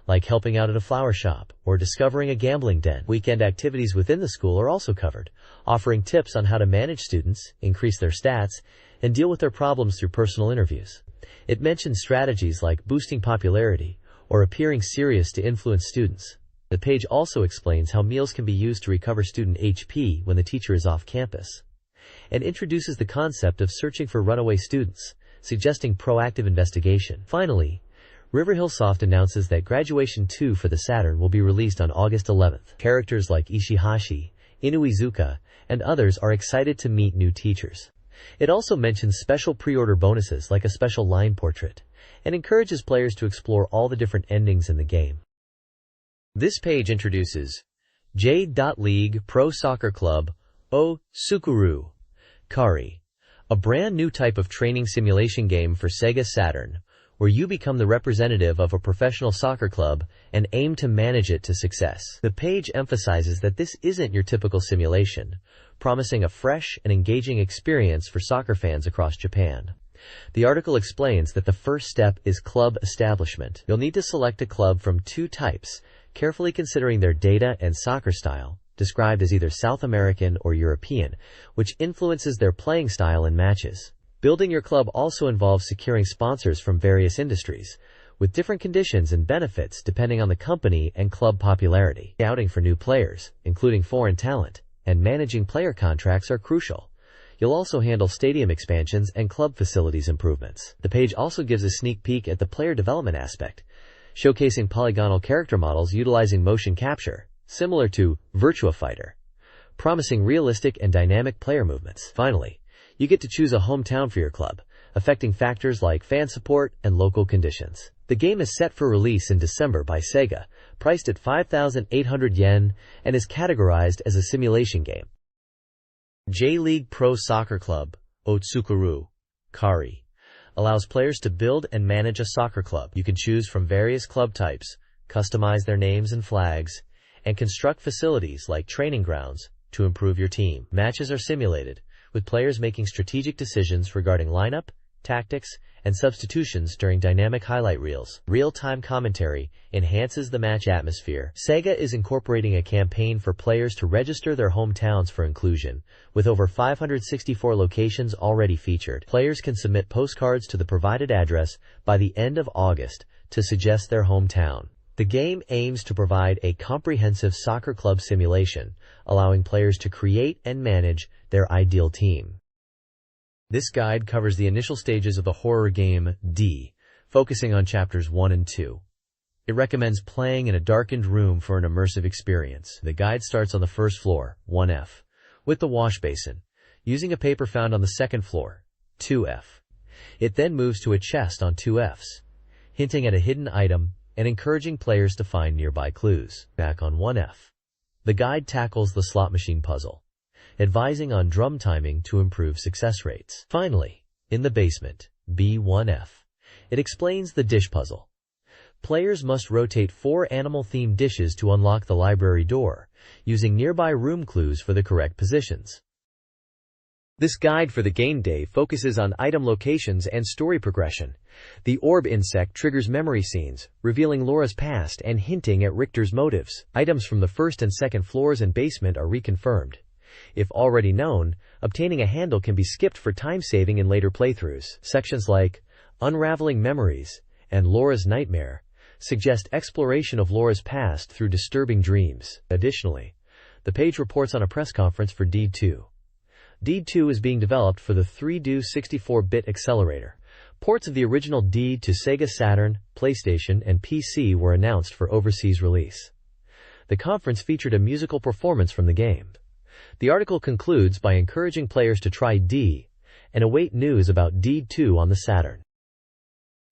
like helping out at a flower shop or discovering a gambling den. Weekend activities within the school are also covered, offering tips on how to manage students, increase their stats, and deal with their problems through personal interviews. It mentions strategies like boosting popularity or appearing serious to influence students. The page also explains how meals can be used to recover student HP when the teacher is off campus, and introduces the concept of searching for runaway students, suggesting proactive investigation. Finally, Riverhillsoft announces that Graduation 2 for the Saturn will be released on August 11th. Characters like Ishihashi, Inuizuka, and others are excited to meet new teachers. It also mentions special pre-order bonuses like a special line portrait, and encourages players to explore all the different endings in the game. This page introduces J.League Pro Soccer Club O Sukuru Kari, a brand new type of training simulation game for SEGA Saturn, where you become the representative of a professional soccer club and aim to manage it to success. The page emphasizes that this isn't your typical simulation, promising a fresh and engaging experience for soccer fans across Japan. The article explains that the first step is club establishment. You'll need to select a club from two types, carefully considering their data and soccer style, described as either South American or European, which influences their playing style in matches. Building your club also involves securing sponsors from various industries, with different conditions and benefits depending on the company and club popularity. Scouting for new players, including foreign talent, and managing player contracts are crucial. You'll also handle stadium expansions and club facilities improvements. The page also gives a sneak peek at the player development aspect, showcasing polygonal character models utilizing motion capture, similar to Virtua Fighter, promising realistic and dynamic player movements. Finally, you get to choose a hometown for your club, affecting factors like fan support and local conditions. The game is set for release in December by SEGA, priced at 5,800 yen, and is categorized as a simulation game. J-League Pro Soccer Club, Otsukuru Kari, allows players to build and manage a soccer club. You can choose from various club types, customize their names and flags, and construct facilities like training grounds to improve your team. Matches are simulated, with players making strategic decisions regarding lineup, tactics, and substitutions during dynamic highlight reels. Real-time commentary enhances the match atmosphere. SEGA is incorporating a campaign for players to register their hometowns for inclusion, with over 564 locations already featured. Players can submit postcards to the provided address by the end of August to suggest their hometown. The game aims to provide a comprehensive soccer club simulation, allowing players to create and manage their ideal team. This guide covers the initial stages of the horror game D, focusing on chapters 1 and 2. It recommends playing in a darkened room for an immersive experience. The guide starts on the first floor, 1F, with the wash basin, using a paper found on the second floor, 2F. It then moves to a chest on 2Fs, hinting at a hidden item and encouraging players to find nearby clues. Back on 1F, the guide tackles the slot machine puzzle, advising on drum timing to improve success rates. Finally, in the basement, B1F, it explains the dish puzzle. Players must rotate 4 animal-themed dishes to unlock the library door, using nearby room clues for the correct positions. This guide for the game day focuses on item locations and story progression. The orb insect triggers memory scenes, revealing Laura's past and hinting at Richter's motives. Items from the first and second floors and basement are reconfirmed. If already known, obtaining a handle can be skipped for time saving in later playthroughs. Sections like Unraveling Memories and Laura's Nightmare suggest exploration of Laura's past through disturbing dreams. Additionally, the page reports on a press conference for Deed 2. Deed 2 is being developed for the 3D 64-bit accelerator. Ports of the original Deed to Sega Saturn, PlayStation, and PC were announced for overseas release. The conference featured a musical performance from the game. The article concludes by encouraging players to try D and await news about Deed 2 on the Saturn.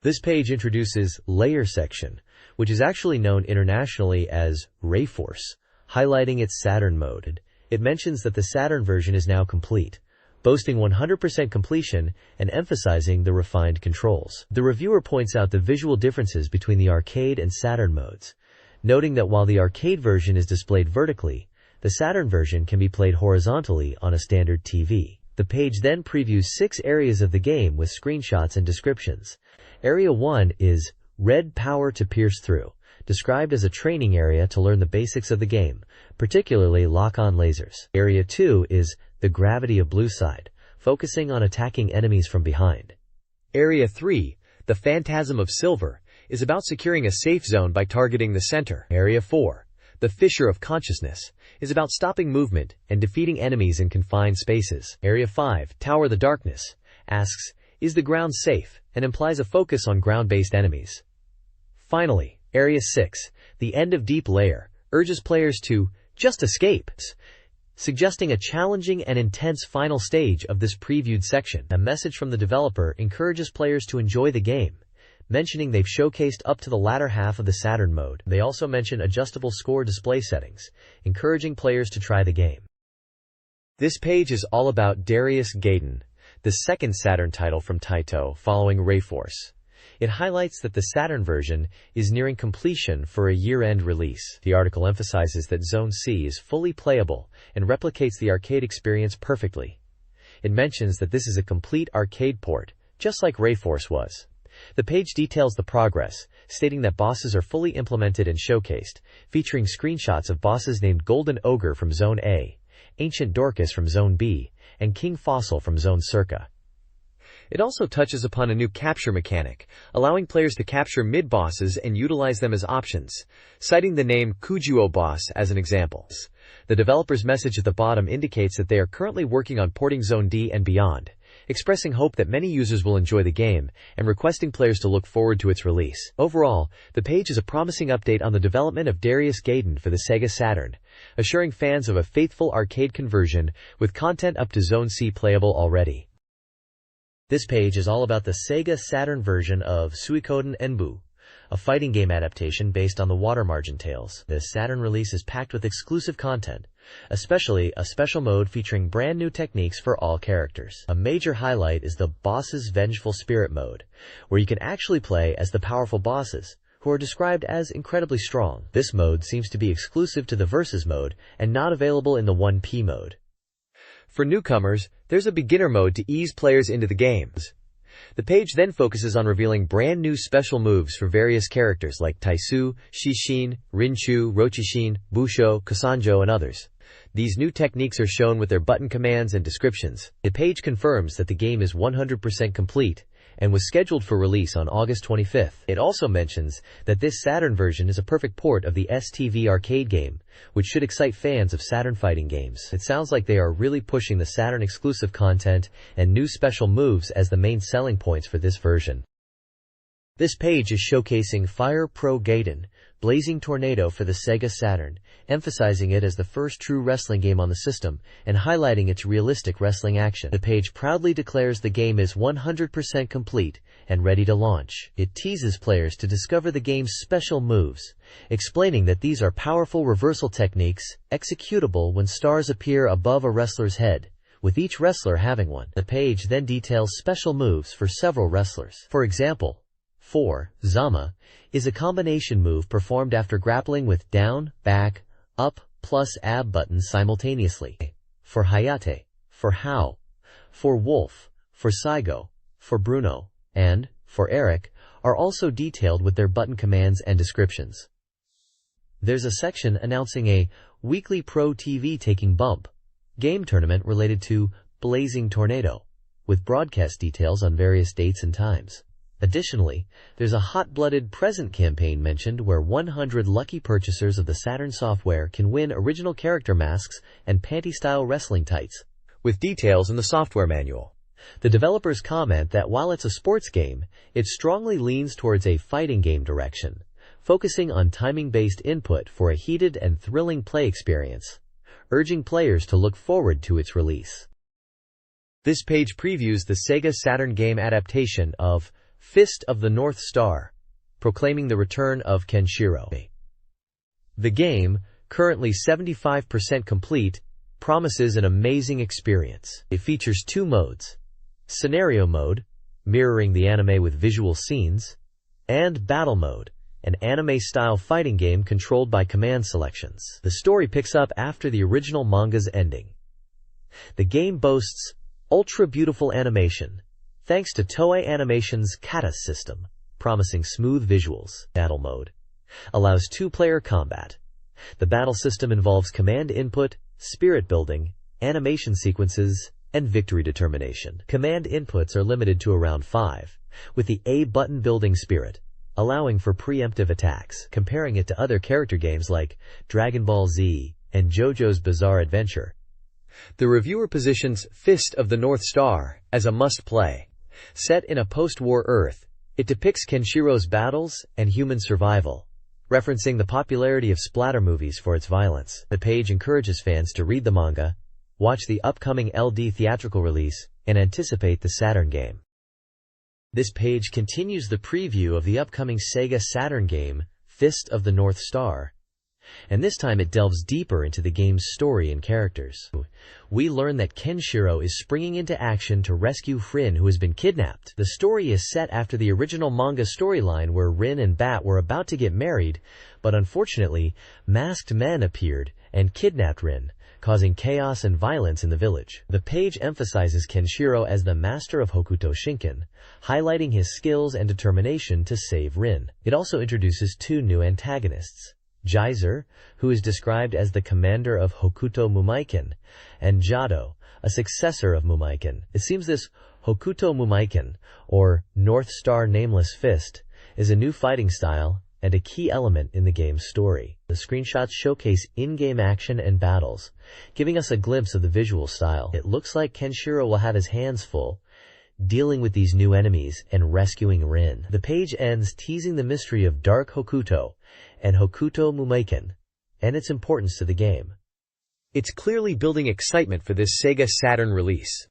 This page introduces Layer Section, which is actually known internationally as Rayforce, highlighting its Saturn mode. It mentions that the Saturn version is now complete, boasting 100% completion and emphasizing the refined controls. The reviewer points out the visual differences between the arcade and Saturn modes, noting that while the arcade version is displayed vertically, The Saturn version can be played horizontally on a standard TV. The page then previews 6 areas of the game with screenshots and descriptions. Area 1 is Red Power to Pierce Through, described as a training area to learn the basics of the game, particularly lock-on lasers. Area 2 is The Gravity of Blue Side, focusing on attacking enemies from behind. Area 3, The Phantasm of Silver, is about securing a safe zone by targeting the center. Area 4, The Fissure of Consciousness, is about stopping movement and defeating enemies in confined spaces. Area 5, Tower the Darkness, asks, is the ground safe, and implies a focus on ground-based enemies. Finally, Area 6, The End of Deep Layer, urges players to just escape, suggesting a challenging and intense final stage of this previewed section. A message from the developer encourages players to enjoy the game, mentioning they've showcased up to the latter half of the Saturn mode. They also mention adjustable score display settings, encouraging players to try the game. This page is all about Darius Gaiden, the second Saturn title from Taito following Rayforce. It highlights that the Saturn version is nearing completion for a year-end release. The article emphasizes that Zone C is fully playable and replicates the arcade experience perfectly. It mentions that this is a complete arcade port, just like Rayforce was. The page details the progress, stating that bosses are fully implemented and showcased, featuring screenshots of bosses named Golden Ogre from Zone A, Ancient Dorcas from Zone B, and King Fossil from Zone Circa. It also touches upon a new capture mechanic, allowing players to capture mid-bosses and utilize them as options, citing the name Kujuo Boss as an example. The developer's message at the bottom indicates that they are currently working on porting Zone D and beyond, expressing hope that many users will enjoy the game and requesting players to look forward to its release. Overall, the page is a promising update on the development of Darius Gaiden for the Sega Saturn, assuring fans of a faithful arcade conversion with content up to Zone C playable already. This page is all about the Sega Saturn version of Suikoden Enbu, a fighting game adaptation based on the Water Margin Tales. The Saturn release is packed with exclusive content, especially a special mode featuring brand new techniques for all characters. A major highlight is the Boss's Vengeful Spirit mode, where you can actually play as the powerful bosses, who are described as incredibly strong. This mode seems to be exclusive to the Versus mode and not available in the 1P mode. For newcomers, there's a beginner mode to ease players into the games. The page then focuses on revealing brand new special moves for various characters like Taisu, Shishin, Rinchu, Rochishin, Busho, Kasanjo, and others. These new techniques are shown with their button commands and descriptions. The page confirms that the game is 100% complete and was scheduled for release on August 25th. It also mentions that this Saturn version is a perfect port of the STV arcade game, which should excite fans of Saturn fighting games. It sounds like they are really pushing the Saturn exclusive content and new special moves as the main selling points for this version. This page is showcasing Fire Pro Gaiden, Blazing Tornado for the Sega Saturn, emphasizing it as the first true wrestling game on the system and highlighting its realistic wrestling action. The page proudly declares the game is 100% complete and ready to launch. It teases players to discover the game's special moves, explaining that these are powerful reversal techniques executable when stars appear above a wrestler's head, with each wrestler having one. The page then details special moves for several wrestlers. For example, 4. Zama is a combination move performed after grappling with down, back, up, plus ab buttons simultaneously. For Hayate, for Hao, for Wolf, for Saigo, for Bruno, and, for Eric, are also detailed with their button commands and descriptions. There's a section announcing a weekly Pro TV Taking Bump game tournament related to Blazing Tornado, with broadcast details on various dates and times. Additionally, there's a hot-blooded present campaign mentioned where 100 lucky purchasers of the Saturn software can win original character masks and panty-style wrestling tights, with details in the software manual. The developers comment that while it's a sports game, it strongly leans towards a fighting game direction, focusing on timing-based input for a heated and thrilling play experience, urging players to look forward to its release. This page previews the Sega Saturn game adaptation of Fist of the North Star, proclaiming the return of Kenshiro. The game, currently 75% complete, promises an amazing experience. It features 2 modes: Scenario Mode, mirroring the anime with visual scenes, and Battle Mode, an anime-style fighting game controlled by command selections. The story picks up after the original manga's ending. The game boasts ultra-beautiful animation, thanks to Toei Animation's Kata system, promising smooth visuals. Battle mode allows two-player combat. The battle system involves command input, spirit building, animation sequences, and victory determination. Command inputs are limited to around 5, with the A button building spirit, allowing for preemptive attacks. Comparing it to other character games like Dragon Ball Z and JoJo's Bizarre Adventure, the reviewer positions Fist of the North Star as a must-play. Set in a post-war Earth, it depicts Kenshiro's battles and human survival, referencing the popularity of splatter movies for its violence. The page encourages fans to read the manga, watch the upcoming LD theatrical release, and anticipate the Saturn game. This page continues the preview of the upcoming SEGA Saturn game, Fist of the North Star, and this time it delves deeper into the game's story and characters. We learn that Kenshiro is springing into action to rescue Rin, who has been kidnapped. The story is set after the original manga storyline where Rin and Bat were about to get married, but unfortunately, masked men appeared and kidnapped Rin, causing chaos and violence in the village. The page emphasizes Kenshiro as the master of Hokuto Shinken, highlighting his skills and determination to save Rin. It also introduces two new antagonists, Geyser, who is described as the commander of Hokuto Mumaiken, and Jado, a successor of Mumaiken. It seems this Hokuto Mumaiken, or North Star Nameless Fist, is a new fighting style and a key element in the game's story. The screenshots showcase in-game action and battles, giving us a glimpse of the visual style. It looks like Kenshiro will have his hands full, dealing with these new enemies and rescuing Rin. The page ends teasing the mystery of Dark Hokuto and Hokuto Mumaiken, and its importance to the game. It's clearly building excitement for this SEGA Saturn release.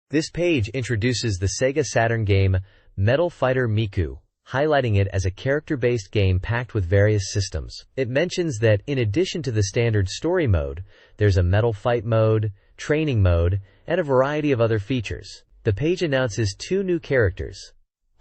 This page introduces the SEGA Saturn game Metal Fighter Miku, highlighting it as a character-based game packed with various systems. It mentions that in addition to the standard story mode, there's a metal fight mode, training mode, and a variety of other features. The page announces two new characters,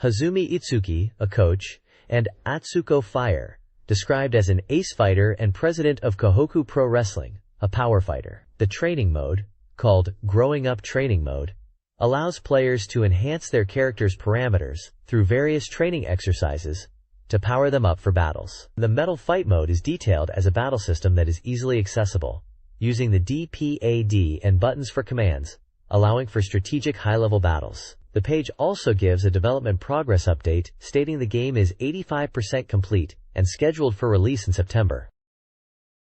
Hazumi Itsuki, a coach, and Atsuko Fire, described as an ace fighter and president of Kohoku Pro Wrestling, a power fighter. The training mode, called Growing Up Training Mode, allows players to enhance their character's parameters through various training exercises to power them up for battles. The Metal Fight mode is detailed as a battle system that is easily accessible, using the D-P-A-D and buttons for commands, allowing for strategic high-level battles. The page also gives a development progress update stating the game is 85% complete and scheduled for release in September.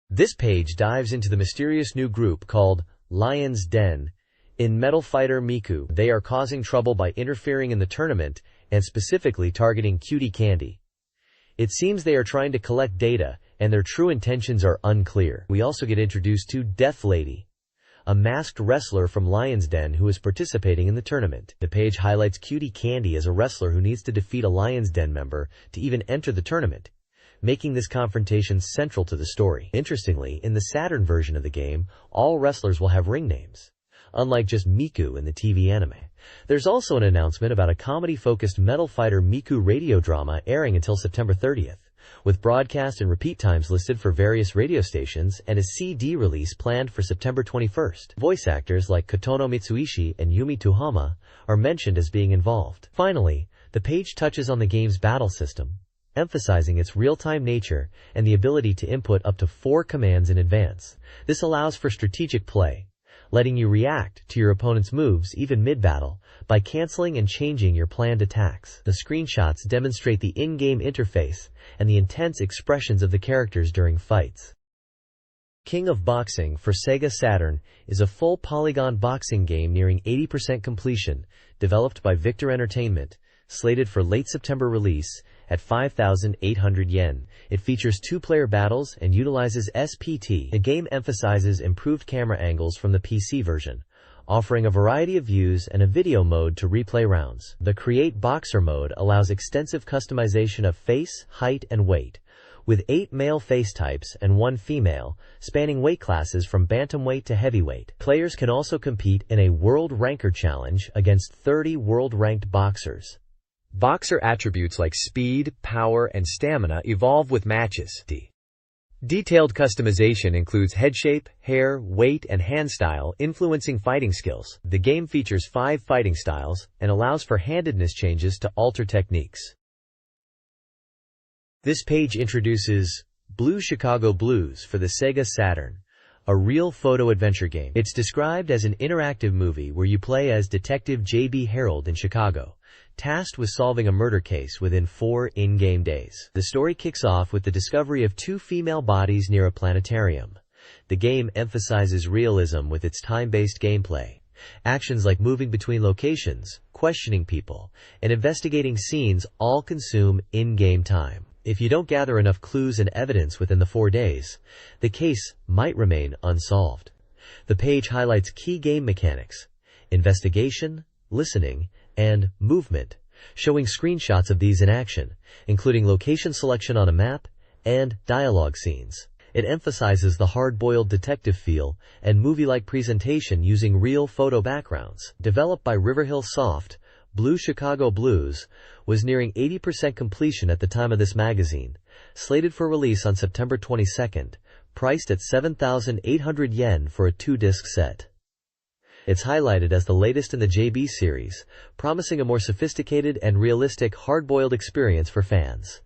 This page dives into the mysterious new group called Lion's Den in Metal Fighter Miku. They are causing trouble by interfering in the tournament and specifically targeting Cutie Candy. It seems they are trying to collect data and their true intentions are unclear. We also get introduced to Death Lady, a masked wrestler from Lion's Den who is participating in the tournament. The page highlights Cutie Candy as a wrestler who needs to defeat a Lion's Den member to even enter the tournament, making this confrontation central to the story. Interestingly, in the Saturn version of the game, all wrestlers will have ring names, unlike just Miku in the TV anime. There's also an announcement about a comedy-focused Metal Fighter Miku radio drama airing until September 30th, with broadcast and repeat times listed for various radio stations and a CD release planned for September 21st. Voice actors like Kotono Mitsuishi and Yumi Tohama are mentioned as being involved. Finally, the page touches on the game's battle system, emphasizing its real-time nature and the ability to input up to 4 commands in advance. This allows for strategic play, letting you react to your opponent's moves even mid-battle by canceling and changing your planned attacks. The screenshots demonstrate the in-game interface and the intense expressions of the characters during fights. King of Boxing for SEGA Saturn is a full polygon boxing game nearing 80% completion, developed by Victor Entertainment, slated for late September release at 5,800 yen. It features 2-player battles and utilizes SPT. The game emphasizes improved camera angles from the PC version, offering a variety of views and a video mode to replay rounds. The Create Boxer mode allows extensive customization of face, height, and weight, with 8 male face types and 1 female, spanning weight classes from bantamweight to heavyweight. Players can also compete in a World Ranker Challenge against 30 world-ranked boxers. Boxer attributes like speed, power, and stamina evolve with matches. Detailed customization includes head shape, hair, weight, and hand style, influencing fighting skills. The game features 5 fighting styles and allows for handedness changes to alter techniques. This page introduces Blue Chicago Blues for the SEGA Saturn, a real photo adventure game. It's described as an interactive movie where you play as Detective J.B. Harold in Chicago, tasked with solving a murder case within 4 in-game days. The story kicks off with the discovery of 2 female bodies near a planetarium. The game emphasizes realism with its time-based gameplay. Actions like moving between locations, questioning people, and investigating scenes all consume in-game time. If you don't gather enough clues and evidence within the 4 days, the case might remain unsolved. The page highlights key game mechanics: investigation, listening, and movement, showing screenshots of these in action, including location selection on a map and dialogue scenes. It emphasizes the hard-boiled detective feel and movie-like presentation using real photo backgrounds. Developed by Riverhill Soft, Blue Chicago Blues was nearing 80% completion at the time of this magazine, slated for release on September 22nd, priced at 7,800 yen for a 2-disc set. It's highlighted as the latest in the JB series, promising a more sophisticated and realistic hard-boiled experience for fans.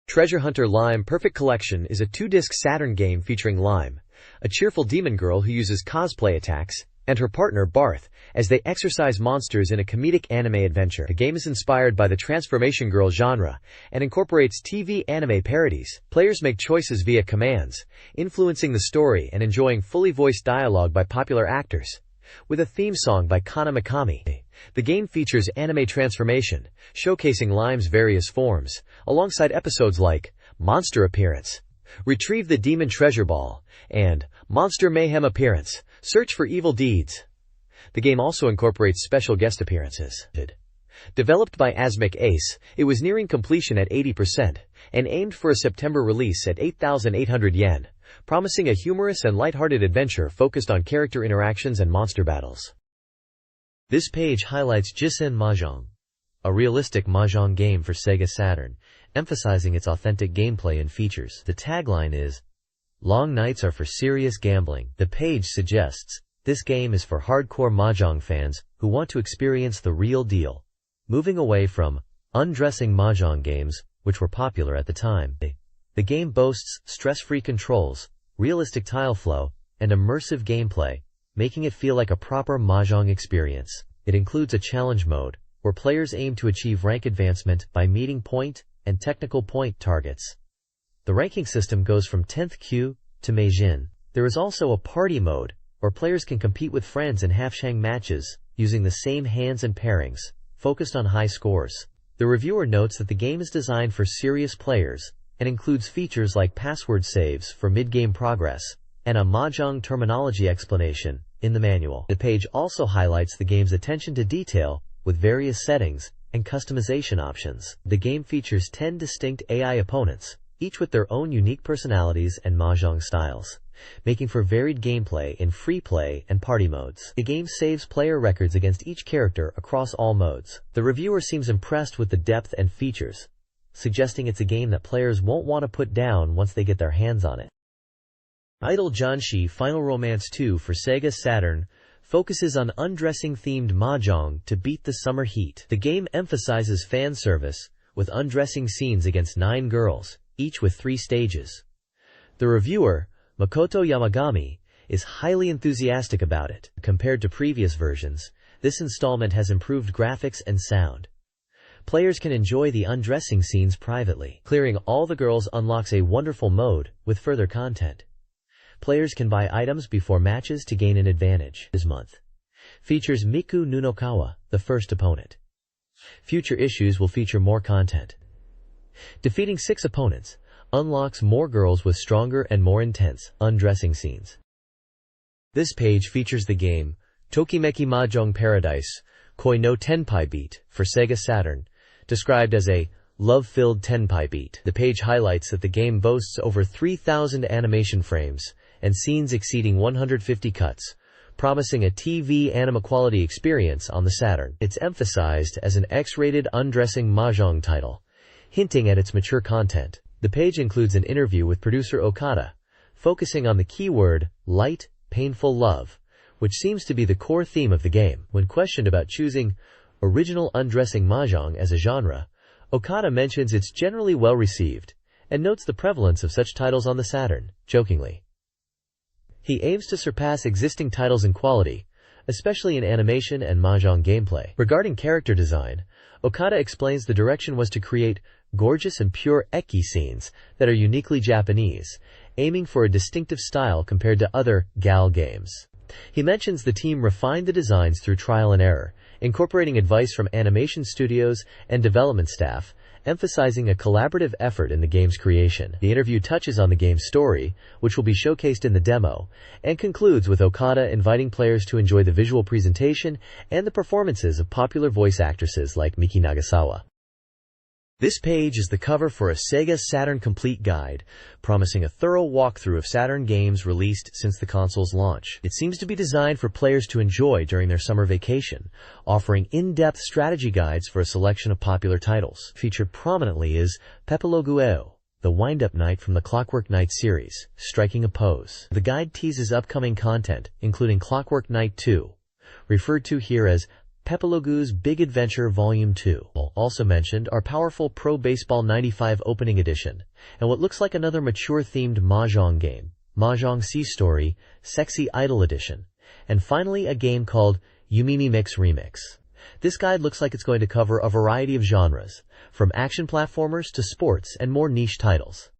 Treasure Hunter Lime Perfect Collection is a 2-disc Saturn game featuring Lime, a cheerful demon girl who uses cosplay attacks, and her partner Barth, as they exorcise monsters in a comedic anime adventure. The game is inspired by the Transformation Girl genre and incorporates TV anime parodies. Players make choices via commands, influencing the story and enjoying fully voiced dialogue by popular actors, with a theme song by Kana Mikami. The game features anime transformation, showcasing Lime's various forms, alongside episodes like Monster Appearance, Retrieve the Demon Treasure Ball, and Monster Mayhem Appearance, Search for Evil Deeds. The game also incorporates special guest appearances. Developed by Asmic Ace, it was nearing completion at 80% and aimed for a September release at 8,800 yen, promising a humorous and lighthearted adventure focused on character interactions and monster battles. This page highlights Jisen Mahjong, a realistic mahjong game for SEGA Saturn, emphasizing its authentic gameplay and features. The tagline is, "Long nights are for serious gambling." The page suggests this game is for hardcore mahjong fans who want to experience the real deal, moving away from undressing mahjong games, which were popular at the time. The game boasts stress-free controls, realistic tile flow, and immersive gameplay, making it feel like a proper mahjong experience. It includes a challenge mode, where players aim to achieve rank advancement by meeting point and technical point targets. The ranking system goes from 10th Q to Meijin. There is also a party mode, where players can compete with friends in half-shang matches, using the same hands and pairings, focused on high scores. The reviewer notes that the game is designed for serious players, and includes features like password saves for mid-game progress, and a mahjong terminology explanation in the manual. The page also highlights the game's attention to detail, with various settings and customization options. The game features 10 distinct AI opponents, each with their own unique personalities and mahjong styles, making for varied gameplay in free play and party modes. The game saves player records against each character across all modes. The reviewer seems impressed with the depth and features, suggesting it's a game that players won't want to put down once they get their hands on it. Idol Janshi Final Romance 2 for SEGA Saturn focuses on undressing-themed mahjong to beat the summer heat. The game emphasizes fan service, with undressing scenes against 9 girls, each with 3 stages. The reviewer, Makoto Yamagami, is highly enthusiastic about it. Compared to previous versions, this installment has improved graphics and sound. Players can enjoy the undressing scenes privately. Clearing all the girls unlocks a wonderful mode with further content. Players can buy items before matches to gain an advantage. This month features Miku Nunokawa, the first opponent. Future issues will feature more content. Defeating 6 opponents unlocks more girls with stronger and more intense undressing scenes. This page features the game Tokimeki Mahjong Paradise Koi no Tenpai Beat for SEGA Saturn, described as a love-filled tenpai beat. The page highlights that the game boasts over 3,000 animation frames and scenes exceeding 150 cuts, promising a TV anime quality experience on the Saturn. It's emphasized as an X-rated undressing mahjong title, hinting at its mature content. The page includes an interview with producer Okada, focusing on the keyword, light, painful love, which seems to be the core theme of the game. When questioned about choosing original undressing mahjong as a genre, Okada mentions it's generally well received, and notes the prevalence of such titles on the Saturn, jokingly. He aims to surpass existing titles in quality, especially in animation and mahjong gameplay. Regarding character design, Okada explains the direction was to create gorgeous and pure eki scenes that are uniquely Japanese, aiming for a distinctive style compared to other gal games. He mentions the team refined the designs through trial and error, incorporating advice from animation studios and development staff, emphasizing a collaborative effort in the game's creation. The interview touches on the game's story, which will be showcased in the demo, and concludes with Okada inviting players to enjoy the visual presentation and the performances of popular voice actresses like Miki Nagasawa. This page is the cover for a SEGA Saturn Complete Guide, promising a thorough walkthrough of Saturn games released since the console's launch. It seems to be designed for players to enjoy during their summer vacation, offering in-depth strategy guides for a selection of popular titles. Featured prominently is Pepelogueo, the wind-up knight from the Clockwork Knight series, striking a pose. The guide teases upcoming content, including Clockwork Knight 2, referred to here as Pepelogu's Big Adventure Volume 2. Also mentioned are powerful Pro Baseball 95 Opening Edition, and what looks like another mature-themed mahjong game, Mahjong Sea Story, Sexy Idol Edition, and finally a game called Yumimi Mix Remix. This guide looks like it's going to cover a variety of genres, from action platformers to sports and more niche titles.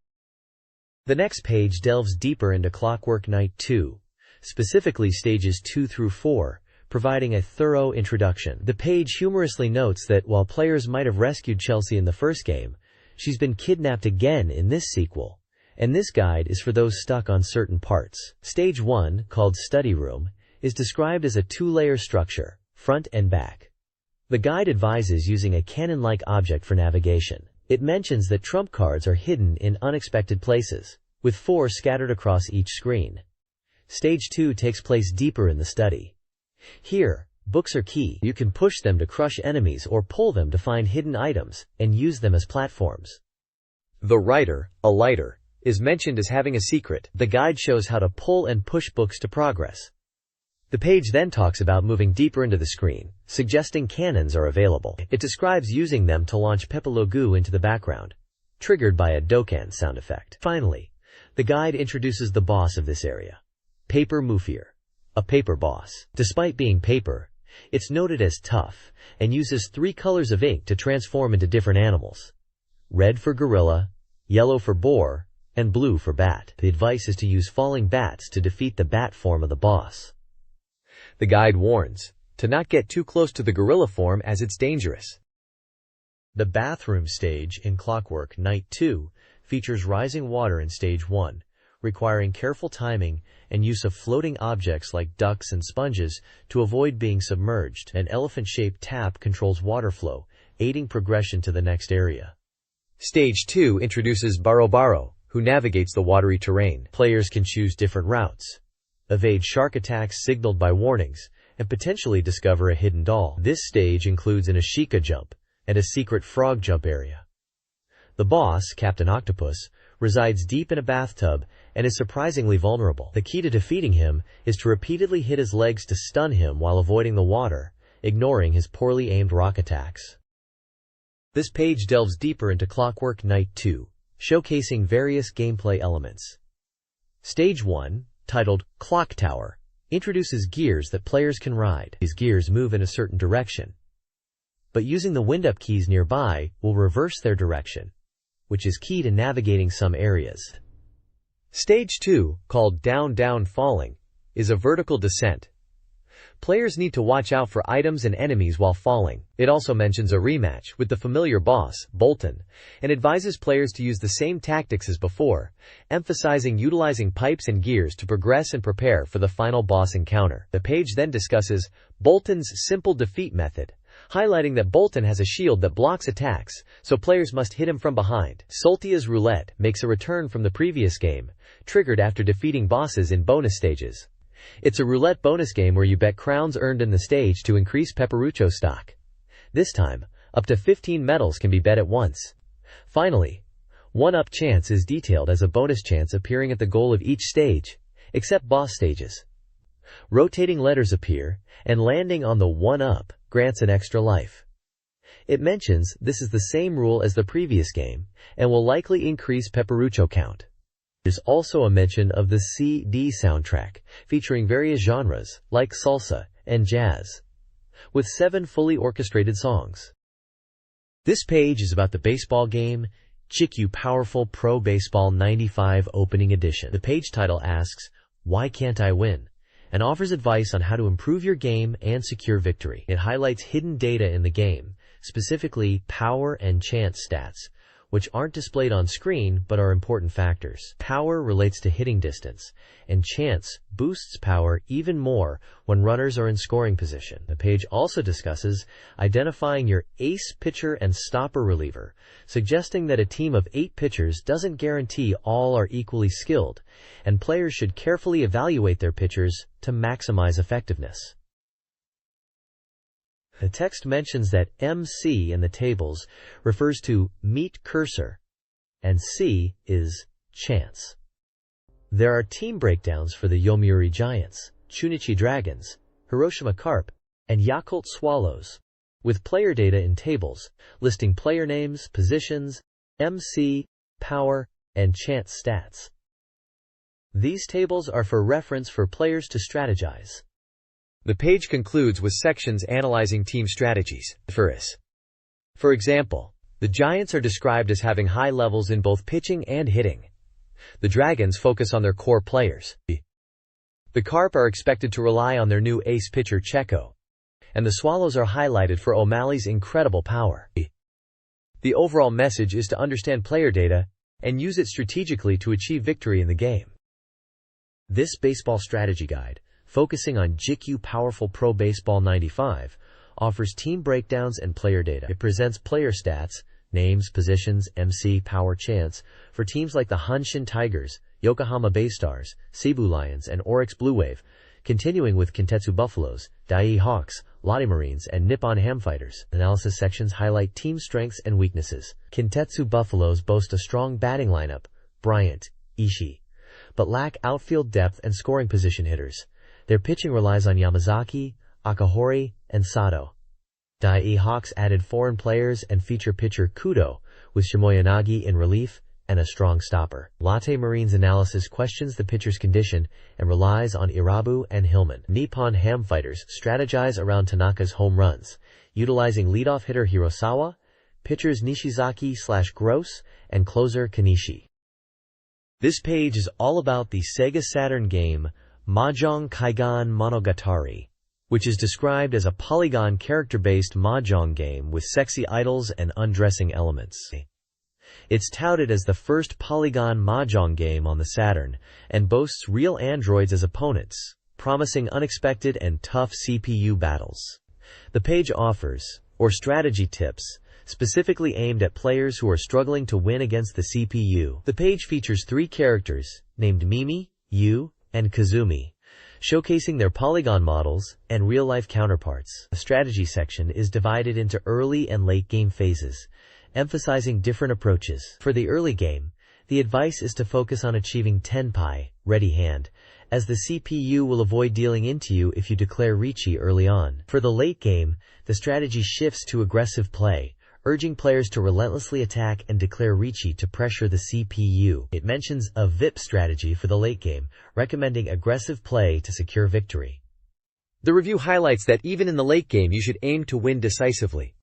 The next page delves deeper into Clockwork Knight 2, specifically stages 2 through 4, providing a thorough introduction. The page humorously notes that while players might have rescued Chelsea in the first game, she's been kidnapped again in this sequel, and this guide is for those stuck on certain parts. Stage 1, called Study Room, is described as a two-layer structure, front and back. The guide advises using a cannon-like object for navigation. It mentions that trump cards are hidden in unexpected places, with 4 scattered across each screen. Stage 2 takes place deeper in the study. Here, books are key. You can push them to crush enemies or pull them to find hidden items and use them as platforms. The writer, a lighter, is mentioned as having a secret. The guide shows how to pull and push books to progress. The page then talks about moving deeper into the screen, suggesting cannons are available. It describes using them to launch Pepelogu into the background, triggered by a Dokkan sound effect. Finally, the guide introduces the boss of this area, Paper Mufir, a paper boss. Despite being paper, it's noted as tough and uses 3 colors of ink to transform into different animals: red for gorilla, yellow for boar, and blue for bat. The advice is to use falling bats to defeat the bat form of the boss. The guide warns to not get too close to the gorilla form as it's dangerous. The bathroom stage in Clockwork Knight 2 features rising water in stage 1, requiring careful timing and use of floating objects like ducks and sponges to avoid being submerged. An elephant-shaped tap controls water flow, aiding progression to the next area. Stage 2 introduces Baro, who navigates the watery terrain. Players can choose different routes, evade shark attacks signaled by warnings, and potentially discover a hidden doll. This stage includes an Ashika jump and a secret frog jump area. The boss, Captain Octopus, resides deep in a bathtub and is surprisingly vulnerable. The key to defeating him is to repeatedly hit his legs to stun him while avoiding the water, ignoring his poorly aimed rock attacks. This page delves deeper into Clockwork Knight 2, showcasing various gameplay elements. Stage 1, titled Clock Tower, introduces gears that players can ride. These gears move in a certain direction, but using the wind-up keys nearby will reverse their direction, which is key to navigating some areas. Stage 2, called Down Falling, is a vertical descent. Players need to watch out for items and enemies while falling. It also mentions a rematch with the familiar boss, Bolton, and advises players to use the same tactics as before, emphasizing utilizing pipes and gears to progress and prepare for the final boss encounter. The page then discusses Bolton's simple defeat method, highlighting that Bolton has a shield that blocks attacks, so players must hit him from behind. Soltia's Roulette makes a return from the previous game, triggered after defeating bosses in bonus stages. It's a roulette bonus game where you bet crowns earned in the stage to increase Pepperucho stock. This time, up to 15 medals can be bet at once. Finally, one-up chance is detailed as a bonus chance appearing at the goal of each stage, except boss stages. Rotating letters appear, and landing on the one-up grants an extra life. It mentions this is the same rule as the previous game, and will likely increase Pepperucho count. There's also a mention of the CD soundtrack, featuring various genres, like salsa and jazz, with 7 fully orchestrated songs. This page is about the baseball game, GQ Powerful Pro Baseball 95 Opening Edition. The page title asks, "Why can't I win?" and offers advice on how to improve your game and secure victory. It highlights hidden data in the game, specifically power and chance stats, which aren't displayed on screen but are important factors. Power relates to hitting distance, and chance boosts power even more when runners are in scoring position. The page also discusses identifying your ace pitcher and stopper reliever, suggesting that a team of 8 pitchers doesn't guarantee all are equally skilled, and players should carefully evaluate their pitchers to maximize effectiveness. The text mentions that MC in the tables refers to meet cursor, and C is chance. There are team breakdowns for the Yomiuri Giants, Chunichi Dragons, Hiroshima Carp, and Yakult Swallows, with player data in tables, listing player names, positions, MC, power, and chance stats. These tables are for reference for players to strategize. The page concludes with sections analyzing team strategies. For example, the Giants are described as having high levels in both pitching and hitting. The Dragons focus on their core players. The Carp are expected to rely on their new ace pitcher Checo, and the Swallows are highlighted for O'Malley's incredible power. The overall message is to understand player data and use it strategically to achieve victory in the game. This baseball strategy guide, focusing on GQ Powerful Pro Baseball 95, offers team breakdowns and player data. It presents player stats, names, positions, MC, power, chance, for teams like the Hanshin Tigers, Yokohama Baystars, Cebu Lions, and Oryx Blue Wave, continuing with Kintetsu Buffaloes, Dai Hawks, Lotte Marines, and Nippon Ham Fighters. Analysis sections highlight team strengths and weaknesses. Kintetsu Buffaloes boast a strong batting lineup, Bryant, Ishii, but lack outfield depth and scoring position hitters. Their pitching relies on Yamazaki, Akahori, and Sato. Dai Hawks added foreign players and feature pitcher Kudo, with Shimoyanagi in relief and a strong stopper. Lotte Marine's analysis questions the pitcher's condition and relies on Irabu and Hillman. Nippon Ham Fighters strategize around Tanaka's home runs, utilizing leadoff hitter Hirosawa, pitchers Nishizaki/Gross, and closer Kanishi. This page is all about the Sega Saturn game Mahjong Kaigan Monogatari, which is described as a polygon character-based mahjong game with sexy idols and undressing elements. It's touted as the first polygon mahjong game on the Saturn and boasts real androids as opponents, promising unexpected and tough CPU battles. The page offers, strategy tips, specifically aimed at players who are struggling to win against the CPU. The page features 3 characters, named Mimi, Yu, and Kazumi, showcasing their polygon models and real-life counterparts. The strategy section is divided into early and late game phases, emphasizing different approaches. For the early game, the advice is to focus on achieving Tenpai, ready hand, as the CPU will avoid dealing into you if you declare Richi early on. For the late game, the strategy shifts to aggressive play, urging players to relentlessly attack and declare Richi to pressure the CPU. It mentions a VIP strategy for the late game, recommending aggressive play to secure victory. The review highlights that even in the late game you should aim to win decisively.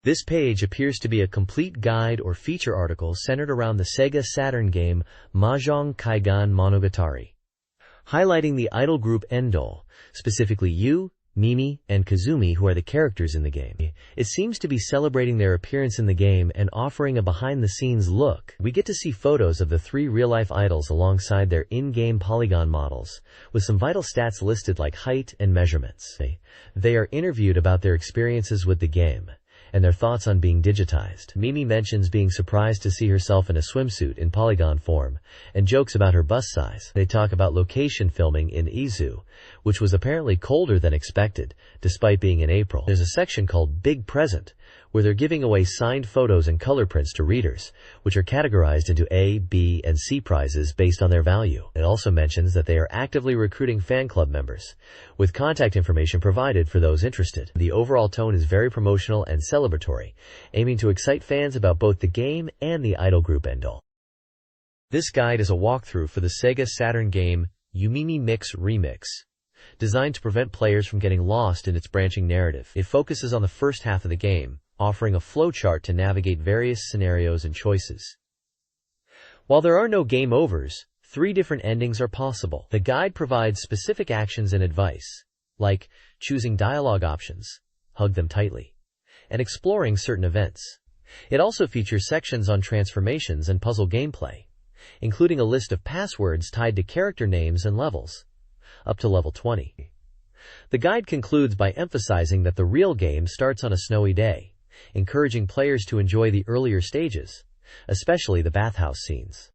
This page appears to be a complete guide or feature article centered around the Sega Saturn game Mahjong Kaigan Monogatari, highlighting the idol group Endol, specifically Yu, Mimi, and Kazumi, who are the characters in the game. It seems to be celebrating their appearance in the game and offering a behind-the-scenes look. We get to see photos of the 3 real-life idols alongside their in-game polygon models, with some vital stats listed like height and measurements. They are interviewed about their experiences with the game, and their thoughts on being digitized. Mimi mentions being surprised to see herself in a swimsuit in polygon form, and jokes about her bust size. They talk about location filming in Izu, which was apparently colder than expected, despite being in April. There's a section called Big Present, where they're giving away signed photos and color prints to readers, which are categorized into A, B, and C prizes based on their value. It also mentions that they are actively recruiting fan club members, with contact information provided for those interested. The overall tone is very promotional and celebratory, aiming to excite fans about both the game and the idol group Endol. This guide is a walkthrough for the Sega Saturn game Yumimi Mix Remix, designed to prevent players from getting lost in its branching narrative. It focuses on the first half of the game, offering a flowchart to navigate various scenarios and choices. While there are no game overs, 3 different endings are possible. The guide provides specific actions and advice, like choosing dialogue options, hug them tightly, and exploring certain events. It also features sections on transformations and puzzle gameplay, including a list of passwords tied to character names and levels, up to level 20. The guide concludes by emphasizing that the real game starts on a snowy day, encouraging players to enjoy the earlier stages, especially the bathhouse scenes.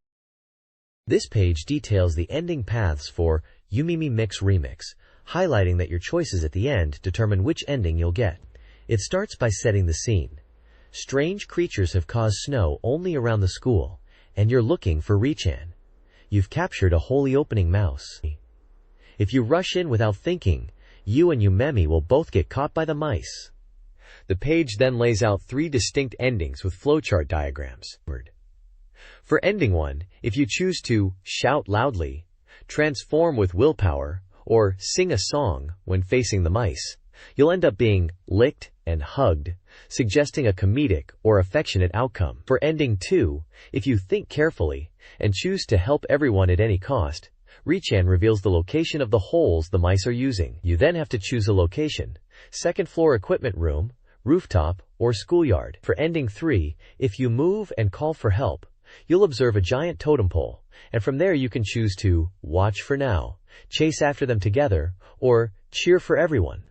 This page details the ending paths for Yumimi Mix Remix, highlighting that your choices at the end determine which ending you'll get. It starts by setting the scene. Strange creatures have caused snow only around the school, and you're looking for Richan. You've captured a holy opening mouse. If you rush in without thinking, you and Yumemi will both get caught by the mice. The page then lays out 3 distinct endings with flowchart diagrams. For ending 1, if you choose to shout loudly, transform with willpower, or sing a song when facing the mice, you'll end up being licked and hugged, suggesting a comedic or affectionate outcome. For ending 2, if you think carefully and choose to help everyone at any cost, Richan reveals the location of the holes the mice are using. You then have to choose a location: second floor equipment room, rooftop, or schoolyard. For ending 3, if you move and call for help, you'll observe a giant totem pole, and from there you can choose to watch for now, chase after them together, or cheer for everyone.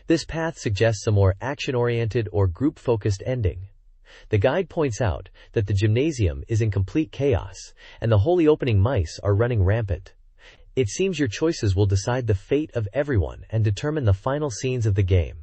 This path suggests a more action-oriented or group-focused ending. The guide points out that the gymnasium is in complete chaos, and the holy opening mice are running rampant. It seems your choices will decide the fate of everyone and determine the final scenes of the game.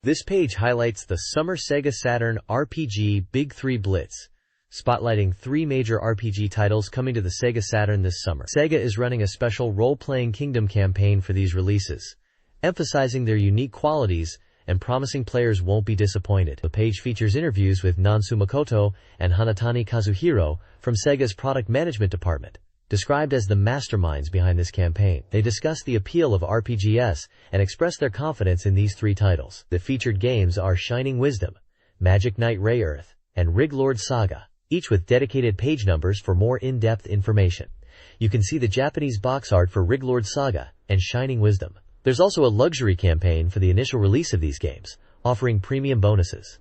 This page highlights the Summer Sega Saturn RPG Big 3 Blitz, spotlighting 3 major RPG titles coming to the Sega Saturn this summer. Sega is running a special role-playing kingdom campaign for these releases, emphasizing their unique qualities and promising players won't be disappointed. The page features interviews with Nansu Makoto and Hanatani Kazuhiro from Sega's product management department, described as the masterminds behind this campaign. They discuss the appeal of RPGs and express their confidence in these 3 titles. The featured games are Shining Wisdom, Magic Knight Ray Earth, and Rig Lord Saga, each with dedicated page numbers for more in-depth information. You can see the Japanese box art for Rig Lord Saga and Shining Wisdom. There's also a luxury campaign for the initial release of these games, offering premium bonuses.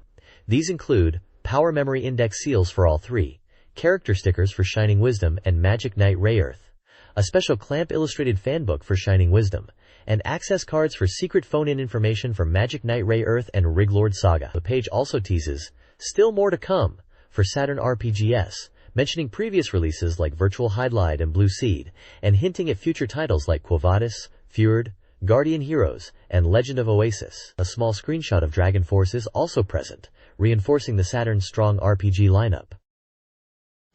These include Power Memory Index seals for all 3, character stickers for Shining Wisdom and Magic Knight Ray Earth, a special clamp illustrated fanbook for Shining Wisdom, and access cards for secret phone-in information for Magic Knight Ray Earth and Rig Lord Saga. The page also teases still more to come for Saturn RPGs, mentioning previous releases like Virtual Hydlide and Blue Seed, and hinting at future titles like Quo Vadis, Fjord, Guardian Heroes, and Legend of Oasis. A small screenshot of Dragon Force is also present, reinforcing the Saturn's strong RPG lineup.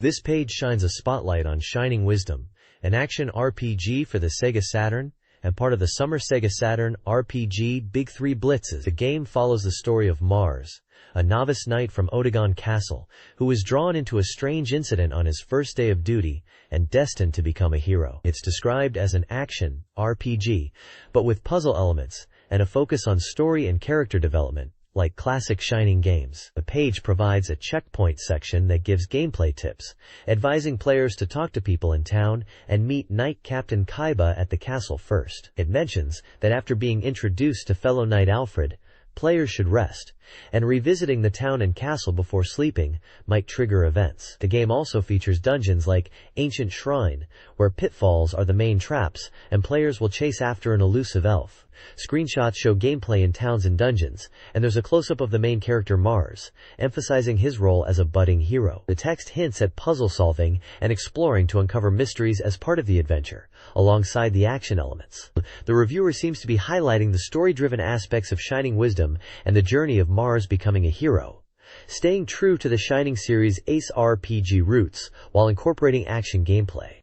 This page shines a spotlight on Shining Wisdom, an action RPG for the Sega Saturn, and part of the Summer Sega Saturn RPG Big 3 Blitzes. The game follows the story of Mars, a novice knight from Otagon Castle, who was drawn into a strange incident on his first day of duty and destined to become a hero. It's described as an action RPG, but with puzzle elements and a focus on story and character development, like classic Shining games. The page provides a checkpoint section that gives gameplay tips, advising players to talk to people in town and meet Knight Captain Kaiba at the castle first. It mentions that after being introduced to fellow Knight Alfred, players should rest, and revisiting the town and castle before sleeping might trigger events. The game also features dungeons like Ancient Shrine, where pitfalls are the main traps, and players will chase after an elusive elf. Screenshots show gameplay in towns and dungeons, and there's a close-up of the main character Mars, emphasizing his role as a budding hero. The text hints at puzzle solving and exploring to uncover mysteries as part of the adventure, alongside the action elements. The reviewer seems to be highlighting the story-driven aspects of Shining Wisdom and the journey of Mars becoming a hero, staying true to the Shining series' Ace RPG roots while incorporating action gameplay.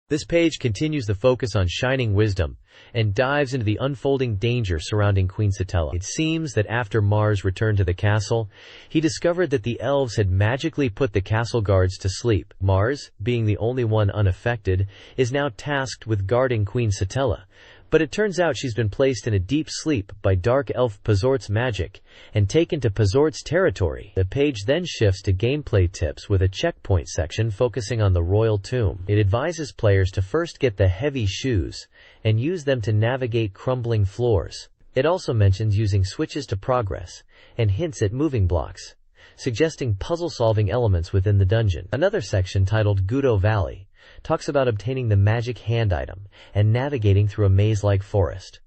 This page continues the focus on Shining Wisdom and dives into the unfolding danger surrounding Queen Satella. It seems that after Mars returned to the castle, he discovered that the elves had magically put the castle guards to sleep. Mars, being the only one unaffected, is now tasked with guarding Queen Satella, but it turns out she's been placed in a deep sleep by dark elf Pazort's magic and taken to Pazort's territory. The page then shifts to gameplay tips with a checkpoint section focusing on the royal tomb. It advises players to first get the heavy shoes and use them to navigate crumbling floors. It also mentions using switches to progress and hints at moving blocks, suggesting puzzle-solving elements within the dungeon. Another section titled Gudo Valley talks about obtaining the magic hand item and navigating through a maze-like forest.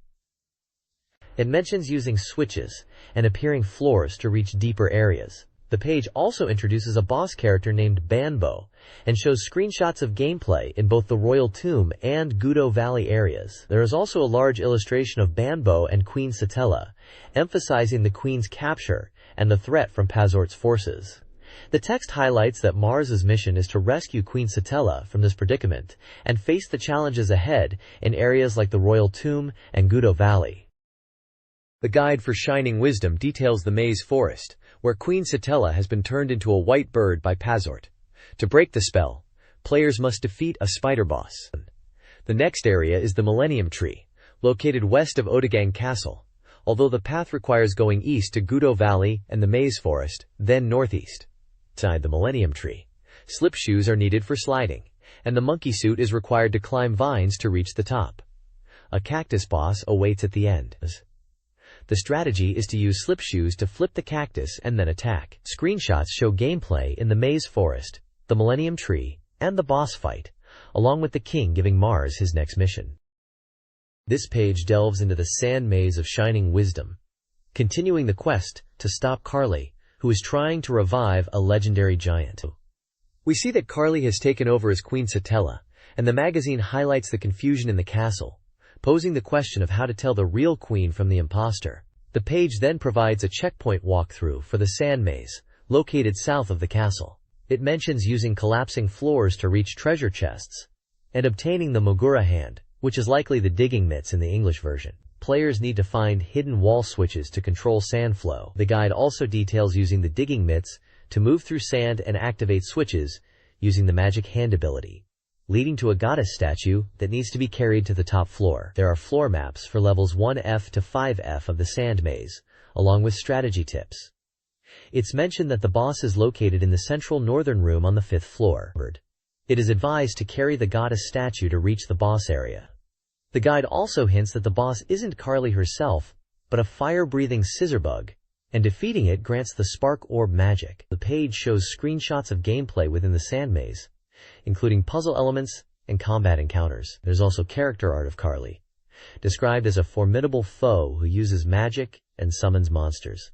It mentions using switches and appearing floors to reach deeper areas. The page also introduces a boss character named Banbo and shows screenshots of gameplay in both the Royal Tomb and Gudo Valley areas. There is also a large illustration of Banbo and Queen Satella, emphasizing the Queen's capture and the threat from Pazort's forces. The text highlights that Mars's mission is to rescue Queen Satella from this predicament and face the challenges ahead in areas like the Royal Tomb and Gudo Valley. The guide for Shining Wisdom details the maze forest, where Queen Satella has been turned into a white bird by Pazort. To break the spell, players must defeat a spider boss. The next area is the Millennium Tree, located west of Odegang Castle, although the path requires going east to Gudo Valley and the maze forest, then northeast. Inside the Millennium Tree, slip shoes are needed for sliding, and the monkey suit is required to climb vines to reach the top. A cactus boss awaits at the end. The strategy is to use slip shoes to flip the cactus and then attack. Screenshots show gameplay in the maze forest, the Millennium Tree, and the boss fight, along with the king giving Mars his next mission. This page delves into the sand maze of Shining Wisdom, continuing the quest to stop Carly, who is trying to revive a legendary giant. We see that Carly has taken over as Queen Satella, and the magazine highlights the confusion in the castle, posing the question of how to tell the real queen from the imposter. The page then provides a checkpoint walkthrough for the sand maze, located south of the castle. It mentions using collapsing floors to reach treasure chests, and obtaining the Mogura hand, which is likely the digging mitts in the English version. Players need to find hidden wall switches to control sand flow. The guide also details using the digging mitts to move through sand and activate switches using the magic hand ability, leading to a goddess statue that needs to be carried to the top floor. There are floor maps for levels 1F to 5F of the sand maze, along with strategy tips. It's mentioned that the boss is located in the central northern room on the 5th floor. It is advised to carry the goddess statue to reach the boss area. The guide also hints that the boss isn't Carly herself, but a fire-breathing scissorbug, and defeating it grants the spark orb magic. The page shows screenshots of gameplay within the sand maze, including puzzle elements and combat encounters. There's also character art of Carly, described as a formidable foe who uses magic and summons monsters.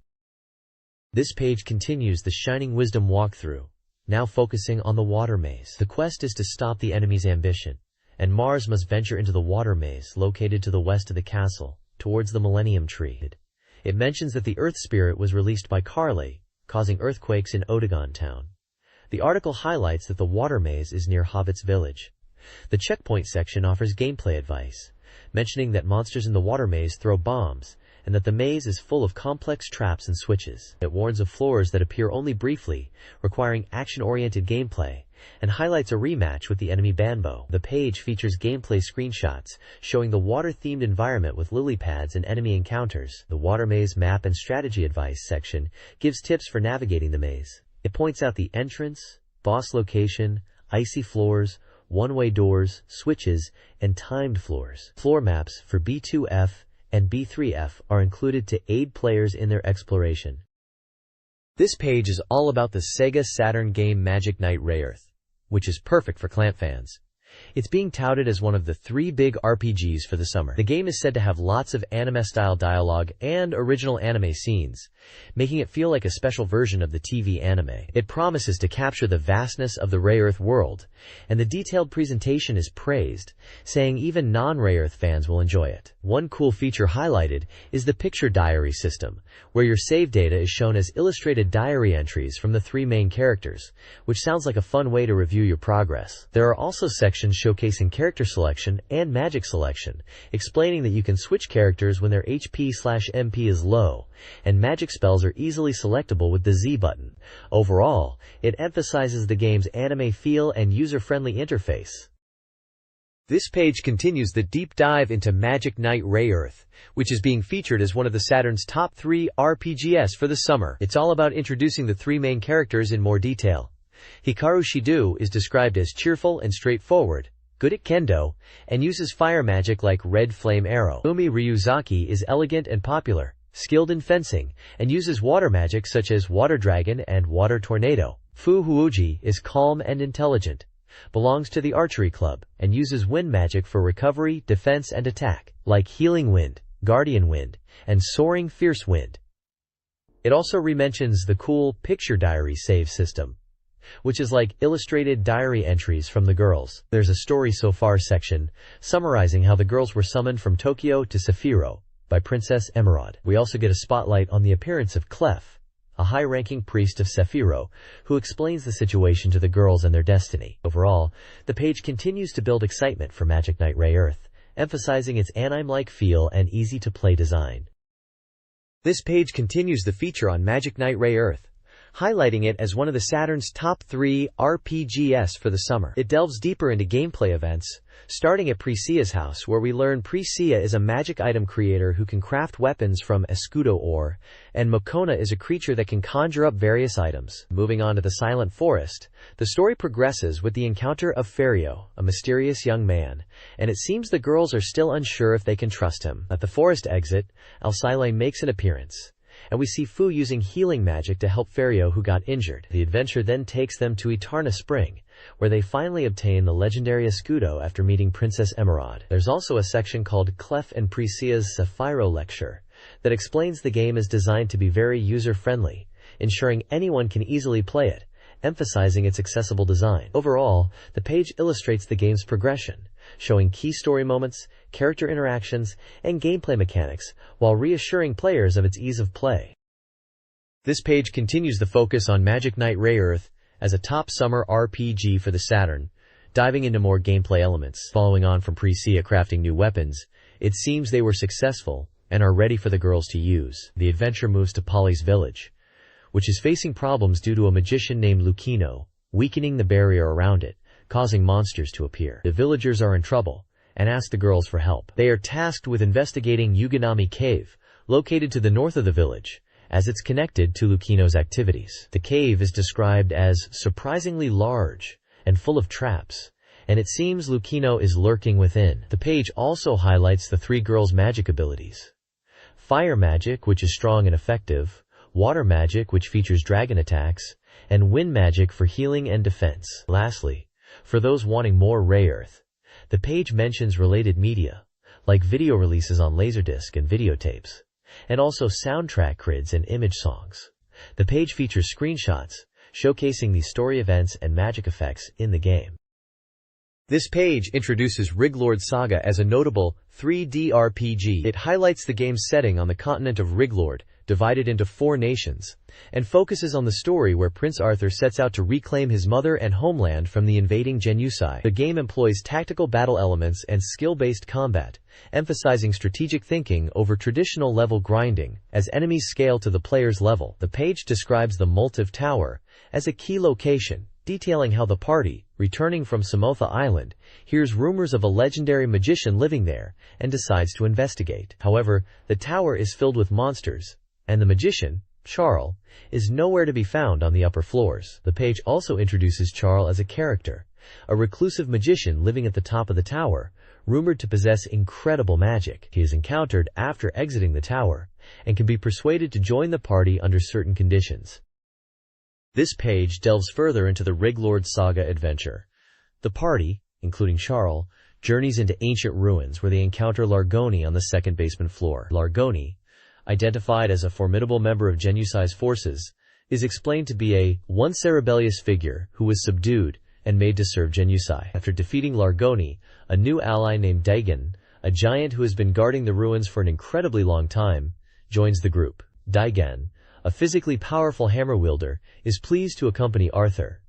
This page continues the Shining Wisdom walkthrough, now focusing on the water maze. The quest is to stop the enemy's ambition, and Mars must venture into the water maze located to the west of the castle, towards the Millennium Tree. It mentions that the Earth Spirit was released by Carly, causing earthquakes in Odegon Town. The article highlights that the water maze is near Hobbit's village. The checkpoint section offers gameplay advice, mentioning that monsters in the water maze throw bombs, and that the maze is full of complex traps and switches. It warns of floors that appear only briefly, requiring action-oriented gameplay, and highlights a rematch with the enemy Banbo. The page features gameplay screenshots showing the water-themed environment with lily pads and enemy encounters. The water maze map and strategy advice section gives tips for navigating the maze. It points out the entrance, boss location, icy floors, one-way doors, switches, and timed floors. Floor maps for B2F and B3F are included to aid players in their exploration. This page is all about the SEGA Saturn game Magic Knight Rayearth, which is perfect for Clamp fans. It's being touted as one of the 3 big RPGs for the summer. The game is said to have lots of anime-style dialogue and original anime scenes, making it feel like a special version of the TV anime. It promises to capture the vastness of the Rayearth world, and the detailed presentation is praised, saying even non-Rayearth fans will enjoy it. One cool feature highlighted is the picture diary system, where your save data is shown as illustrated diary entries from the 3 main characters, which sounds like a fun way to review your progress. There are also sections showcasing character selection and magic selection, explaining that you can switch characters when their HP/MP is low, and magic spells are easily selectable with the Z button. Overall, it emphasizes the game's anime feel and user-friendly interface. This page continues the deep dive into Magic Knight Rayearth, which is being featured as one of the Saturn's top 3 RPGs for the summer. It's all about introducing the 3 main characters in more detail. Hikaru Shido is described as cheerful and straightforward, good at kendo, and uses fire magic like Red Flame Arrow. Umi Ryuzaki is elegant and popular, skilled in fencing, and uses water magic such as Water Dragon and Water Tornado. Fu Huoji is calm and intelligent, belongs to the archery club, and uses wind magic for recovery, defense, and attack, like Healing Wind, Guardian Wind, and Soaring Fierce Wind. It also rementions the cool picture diary save system, which is like illustrated diary entries from the girls. There's a story so far section, summarizing how the girls were summoned from Tokyo to Saphiro by Princess Emerald. We also get a spotlight on the appearance of Clef, a high-ranking priest of Saphiro, who explains the situation to the girls and their destiny. Overall, the page continues to build excitement for Magic Knight Rayearth, emphasizing its anime-like feel and easy-to-play design. This page continues the feature on Magic Knight Rayearth, highlighting it as one of the Saturn's top 3 RPGs for the summer. It delves deeper into gameplay events, starting at Prisia's house, where we learn Prisia is a magic item creator who can craft weapons from escudo ore, and Mokona is a creature that can conjure up various items. Moving on to the Silent Forest, the story progresses with the encounter of Ferio, a mysterious young man, and it seems the girls are still unsure if they can trust him. At the forest exit, Alcyle makes an appearance, and we see Fu using healing magic to help Ferio, who got injured. The adventure then takes them to Eterna Spring, where they finally obtain the legendary escudo after meeting Princess Emerald. There's also a section called Clef and Prisia's Saphiro Lecture that explains the game is designed to be very user-friendly, ensuring anyone can easily play it, emphasizing its accessible design. Overall, the page illustrates the game's progression, showing key story moments, character interactions, and gameplay mechanics, while reassuring players of its ease of play. This page continues the focus on Magic Knight Rayearth as a top summer RPG for the Saturn, diving into more gameplay elements. Following on from Prisia crafting new weapons, it seems they were successful and are ready for the girls to use. The adventure moves to Polly's village, which is facing problems due to a magician named Lucchino, weakening the barrier around it, causing monsters to appear. The villagers are in trouble and ask the girls for help. They are tasked with investigating Yuganami Cave, located to the north of the village, as it's connected to Lucchino's activities. The cave is described as surprisingly large and full of traps, and it seems Lucchino is lurking within. The page also highlights the 3 girls' magic abilities: fire magic, which is strong and effective, water magic, which features dragon attacks, and wind magic for healing and defense. Lastly, for those wanting more Rayearth, the page mentions related media, like video releases on Laserdisc and videotapes, and also soundtrack grids and image songs. The page features screenshots, showcasing the story events and magic effects in the game. This page introduces Riglord Saga as a notable 3D RPG. It highlights the game's setting on the continent of Riglord, divided into 4 nations, and focuses on the story where Prince Arthur sets out to reclaim his mother and homeland from the invading Genusai. The game employs tactical battle elements and skill-based combat, emphasizing strategic thinking over traditional level grinding as enemies scale to the player's level. The page describes the Multiv Tower as a key location, detailing how the party, returning from Samotha Island, hears rumors of a legendary magician living there and decides to investigate. However, the tower is filled with monsters, and the magician, Charles, is nowhere to be found on the upper floors. The page also introduces Charles as a character, a reclusive magician living at the top of the tower, rumored to possess incredible magic. He is encountered after exiting the tower, and can be persuaded to join the party under certain conditions. This page delves further into the Riglord saga adventure. The party, including Charles, journeys into ancient ruins where they encounter Largoni on the second basement floor. Largoni, identified as a formidable member of Genusai's forces, is explained to be a once rebellious figure who was subdued and made to serve Genusai. After defeating Largoni, a new ally named Daigen, a giant who has been guarding the ruins for an incredibly long time, joins the group. Daigen, a physically powerful hammer wielder, is pleased to accompany Arthur.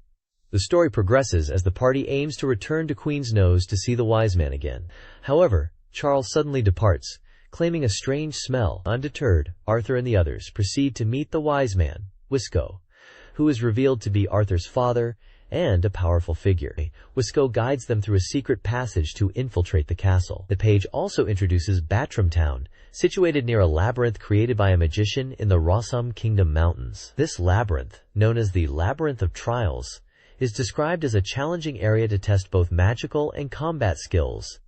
The story progresses as the party aims to return to Queen's Nose to see the wise man again. However, Charles suddenly departs, claiming a strange smell. Undeterred, Arthur and the others proceed to meet the wise man, Wisco, who is revealed to be Arthur's father and a powerful figure. Wisco guides them through a secret passage to infiltrate the castle. The page also introduces Batram Town, situated near a labyrinth created by a magician in the Rossum Kingdom Mountains. This labyrinth, known as the Labyrinth of Trials, is described as a challenging area to test both magical and combat skills.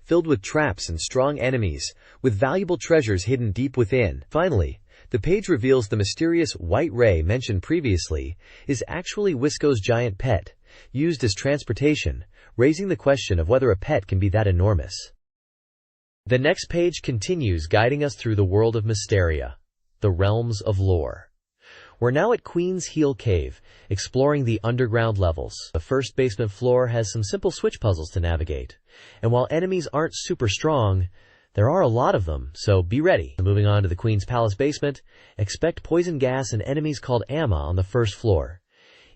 Filled with traps and strong enemies, with valuable treasures hidden deep within. Finally, the page reveals the mysterious white ray mentioned previously is actually Wisco's giant pet, used as transportation, raising the question of whether a pet can be that enormous. The next page continues guiding us through the world of Mysteria, the realms of lore. We're now at Queen's Heel Cave, exploring the underground levels. The first basement floor has some simple switch puzzles to navigate, and while enemies aren't super strong, there are a lot of them, so be ready. Moving on to the Queen's Palace basement, expect poison gas and enemies called Amma on the first floor.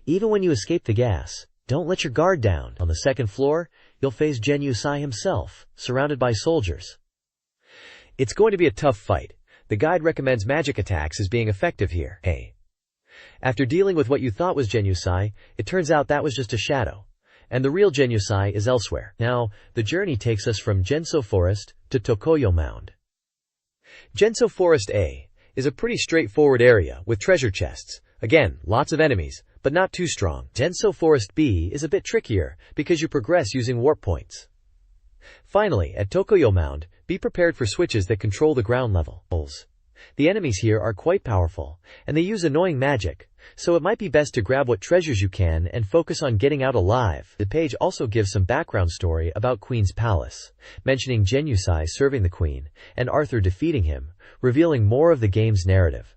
Even when you escape the gas, don't let your guard down. On the second floor, you'll face Genusai himself, surrounded by soldiers. It's going to be a tough fight. The guide recommends magic attacks as being effective here. Hey. After dealing with what you thought was Genusai, it turns out that was just a shadow, and the real Genusai is elsewhere. Now, the journey takes us from Genso Forest to Tokoyo Mound. Genso Forest A is a pretty straightforward area with treasure chests. Again, lots of enemies, but not too strong. Genso Forest B is a bit trickier because you progress using warp points. Finally, at Tokoyo Mound, be prepared for switches that control the ground levels. The enemies here are quite powerful, and they use annoying magic, so it might be best to grab what treasures you can and focus on getting out alive. The page also gives some background story about Queen's Palace, mentioning Genusai serving the Queen, and Arthur defeating him, revealing more of the game's narrative.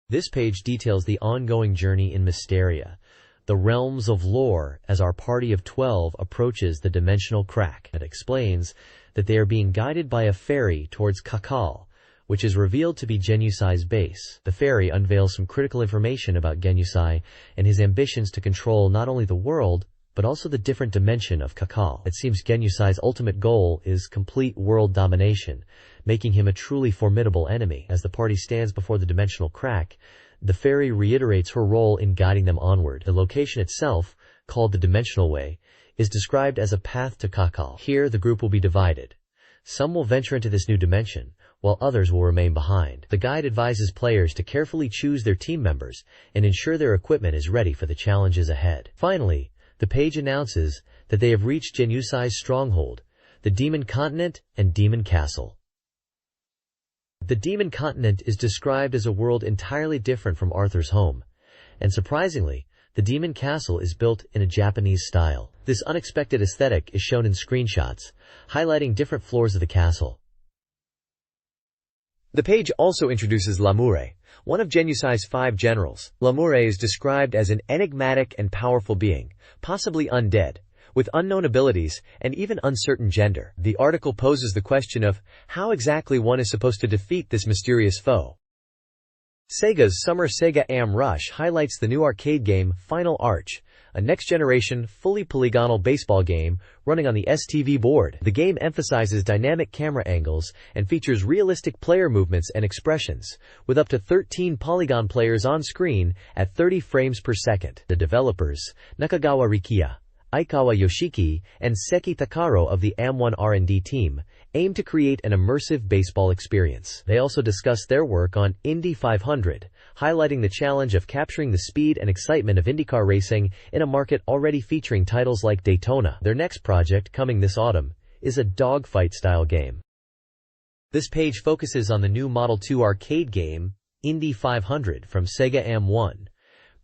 This page details the ongoing journey in Mysteria, the realms of lore, as our party of 12 approaches the dimensional crack. It explains that they are being guided by a fairy towards Kakal, which is revealed to be Genusai's base. The fairy unveils some critical information about Genusai and his ambitions to control not only the world, but also the different dimension of Kakal. It seems Genusai's ultimate goal is complete world domination, making him a truly formidable enemy. As the party stands before the dimensional crack, the fairy reiterates her role in guiding them onward. The location itself, called the Dimensional Way, is described as a path to Kakal. Here, the group will be divided. Some will venture into this new dimension, while others will remain behind. The guide advises players to carefully choose their team members and ensure their equipment is ready for the challenges ahead. Finally, the page announces that they have reached Genusai's stronghold, the Demon Continent and Demon Castle. The Demon Continent is described as a world entirely different from Arthur's home, and surprisingly, the Demon Castle is built in a Japanese style. This unexpected aesthetic is shown in screenshots, highlighting different floors of the castle. The page also introduces Lamure, one of Genusai's 5 generals. Lamure is described as an enigmatic and powerful being, possibly undead, with unknown abilities and even uncertain gender. The article poses the question of how exactly one is supposed to defeat this mysterious foe. Sega's Summer Sega AM Rush highlights the new arcade game Final Arch, a next-generation, fully polygonal baseball game running on the STV board. The game emphasizes dynamic camera angles and features realistic player movements and expressions, with up to 13 polygon players on screen at 30 frames per second. The developers, Nakagawa Rikiya, Aikawa Yoshiki, and Seki Takaro of the AM1 R&D team, aim to create an immersive baseball experience. They also discuss their work on Indy 500, highlighting the challenge of capturing the speed and excitement of IndyCar racing in a market already featuring titles like Daytona. Their next project, coming this autumn, is a dogfight-style game. This page focuses on the new Model 2 arcade game, Indy 500 from SEGA AM1,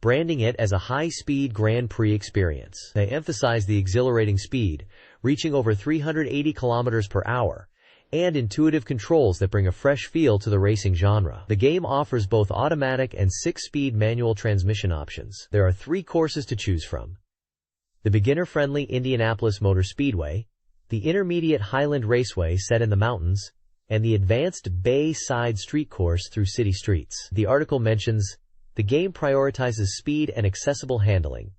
branding it as a high-speed Grand Prix experience. They emphasize the exhilarating speed, reaching over 380 kilometers per hour, and intuitive controls that bring a fresh feel to the racing genre. The game offers both automatic and 6-speed manual transmission options. There are 3 courses to choose from: the beginner-friendly Indianapolis Motor Speedway, the intermediate Highland Raceway set in the mountains, and the advanced Bay Side Street course through city streets. The article mentions the game prioritizes speed and accessible handling,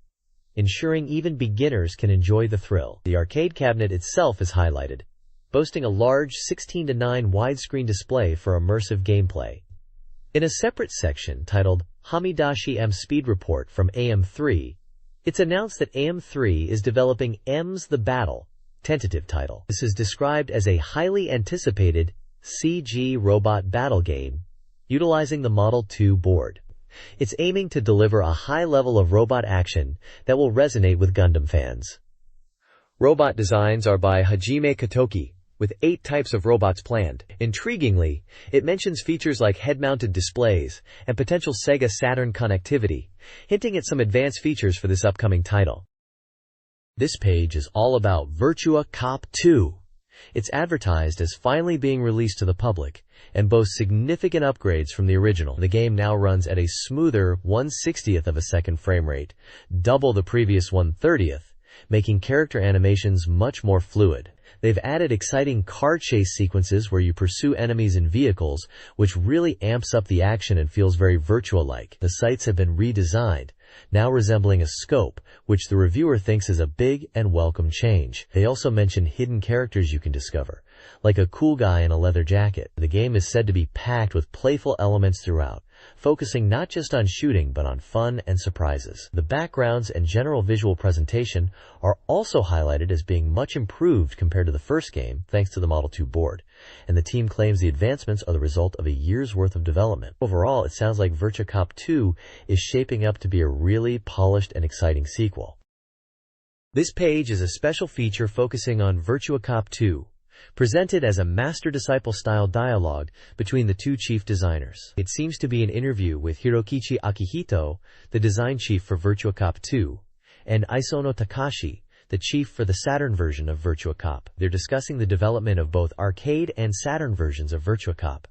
ensuring even beginners can enjoy the thrill. The arcade cabinet itself is highlighted, boasting a large 16:9 widescreen display for immersive gameplay. In a separate section titled Hamidashi M Speed Report from AM3, it's announced that AM3 is developing M's The Battle, tentative title. This is described as a highly anticipated CG robot battle game utilizing the Model 2 board. It's aiming to deliver a high level of robot action that will resonate with Gundam fans. Robot designs are by Hajime Katoki, with 8 types of robots planned. Intriguingly, it mentions features like head-mounted displays and potential SEGA Saturn connectivity, hinting at some advanced features for this upcoming title. This page is all about Virtua Cop 2. It's advertised as finally being released to the public and boasts significant upgrades from the original. The game now runs at a smoother 1/60th of a second frame rate, double the previous 1/30th, making character animations much more fluid. They've added exciting car chase sequences where you pursue enemies in vehicles, which really amps up the action and feels very Virtua-like. The sights have been redesigned, now resembling a scope, which the reviewer thinks is a big and welcome change. They also mention hidden characters you can discover, like a cool guy in a leather jacket. The game is said to be packed with playful elements throughout, focusing not just on shooting but on fun and surprises. The backgrounds and general visual presentation are also highlighted as being much improved compared to the first game, thanks to the Model 2 board, and the team claims the advancements are the result of a year's worth of development. Overall, it sounds like Virtua Cop 2 is shaping up to be a really polished and exciting sequel. This page is a special feature focusing on Virtua Cop 2, presented as a master-disciple style dialogue between the 2 chief designers. It seems to be an interview with Hirokichi Akihito, the design chief for Virtua Cop 2, and Isono Takashi, the chief for the Saturn version of Virtua Cop. They're discussing the development of both arcade and Saturn versions of Virtua Cop.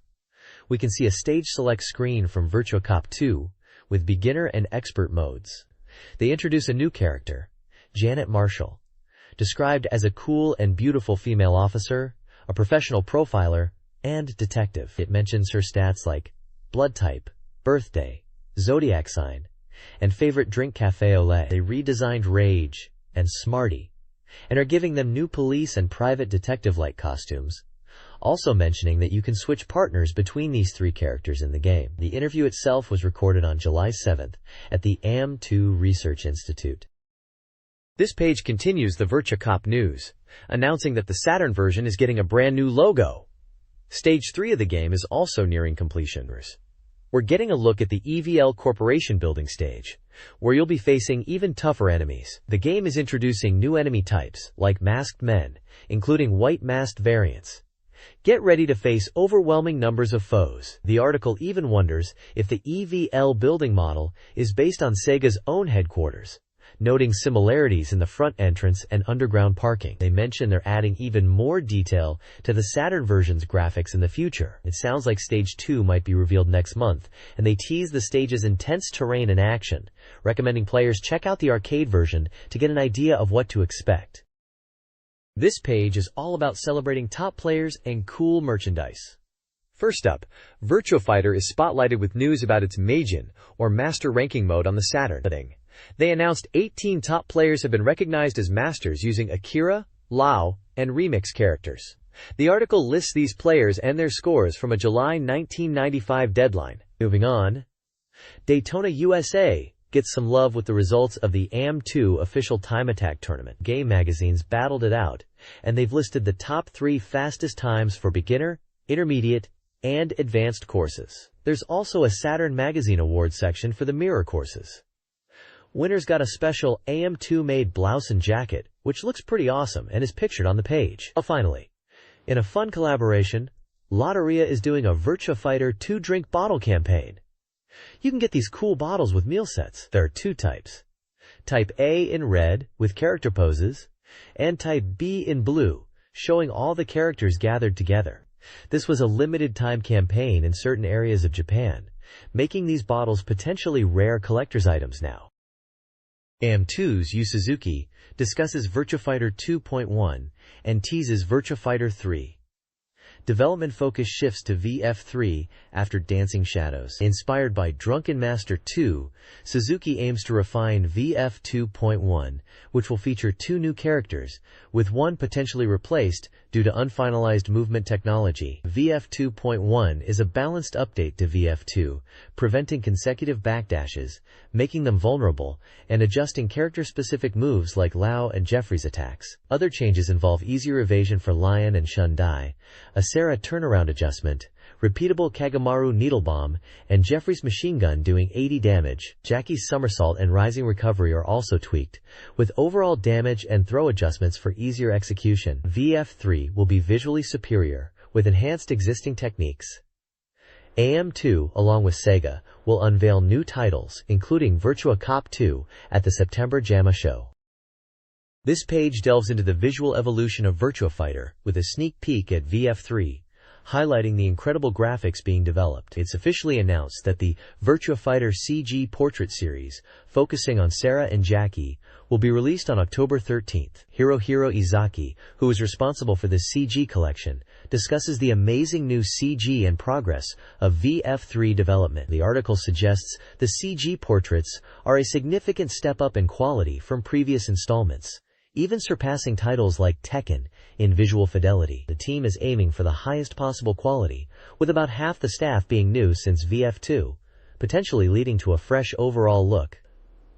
We can see a stage select screen from Virtua Cop 2 with beginner and expert modes. They introduce a new character, Janet Marshall, described as a cool and beautiful female officer, a professional profiler, and detective. It mentions her stats like blood type, birthday, zodiac sign, and favorite drink cafe au lait. They redesigned Rage and Smarty, and are giving them new police and private detective-like costumes, also mentioning that you can switch partners between these 3 characters in the game. The interview itself was recorded on July 7th at the AM2 Research Institute. This page continues the Virtua Cop news, announcing that the Saturn version is getting a brand new logo. Stage 3 of the game is also nearing completion. We're getting a look at the EVL Corporation building stage, where you'll be facing even tougher enemies. The game is introducing new enemy types, like masked men, including white masked variants. Get ready to face overwhelming numbers of foes. The article even wonders if the EVL building model is based on Sega's own headquarters, noting similarities in the front entrance and underground parking. They mention they're adding even more detail to the Saturn version's graphics in the future. It sounds like Stage 2 might be revealed next month, and they tease the stage's intense terrain and action, recommending players check out the arcade version to get an idea of what to expect. This page is all about celebrating top players and cool merchandise. First up, Virtua Fighter is spotlighted with news about its Meijin, or Master Ranking mode on the Saturn. They announced 18 top players have been recognized as masters using Akira, Lao, and Remix characters. The article lists these players and their scores from a July 1995 deadline. Moving on, Daytona USA gets some love with the results of the AM2 official time attack tournament. Game magazines battled it out, and they've listed the top 3 fastest times for beginner, intermediate, and advanced courses. There's also a Saturn Magazine Awards section for the mirror courses. Winners got a special AM2 made blouse and jacket, which looks pretty awesome and is pictured on the page. Finally, in a fun collaboration, Lotteria is doing a Virtua Fighter 2 drink bottle campaign. You can get these cool bottles with meal sets. There are two types. Type A in red, with character poses, and Type B in blue, showing all the characters gathered together. This was a limited time campaign in certain areas of Japan, making these bottles potentially rare collector's items now. AM2's Yu Suzuki discusses Virtua Fighter 2.1 and teases Virtua Fighter 3. Development focus shifts to VF3 after Dancing Shadows. Inspired by Drunken Master 2, Suzuki aims to refine VF 2.1, which will feature 2 new characters, with one potentially replaced due to unfinalized movement technology. VF 2.1 is a balanced update to VF 2, preventing consecutive backdashes, making them vulnerable, and adjusting character-specific moves like Lao and Jeffrey's attacks. Other changes involve easier evasion for Lion and Shun Dai, a Sarah turnaround adjustment, repeatable Kagemaru needle bomb, and Jeffrey's machine gun doing 80 damage. Jackie's somersault and rising recovery are also tweaked, with overall damage and throw adjustments for easier execution. VF3 will be visually superior, with enhanced existing techniques. AM2, along with SEGA, will unveil new titles, including Virtua Cop 2, at the September JAMA show. This page delves into the visual evolution of Virtua Fighter, with a sneak peek at VF3, highlighting the incredible graphics being developed. It's officially announced that the Virtua Fighter CG Portrait Series, focusing on Sarah and Jackie, will be released on October 13th. Hirohiro Izaki, who is responsible for the CG collection, discusses the amazing new CG and progress of VF3 development. The article suggests the CG portraits are a significant step up in quality from previous installments, even surpassing titles like Tekken in visual fidelity. The team is aiming for the highest possible quality, with about half the staff being new since VF2, potentially leading to a fresh overall look.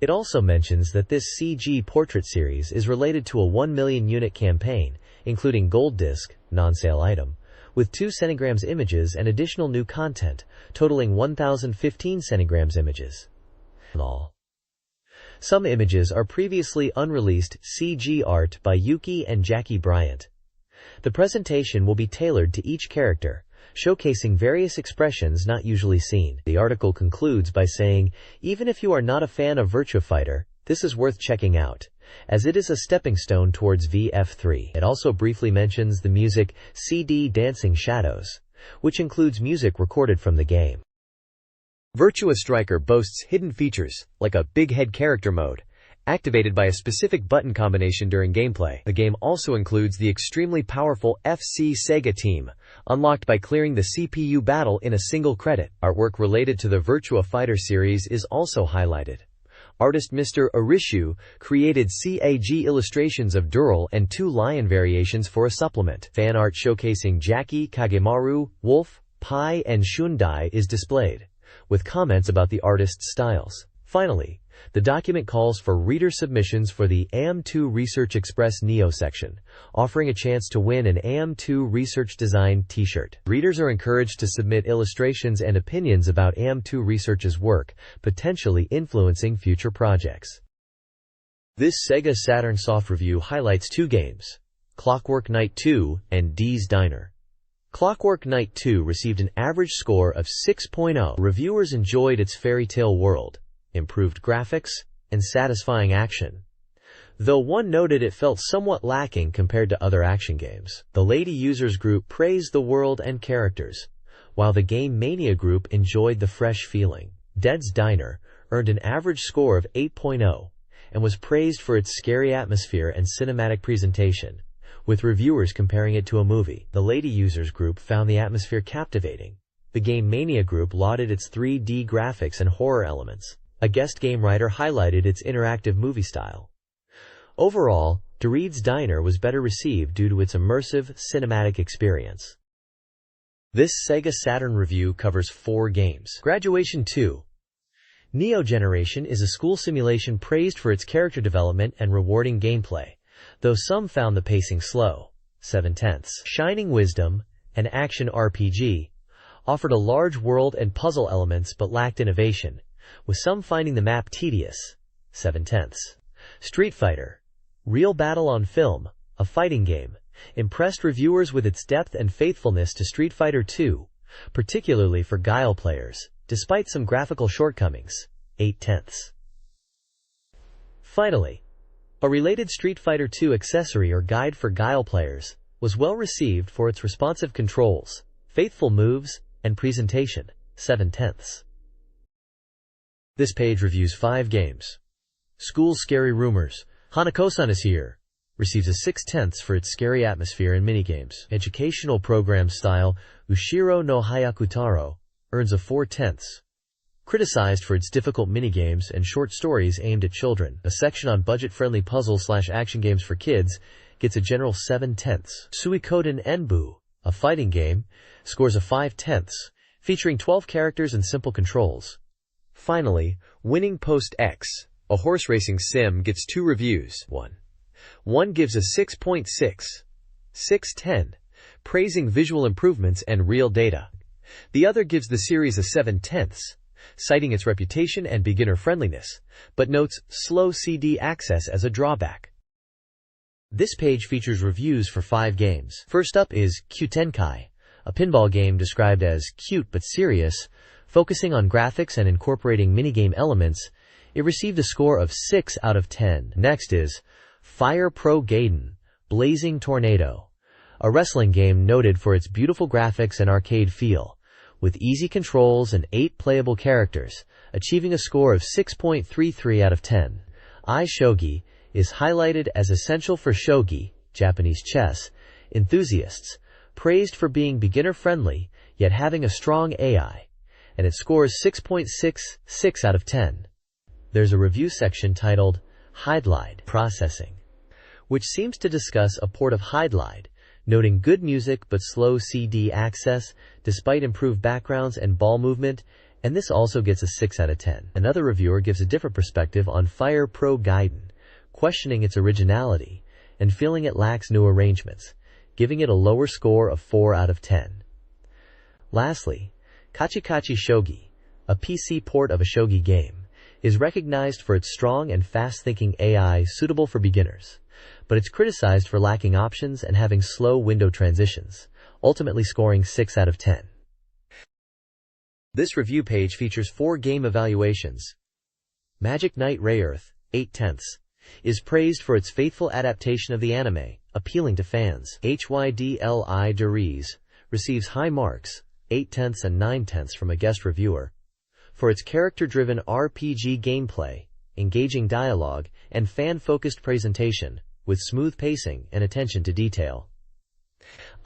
It also mentions that this CG portrait series is related to a 1 million unit campaign, including Gold Disc, non-sale item, with 2 centigrams images and additional new content, totaling 1,015 centigrams images. Some images are previously unreleased CG art by Yuki and Jackie Bryant. The presentation will be tailored to each character, showcasing various expressions not usually seen. The article concludes by saying, even if you are not a fan of Virtua Fighter, this is worth checking out, as it is a stepping stone towards VF3. It also briefly mentions the music CD Dancing Shadows, which includes music recorded from the game. Virtua Striker boasts hidden features, like a big head character mode, activated by a specific button combination during gameplay. The game also includes the extremely powerful FC SEGA team, unlocked by clearing the CPU battle in a single credit. Artwork related to the Virtua Fighter series is also highlighted. Artist Mr. Arishu created CAG illustrations of Dural and 2 lion variations for a supplement. Fan art showcasing Jackie, Kagemaru, Wolf, Pai, and Shundai is displayed, with comments about the artist's styles. Finally, the document calls for reader submissions for the AM2 Research Express Neo section, offering a chance to win an AM2 Research Design t-shirt. Readers are encouraged to submit illustrations and opinions about AM2 Research's work, potentially influencing future projects. This SEGA Saturn soft review highlights 2 games, Clockwork Knight 2 and Dee's Diner. Clockwork Knight 2 received an average score of 6.0. Reviewers enjoyed its fairy tale world, improved graphics, and satisfying action, though one noted it felt somewhat lacking compared to other action games. The Lady Users Group praised the world and characters, while the Game Mania Group enjoyed the fresh feeling. Dead's Diner earned an average score of 8.0 and was praised for its scary atmosphere and cinematic presentation, with reviewers comparing it to a movie. The Lady Users Group found the atmosphere captivating. The Game Mania Group lauded its 3D graphics and horror elements. A guest game writer highlighted its interactive movie style. Overall, Dead's Diner was better received due to its immersive, cinematic experience. This SEGA Saturn review covers 4 games. Graduation 2. Neo Generation is a school simulation praised for its character development and rewarding gameplay, though some found the pacing slow. 7/10. Shining Wisdom, an action RPG, offered a large world and puzzle elements but lacked innovation, with some finding the map tedious. 7/10. Street Fighter, Real Battle on Film, a fighting game, impressed reviewers with its depth and faithfulness to Street Fighter II, particularly for Guile players, despite some graphical shortcomings. 8/10. Finally, a related Street Fighter II accessory or guide for Guile players was well received for its responsive controls, faithful moves, and presentation. 7/10. This page reviews 5 games. School's Scary Rumors. Hanako-san is Here receives a 6/10 for its scary atmosphere and minigames. Educational program style Ushiro no Hayakutaro earns a 4/10. Criticized for its difficult minigames and short stories aimed at children. A section on budget-friendly puzzle/action games for kids gets a general 7/10. Suikoden Enbu, a fighting game, scores a 5/10, featuring 12 characters and simple controls. Finally, Winning Post X, a horse racing sim, gets 2 reviews. One gives a 6.6, 6/10, praising visual improvements and real data. The other gives the series a 7/10, citing its reputation and beginner-friendliness, but notes slow CD access as a drawback. This page features reviews for 5 games. First up is Kyutenkai, a pinball game described as cute but serious, focusing on graphics and incorporating minigame elements. It received a score of 6 out of 10. Next is Fire Pro Gaiden, Blazing Tornado, a wrestling game noted for its beautiful graphics and arcade feel, with easy controls and 8 playable characters, achieving a score of 6.33 out of 10. iShogi is highlighted as essential for shogi, Japanese chess, enthusiasts, praised for being beginner-friendly, yet having a strong AI, and it scores 6.66 out of 10. There's a review section titled Hydlide Processing, which seems to discuss a port of Hydlide, noting good music but slow CD access despite improved backgrounds and ball movement, and this also gets a 6 out of 10. Another reviewer gives a different perspective on Fire Pro Gaiden, questioning its originality and feeling it lacks new arrangements, giving it a lower score of 4 out of 10. Lastly, Kachikachi Shogi, a PC port of a shogi game, is recognized for its strong and fast-thinking AI suitable for beginners, but it's criticized for lacking options and having slow window transitions, ultimately scoring 6 out of 10. This review page features 4 game evaluations. Magic Knight Rayearth, 8/10, is praised for its faithful adaptation of the anime, appealing to fans. Hydli Deriz receives high marks, 8/10 and 9/10 from a guest reviewer, for its character-driven RPG gameplay, engaging dialogue, and fan-focused presentation, with smooth pacing and attention to detail.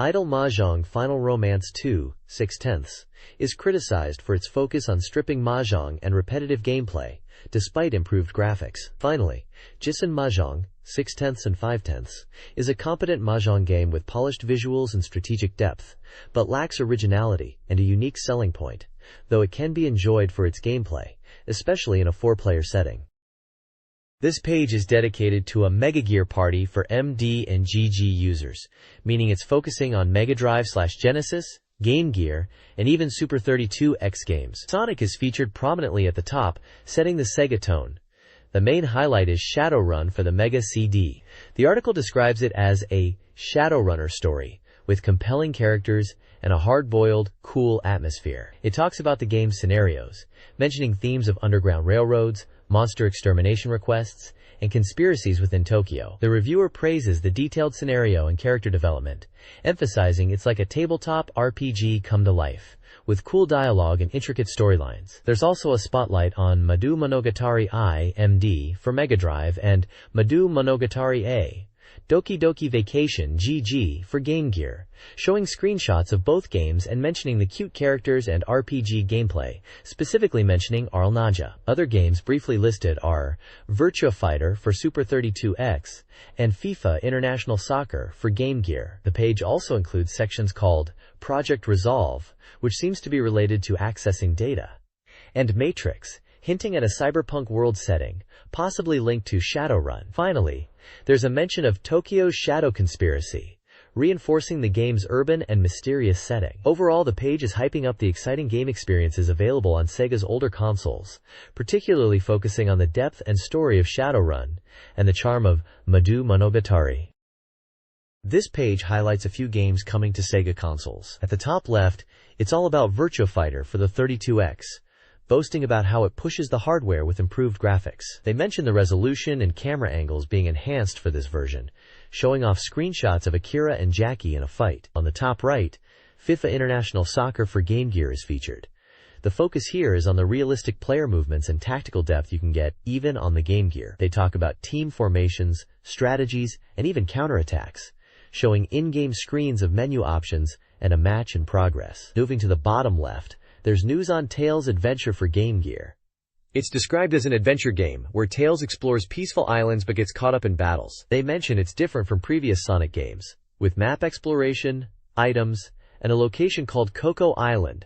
Idle Mahjong Final Romance 2, 6/10, is criticized for its focus on stripping mahjong and repetitive gameplay, despite improved graphics. Finally, Jissen Mahjong, 6/10 and 5/10, is a competent mahjong game with polished visuals and strategic depth, but lacks originality and a unique selling point, though it can be enjoyed for its gameplay, especially in a 4-player setting. This page is dedicated to a Mega Gear party for MD and GG users, meaning it's focusing on Mega Drive/Genesis, Game Gear, and even Super 32X games. Sonic is featured prominently at the top, setting the Sega tone. The main highlight is Shadowrun for the Mega CD. The article describes it as a Shadowrunner story, with compelling characters and a hard-boiled, cool atmosphere. It talks about the game's scenarios, mentioning themes of underground railroads, monster extermination requests, and conspiracies within Tokyo. The reviewer praises the detailed scenario and character development, emphasizing it's like a tabletop RPG come to life, with cool dialogue and intricate storylines. There's also a spotlight on Madu Monogatari I, MD, for Mega Drive, and Madu Monogatari A, Doki Doki Vacation GG for Game Gear, showing screenshots of both games and mentioning the cute characters and RPG gameplay, specifically mentioning Arl Naja. Other games briefly listed are Virtua Fighter for Super 32X and FIFA International Soccer for Game Gear. The page also includes sections called Project Resolve, which seems to be related to accessing data, and Matrix, hinting at a cyberpunk world setting, possibly linked to Shadowrun. Finally, there's a mention of Tokyo's Shadow Conspiracy, reinforcing the game's urban and mysterious setting. Overall, the page is hyping up the exciting game experiences available on Sega's older consoles, particularly focusing on the depth and story of Shadowrun and the charm of Madu Monogatari. This page highlights a few games coming to Sega consoles. At the top left, it's all about Virtua Fighter for the 32X, boasting about how it pushes the hardware with improved graphics. They mention the resolution and camera angles being enhanced for this version, showing off screenshots of Akira and Jackie in a fight. On the top right, FIFA International Soccer for Game Gear is featured. The focus here is on the realistic player movements and tactical depth you can get even on the Game Gear. They talk about team formations, strategies, and even counterattacks, showing in-game screens of menu options and a match in progress. Moving to the bottom left, there's news on Tails Adventure for Game Gear. It's described as an adventure game, where Tails explores peaceful islands but gets caught up in battles. They mention it's different from previous Sonic games, with map exploration, items, and a location called Coco Island.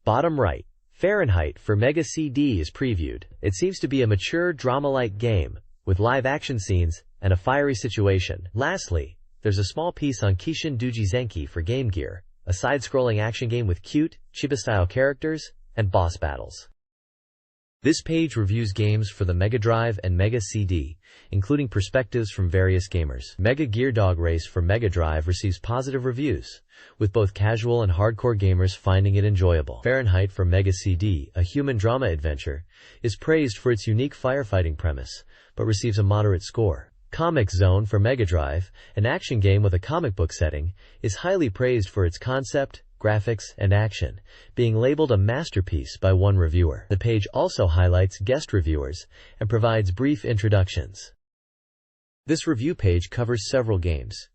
Bottom right, Fahrenheit for Mega CD is previewed. It seems to be a mature, drama-like game, with live action scenes and a fiery situation. Lastly, there's a small piece on Kishin Duji Zenki for Game Gear, a side-scrolling action game with cute, Chiba-style characters and boss battles. This page reviews games for the Mega Drive and Mega CD, including perspectives from various gamers. Mega Gear Dog Race for Mega Drive receives positive reviews, with both casual and hardcore gamers finding it enjoyable. Fahrenheit for Mega CD, a human drama adventure, is praised for its unique firefighting premise, but receives a moderate score. Comic Zone for Mega Drive, an action game with a comic book setting, is highly praised for its concept, graphics, and action, being labeled a masterpiece by one reviewer. The page also highlights guest reviewers and provides brief introductions. This review page covers several games.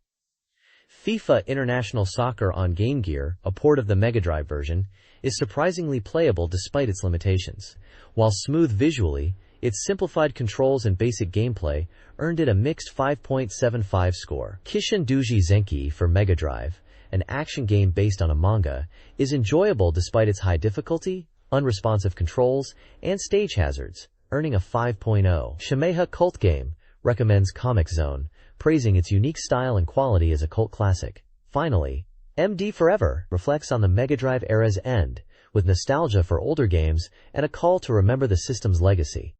FIFA International Soccer on Game Gear, a port of the Mega Drive version, is surprisingly playable despite its limitations. While smooth visually, its simplified controls and basic gameplay earned it a mixed 5.75 score. Kishin Duji Zenki for Mega Drive, an action game based on a manga, is enjoyable despite its high difficulty, unresponsive controls, and stage hazards, earning a 5.0. Shimeha Cult Game recommends Comic Zone, praising its unique style and quality as a cult classic. Finally, MD Forever reflects on the Mega Drive era's end, with nostalgia for older games and a call to remember the system's legacy.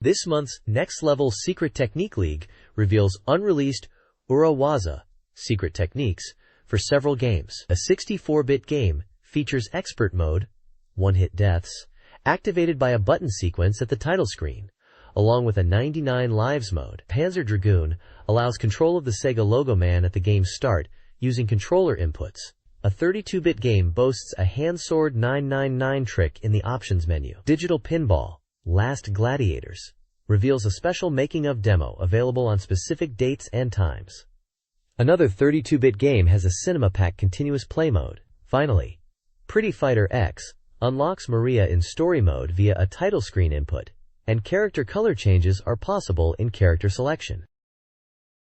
This month's Next Level Secret Technique League reveals unreleased Urawaza secret techniques for several games. A 64-bit game features Expert Mode, one-hit deaths, activated by a button sequence at the title screen, along with a 99 lives mode. Panzer Dragoon allows control of the Sega logo man at the game's start using controller inputs. A 32-bit game boasts a hand sword 999 trick in the options menu. Digital Pinball Last Gladiators reveals a special making-of demo available on specific dates and times. Another 32-bit game has a Cinema Pack continuous play mode. Finally, Pretty Fighter X unlocks Maria in story mode via a title screen input, and character color changes are possible in character selection.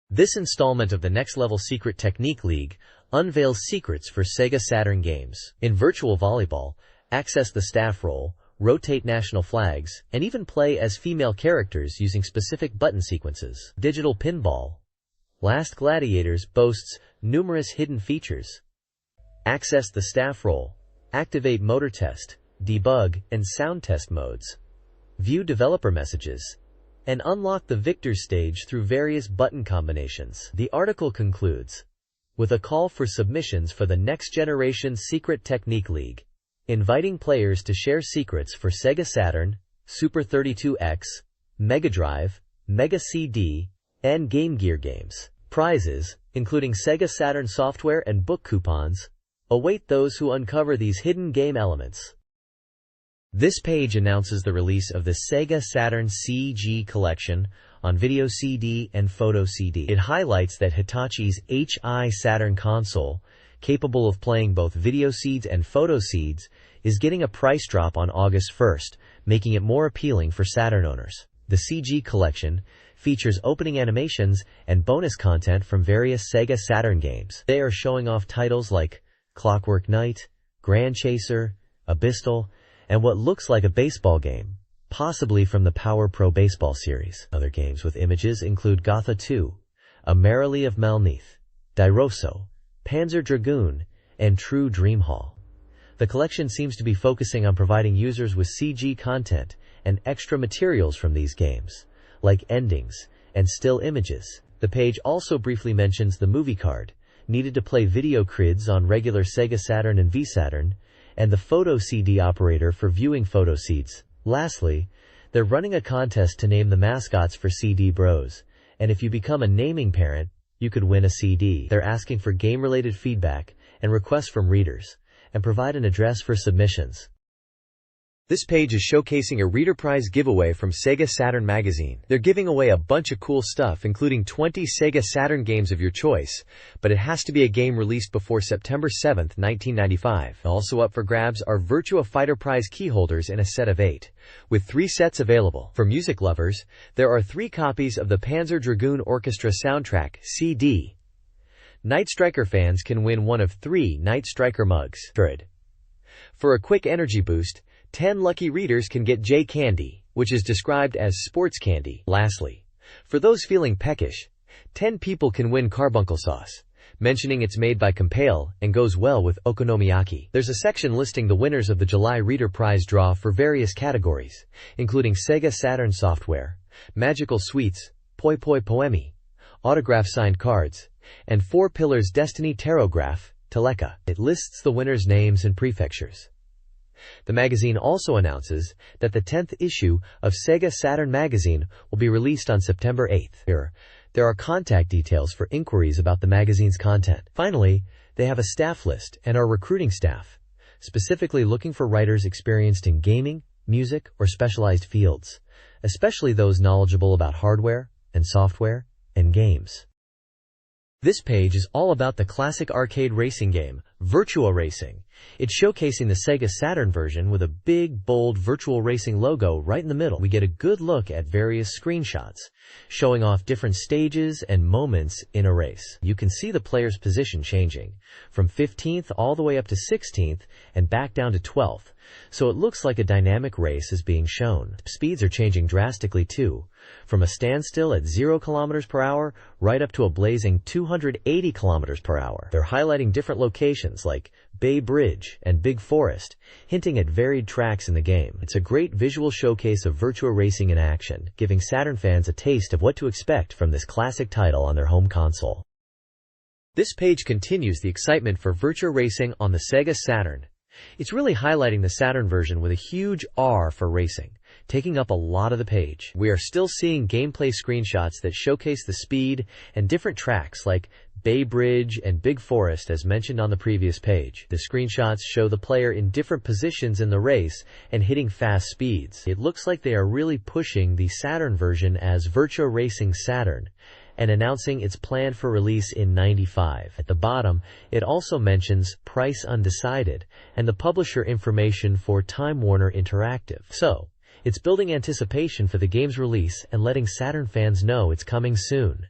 This installment of the Next Level Secret Technique League unveils secrets for Sega Saturn games. In virtual volleyball, access the staff role, rotate national flags, and even play as female characters using specific button sequences. Digital Pinball Last Gladiators boasts numerous hidden features. Access the staff role, activate motor test, debug, and sound test modes, view developer messages, and unlock the victor stage through various button combinations. The article concludes with a call for submissions for the Next Generation Secret Technique League, inviting players to share secrets for Sega Saturn, Super 32X, Mega Drive, Mega CD, and Game Gear games. Prizes, including Sega Saturn software and book coupons, await those who uncover these hidden game elements. This page announces the release of the Sega Saturn CG collection on video CD and photo CD. It highlights that Hitachi's HI Saturn console, capable of playing both video seeds and photo seeds, is getting a price drop on August 1st, making it more appealing for Saturn owners. The CG collection features opening animations and bonus content from various Sega Saturn games. They are showing off titles like Clockwork Knight, Grand Chaser, Abyssal, and what looks like a baseball game, possibly from the Power Pro Baseball series. Other games with images include Gotha 2, A Merrily of Malneath, Dairoso, Panzer Dragoon, and True Dream Hall. The collection seems to be focusing on providing users with CG content and extra materials from these games, like endings and still images. The page also briefly mentions the movie card, needed to play video crids on regular Sega Saturn and V-Saturn, and the photo CD operator for viewing photo seeds. Lastly, they're running a contest to name the mascots for CD Bros, and if you become a naming parent, you could win a CD. They're asking for game-related feedback and requests from readers, and provide an address for submissions. This page is showcasing a reader prize giveaway from SEGA Saturn Magazine. They're giving away a bunch of cool stuff, including 20 SEGA Saturn games of your choice, but it has to be a game released before September 7, 1995. Also up for grabs are Virtua Fighter prize keyholders in a set of 8, with 3 sets available. For music lovers, there are 3 copies of the Panzer Dragoon Orchestra soundtrack, CD. Night Striker fans can win one of 3 Night Striker mugs. For a quick energy boost, 10 lucky readers can get J Candy, which is described as sports candy. Lastly, for those feeling peckish, 10 people can win carbuncle sauce, mentioning it's made by Compale and goes well with okonomiyaki. There's a section listing the winners of the July Reader Prize draw for various categories, including Sega Saturn software, Magical Sweets, Poi Poi Poemi, autograph signed cards, and 4 Pillars Destiny Tarotgraph, Teleka. It lists the winners' names and prefectures. The magazine also announces that the 10th issue of SEGA Saturn Magazine will be released on September 8th. There are contact details for inquiries about the magazine's content. Finally, they have a staff list and are recruiting staff, specifically looking for writers experienced in gaming, music, or specialized fields, especially those knowledgeable about hardware and software and games. This page is all about the classic arcade racing game, Virtua Racing. It's showcasing the Sega Saturn version with a big, bold Virtual Racing logo right in the middle. We get a good look at various screenshots, showing off different stages and moments in a race. You can see the player's position changing, from 15th all the way up to 16th and back down to 12th, so it looks like a dynamic race is being shown. Speeds are changing drastically too, from a standstill at 0 km per hour right up to a blazing 280 km per hour. They're highlighting different locations like Bay Bridge and Big Forest, hinting at varied tracks in the game. It's a great visual showcase of Virtua Racing in action, giving Saturn fans a taste of what to expect from this classic title on their home console. This page continues the excitement for Virtua Racing on the Sega Saturn. It's really highlighting the Saturn version with a huge R for racing, taking up a lot of the page. We are still seeing gameplay screenshots that showcase the speed and different tracks like Bay Bridge and Big Forest as mentioned on the previous page. The screenshots show the player in different positions in the race and hitting fast speeds. It looks like they are really pushing the Saturn version as Virtua Racing Saturn and announcing its planned for release in '95. At the bottom, it also mentions price undecided and the publisher information for Time Warner Interactive. So, it's building anticipation for the game's release and letting Saturn fans know it's coming soon.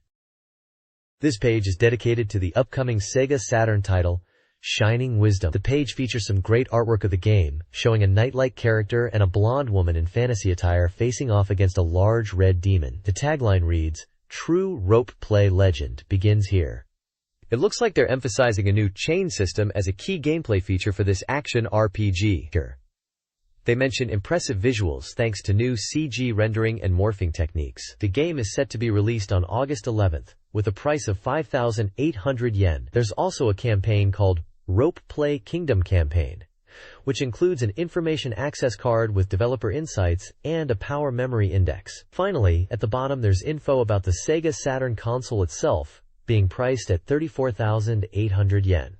This page is dedicated to the upcoming Sega Saturn title, Shining Wisdom. The page features some great artwork of the game, showing a knight-like character and a blonde woman in fantasy attire facing off against a large red demon. The tagline reads, "True rope play legend begins here." It looks like they're emphasizing a new chain system as a key gameplay feature for this action RPG. They mention impressive visuals thanks to new CG rendering and morphing techniques. The game is set to be released on August 11th, with a price of 5,800 yen. There's also a campaign called Rope Play Kingdom Campaign, which includes an information access card with developer insights and a power memory index. Finally, at the bottom there's info about the Sega Saturn console itself, being priced at 34,800 yen.